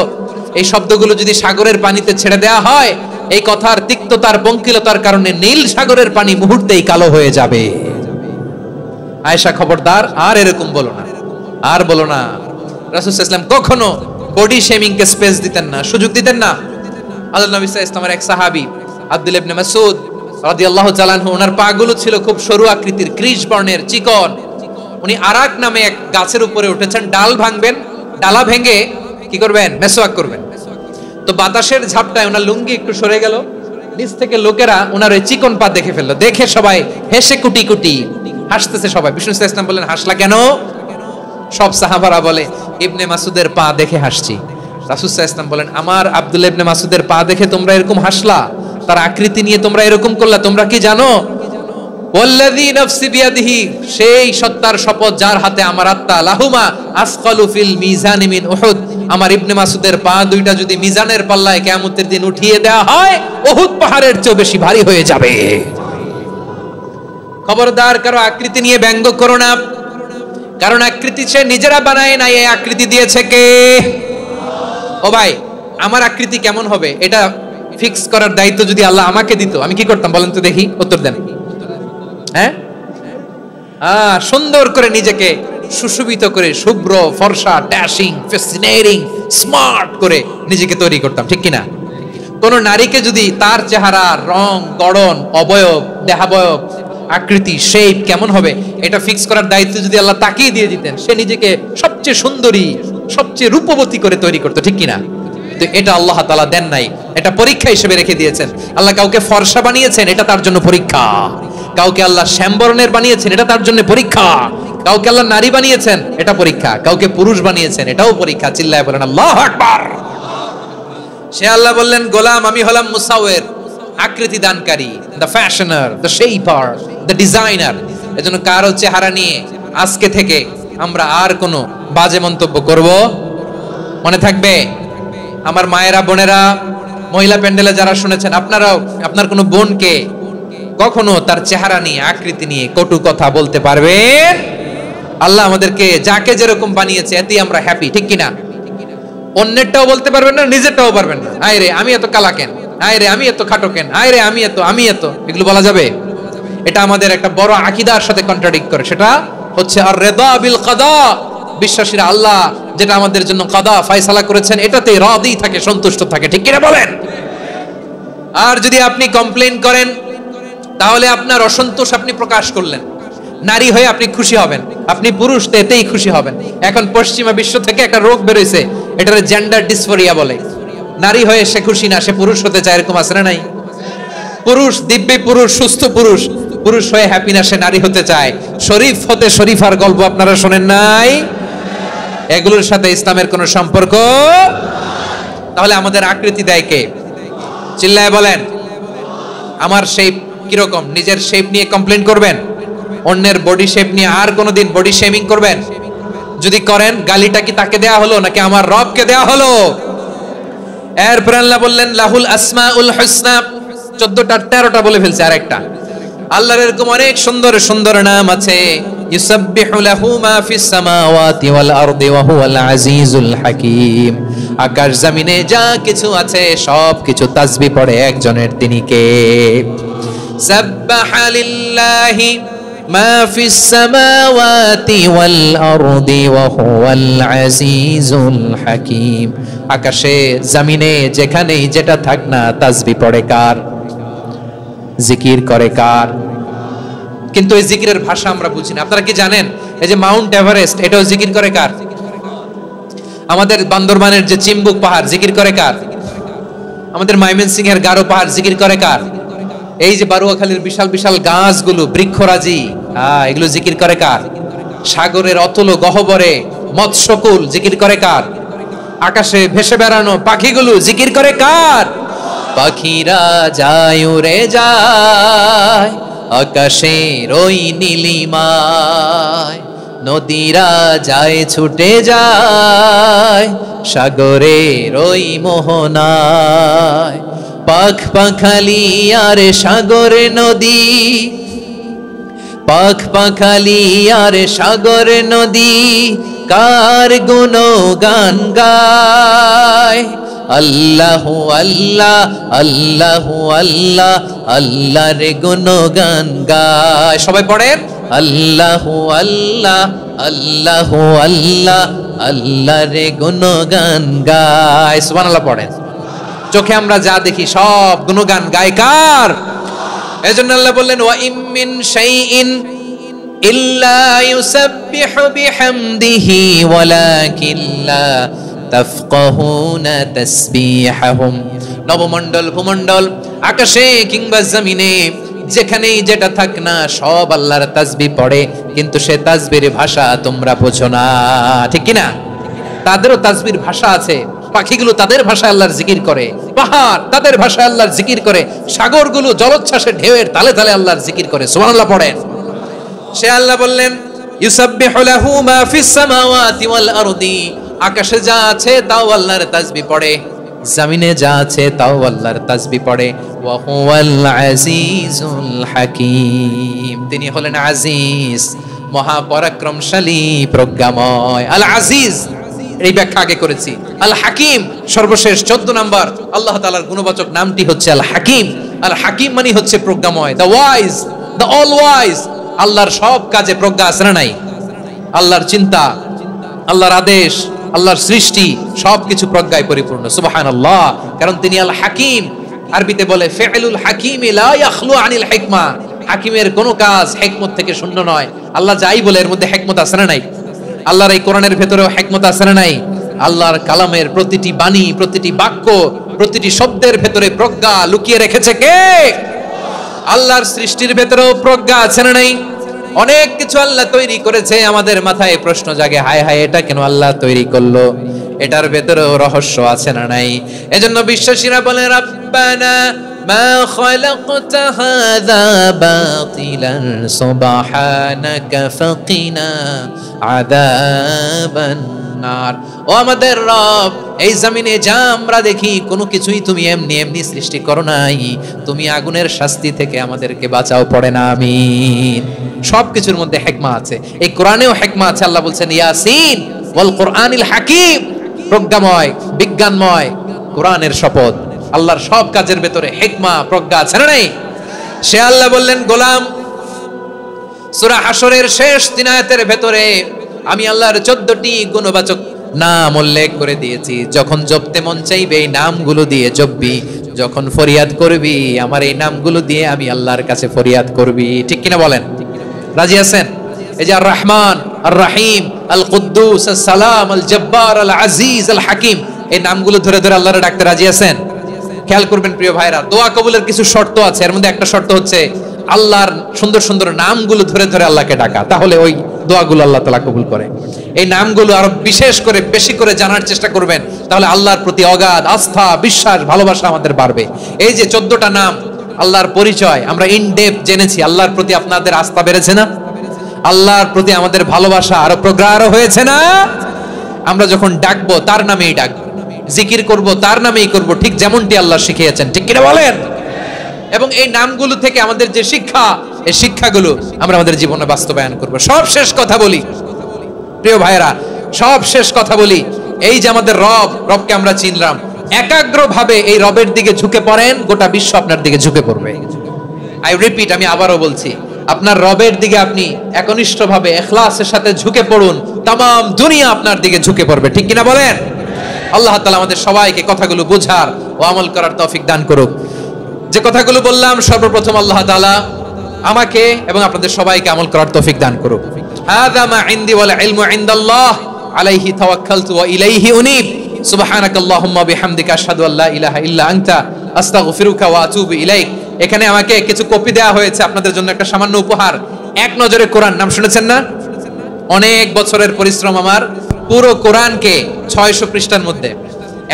এই শব্দগুলো যদি সাগরের পানিতে ছেড়ে দেয়া হয়, এই কথার তিক্ততার, পঙ্কিলতার কারণে নীল সাগরের পানি মুহূর্তেই কালো হয়ে যাবে। আয়েশা খবরদার, আর এরকম বলো না, আর বলো না। রাসূল সাল্লাল্লাহু আলাইহি ওয়াসাল্লাম কখনো বডি শেমিং কে স্পেস দিতেন না, সুযোগ দিতেন না। আল্লাহ নবী সাল্লাল্লাহু আলাইহি ওয়াসাল্লামের এক সাহাবী আব্দুল্লাহ ইবনে মাসউদ রাদিয়াল্লাহু তাআলা আনহু, ওনার পাগুলো ছিল খুব সরু আকৃতির, ক্রিশ বর্ণের, চিকন। উনি আরাক নামে এক গাছের উপরে উঠেছেন, ডাল ভাঙবেন, ডালা ভেঙে কি করবেন? মেসওয়াক করবেন। তো বাতাসের ঝাপটায় ওনার লুঙ্গি একটু সরে গেল, নিচ থেকে লোকেরা ওনার ওই চিকন পা দেখে ফেললো। দেখে সবাই হেসে কুটি কুটি হাসতেছে সবাই। বিষ্ণু সাল্লাল্লাহু আলাইহি ওয়াসাল্লাম বললেন, হাসলা কেন? সব সাহাবারা বলে, ইবনে মাসুদের পা দেখে হাসছি। রাসূল সাল্লাল্লাহু আলাইহি ওয়াসাল্লাম বলেন, আমার আব্দুল্লাহ ইবনে মাসুদের পা দেখে তোমরা এরকম হাসলা, তার আকৃতি নিয়ে তোমরা এরকম করলা, তোমরা কি জানো? ওয়াল্লাযী নাফসি বিয়াদিহি, সেই সত্তার শপথ যার হাতে আমার আত্মা, লাহুমা আসকালু ফিল মিজানি মিন উহুদ, আমার ইবনে মাসুদের পা দুইটা যদি মিজানের পাল্লায় কিয়ামতের দিন উঠিয়ে দেওয়া হয়, উহুদ পাহাড়ের চেয়ে বেশি ভারী হয়ে যাবে। খবরদার, কারো আকৃতি নিয়ে ব্যঙ্গ করো না, কারণ আকৃতি সে নিজেরা বানায় না, এই আকৃতি দিয়েছে কে? ও ভাই, আমার আকৃতি কেমন হবে এটা ফিক্স করার দায়িত্ব যদি আল্লাহ আমাকে দিত, আমি কি করতাম বলেন তো দেখি? উত্তর দেন। হ্যাঁ, সুন্দর করে নিজেকে সুশোভিত করে, শুভ্র, ফর্সা, ড্যাশিং, ফ্যাসিনেটিং, স্মার্ট করে নিজেকে তৈরি করতাম, ঠিক কিনা? কোন নারীকে যদি তার চেহারা, রং, গড়ন, অবয়ব, দেহাবয়ব আকৃতি, শেপ কেমন হবে, এটা ফিক্স করার দায়িত্ব যদি আল্লাহ তাকিয়ে দিয়ে দিতেন, সে নিজেকে সবচেয়ে সুন্দরী, সবচেয়ে রূপবতী করে তৈরি করতো, ঠিক কিনা? তো এটা আল্লাহ তাআলা দেন নাই, এটা পরীক্ষা হিসেবে রেখে দিয়েছেন। আল্লাহ কাউকে ফর্সা বানিয়েছেন, এটা তার জন্য পরীক্ষা। কাউকে আল্লাহ শ্যামবর্ণের বানিয়েছেন, এটা তার জন্য পরীক্ষা। কাউকে আল্লাহ নারী বানিয়েছেন, এটা পরীক্ষা। কাউকে পুরুষ বানিয়েছেন, এটাও পরীক্ষা। চিল্লায় বলেন আল্লাহু আকবার। সে আল্লাহ বললেন, গোলাম আমি হলাম মুসাওয়ির, আকৃতি দানকারী, the fashioner, the shaper, the designer. এজন্য কারো চেহারা নিয়ে আজকে থেকে আমরা আর কোনো বাজে মন্তব্য করব মনে থাকবে? আমার মায়েরা, বোনেরা, মহিলা প্যান্ডেলে যারা শুনেছেন, আপনারাও আপনার কোনো বোনকে কখনো তার চেহারা নিয়ে, আকৃতি নিয়ে কটু কথা বলতে পারবেন? আল্লাহ আমাদেরকে যাকে যেরকম বানিয়েছে এতেই আমরা হ্যাপি, ঠিক কিনা? অন্যেরটাও বলতে পারবেন না, নিজেরটাও পারবেন না। আয় রে আমি এত কালা কেন, আয় রে আমি এত খাটো কেন, আয় রে আমি এত, এগুলো বলা যাবে? এটা আমাদের একটা বড় আকীদার সাথে কন্ট্রাডিক্ট করে। সেটা হচ্ছে আর রিদা বিল কাদা। বিশ্বাসীরা আল্লাহ যেটা আমাদের জন্য কাদা ফয়সালা করেছেন এটাতেই রাদি থাকে, সন্তুষ্ট থাকে, ঠিক কিনা বলেন? আর যদি আপনি কমপ্লেইন করেন তাহলে আপনার অসন্তোষ আপনি প্রকাশ করলেন। নারী হয়ে আপনি খুশি হবেন, আপনি পুরুষ তো এতেই খুশি হবেন। এখন পশ্চিমা বিশ্ব থেকে একটা রোগ বেরোইছে, এটার জেন্ডার ডিসফোরিয়া বলে। নারী হয়ে সে খুশি না, সে পুরুষ হতে চায়, এরকম আছে না নাই? পুরুষ দিব্যি পুরুষ, সুস্থ পুরুষ, পুরুষ হয়ে হ্যাপি না, সে নারী হতে চায়। শরীফ হতে শরীফার গল্প আপনারা শোনেন নাই? এগুলোর সাথে ইসলামের কোনো সম্পর্ক? তাহলে আমাদের আকৃতি দেয় কে? চিল্লায় বলেন। আমার শেপ কিরকম, নিজের শেপ নিয়ে কমপ্লেইন করবেন? অন্যের বডি শেপ নিয়ে আর কোনোদিন বডি শেমিং করবেন? যদি করেন, গালিটা কি তাকে দেয়া হলো নাকি আমার রবকে দেয়া হলো? এরপর আল্লাহ বললেন লাহুল আসমাউল হুসনা। 14টা 13টা বলে ফেলছে, আর একটা। আল্লাহর এরকম অনেক সুন্দর সুন্দর নাম আছে। ইউসাব্বিহু লাহু মা ফিস সামাওয়াতি ওয়াল আরদি ওয়া হুয়াল আজিজুল হাকীম। আকাশ জমিনে যা কিছু আছে সব কিছু তাসবিহ পড়ে একজনের, তিনি কে? সাব্বাহা লিল্লাহি মা ফিস সামাওয়াতি ওয়াল আরদি ওয়া হুয়াল আজিজুল হাকীম। আকাশে জমিনে যেখানেই যেটা থাক না, তাসবিহ পড়ে কার? জিকির করে কার? কিন্তু এই জিকিরের ভাষা আমরা বুঝি না। আপনারা কি জানেন এই যে মাউন্ট এভারেস্ট, এটাও জিকির করে কার? আমাদের বান্দরবানের যে চিম্বুক পাহাড়, জিকির করে কার? আমাদের ময়মনসিংহ এর গারো পাহাড়, জিকির করে কার? এই যে বারুয়াখালীর বিশাল বিশাল গাছগুলো, বৃক্ষরাজি, এগুলো জিকির করে কার? সাগরের অতল গহ্বরে মৎস্যকুল, জিকির করে কার? আকাশে ভেসে বেড়ানো পাখিগুলো, জিকির করে কার? পাখিরা যায় উড়ে যায় আকাশের ওই নীলিমায়, নদীরা যায় ছুটে যায় সাগরের ওই মোহনায়। পাখ পাখালি আর সাগর নদী, পাখ পাখালি আর সাগর নদী, কার গুণগান গায়। আল্লাহ আল্লাহ আল্লাহ আল্লাহ আল্লাহ রে গুণগান গায়। সবাই পড়েন আল্লাহ আল্লাহ আল্লাহ আল্লাহ আল্লাহ রে গুণগান গায়। সুবহানাল্লাহ পড়েন। চোখে আমরা যা দেখি সব গুণগান গায় কার? এজন্য আল্লাহ বললেন ওয়া ইম মিন শাইইন ইল্লা ইউসাব্বিহু বিহামদিহি ওয়ালাকিন লা তাফকাহুনা তাসবিহাহুম। নবমণ্ডল, ভূমণ্ডল, আকাশে কিংবা জমিনে যেখানেই যেটা থাক না সব আল্লাহর তাসবিহ পড়ে, কিন্তু সে তাসবিহের ভাষা তোমরা বোঝো না, ঠিক কি না? তাদেরও তাসবির ভাষা আছে। পাখিগুলো তাদের ভাষায় আল্লাহর জিকির করে, পাহাড় তাদের ভাষায় আল্লাহর জিকির করে, সাগরগুলো জলোচ্ছ্বাসে ঢেউয়ের তালে তালে আল্লাহর জিকির করে। সুবহানাল্লাহ পড়েন। সে আল্লাহ বললেন ইউসাব্বিহু লাহু মা ফিস সামাওয়াতি ওয়াল আরদি। আকাশে যা আছে তাও আল্লাহর তাসবিহ পড়ে, জমিনে যা আছে তাও আল্লাহর তাসবিহ পড়ে। ওয়া হুয়াল আজিজুল হাকীম। তিনি হলেন আজিজ, মহাপরাক্রমশালী, প্রজ্ঞাময়। আল আজিজ এই ব্যাখ্যা আগে করেছি। আল হাকিম সর্বশেষ 14 নম্বর আল্লাহ তাআলার গুণবাচক নামটি হচ্ছে আল হাকিম। আল হাকিম মানে হচ্ছে প্রজ্ঞাময়, the wise, the all wise. আল্লাহর সব কাজে প্রজ্ঞা আছে না নাই? আল্লাহর চিন্তা, আল্লাহর আদেশ, আল্লাহর সৃষ্টি সবকিছু প্রজ্ঞায় পরিপূর্ণ। সুবহানাল্লাহ। কারণ তিনি আল হাকিম। আরবিতে বলে ফি'লুল হাকিম লা ইয়াখলু আনিল হিকমা। হাকিমের কোনো কাজ হিকমত থেকে শূন্য নয়। আল্লাহ যাই বলে এর মধ্যে হিকমত আছে না নাই? আল্লাহর এই কোরআনের ভেতরেও হিকমত আছে না নাই? আল্লাহর কালামের প্রতিটি বাণী, প্রতিটি বাক্য, প্রতিটি শব্দের ভেতরে প্রজ্ঞা লুকিয়ে রেখেছে কে? আল্লাহর সৃষ্টির ভেতরেও প্রজ্ঞা আছে না নাই? অনেক কিছু আল্লাহ তৈরি করেছে, আমাদের মাথায় প্রশ্ন জাগে, হায় হায় এটা কেন আল্লাহ তৈরি করলো? এটার ভেতরেও রহস্য আছে না নাই? এজন্য বিশ্বাসীরা বলে, রাব্বানা মা খালাকতা হাযা বাতিলান সুবহানাকা ফাকিনা আযাবান নার। ও আমাদের রব, এই জমিনে যা আমরা দেখি কোনো কিছুই তুমি এমনি এমনি সৃষ্টি করো নাই, তুমি আগুনের শাস্তি থেকে আমাদেরকে বাঁচাও, পড়ে না আমিন। সবকিছুর মধ্যে হিকমা আছে, এই কোরআনেও হিকমা আছে। আল্লাহ বলছেন ইয়াসিন ওয়াল কোরআনিল হাকিম, প্রজ্ঞাময় বিজ্ঞানময় কোরআনের শপথ। আল্লাহর সব কাজের ভেতরে হিকমা প্রজ্ঞা আছে না নাই? সে আল্লাহ বললেন, গোলাম, সূরা হাশরের শেষ 3 আয়াতের ভেতরে আমি আল্লাহর 14টি গুণবাচক নাম উল্লেখ করে দিয়েছি। যখন জপতে মন চাইবে এই নামগুলো দিয়ে জপবি, যখন ফরিয়াদ করবি আমার এই নামগুলো দিয়ে আমি আল্লাহর কাছে ফরিয়াদ করবি। ঠিক কিনা বলেন? রাজি আছেন? এই যে আর রহমান, আর রহিম, আল কুদ্দুস, আস সালাম, আল জব্বার, আল আজিজ, আল হাকিম, এই নামগুলো ধরে ধরে আল্লাহরে ডাকতে রাজি আছেন? খেয়াল করবেন প্রিয় ভাইরা, দোয়া কবুলের কিছু শর্ত আছে। এর মধ্যে একটা শর্ত হচ্ছে আল্লাহর সুন্দর সুন্দর নামগুলো ধরে ধরে আল্লাহকে ডাকা, তাহলে ওই দোয়াগুলো আল্লাহ তাআলা কবুল করে। এই নামগুলো আরো বিশেষ করে বেশি করে জানার চেষ্টা করবেন, তাহলে আল্লাহর প্রতি অগাধ আস্থা, বিশ্বাস, ভালোবাসা আমাদের বাড়বে। এই যে 14টা নাম আল্লাহর পরিচয় আমরা ইন ডেপথ জেনেছি, আল্লাহর প্রতি আপনাদের আস্থা বেড়েছে না? আল্লাহর প্রতি আমাদের ভালোবাসা আরো প্রগাঢ় হয়েছে না? আমরা যখন ডাকবো তার নামেই ডাকবো, জিকির করব তার নামেই করব, ঠিক যেমনটি আল্লাহ শিখিয়েছেন। ঠিক কিনা বলেন? এবং এই নামগুলো থেকে আমাদের যে শিক্ষা, এই শিক্ষাগুলো আমরা আমাদের জীবনে বাস্তবায়ন করব। সব শেষ কথা বলি প্রিয় ভাইরা, সব শেষ কথা বলি, এই যে আমাদের রবকে আমরা চিনলাম, একাগ্রভাবে এই রবের দিকে ঝুঁকে পড়েন, গোটা বিশ্ব আপনার দিকে ঝুঁকে পড়বে। আই রিপিট, আমি আবারও বলছি, আপনার রবের দিকে আপনি একনিষ্ঠভাবে ইখলাসের সাথে ঝুঁকে পড়ুন, তামাম দুনিয়া আপনার দিকে ঝুঁকে পড়বে। ঠিক কিনা বলেন? আল্লাহ তাআলা আমাদের সবাইকে কথাগুলো বোঝার ও আমল করার তৌফিক দান করুক। যে কথাগুলো বললাম, সর্বপ্রথম আল্লাহ তাআলা আমাকে এবং আপনাদের সবাইকে আমল করার তৌফিক দান করুক। হাযা মা ইনদি ওয়াল ইলমু ইনদাল্লাহ আলাইহি তাওয়াক্কালতু ওয়া ইলাইহি উনীব। সুবহানাকাল্লাহুম্মা বিহামদিকা আশহাদু আল্লা ইলাহা ইল্লা আনতা আস্তাগফিরুকা ওয়া আতুবু ইলাইক। এখানে আমাকে কিছু কপি দেওয়া হয়েছে আপনাদের জন্য, একটা সামান্য উপহার। এক নজরে কোরআন, নাম শুনেছেন না? অনেক বছরের পরিশ্রম আমার, পুরো কোরআনকে 600 পৃষ্ঠার মধ্যে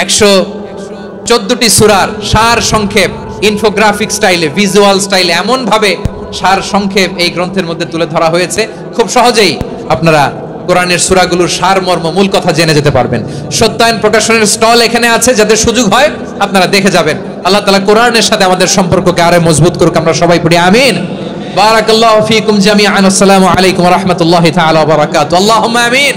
114টি সূরার সার সংক্ষেপ, ইনফোগ্রাফিক স্টাইলে, ভিজুয়াল স্টাইলে এমন ভাবে সার সংক্ষেপ এই গ্রন্থের মধ্যে তুলে ধরা হয়েছে, খুব সহজেই আপনারা কোরআনের সূরাগুলোর সার মর্ম, মূল কথা জেনে যেতে পারবেন। সত্যায়ন প্রকাশনের স্টল এখানে আছে, যাদের সুযোগ হয় আপনারা দেখে যাবেন। আল্লাহ তাআলা কোরআনের সাথে আমাদের সম্পর্ককে আরো মজবুত করুক, আমরা সবাই পড়ি আমিন। বারাকাল্লাহু ফীকুম জামিআন। আসসালামু আলাইকুম ওয়া রাহমাতুল্লাহি তাআলা ওয়া বারাকাতুহু। আল্লাহুম্মা আমিন।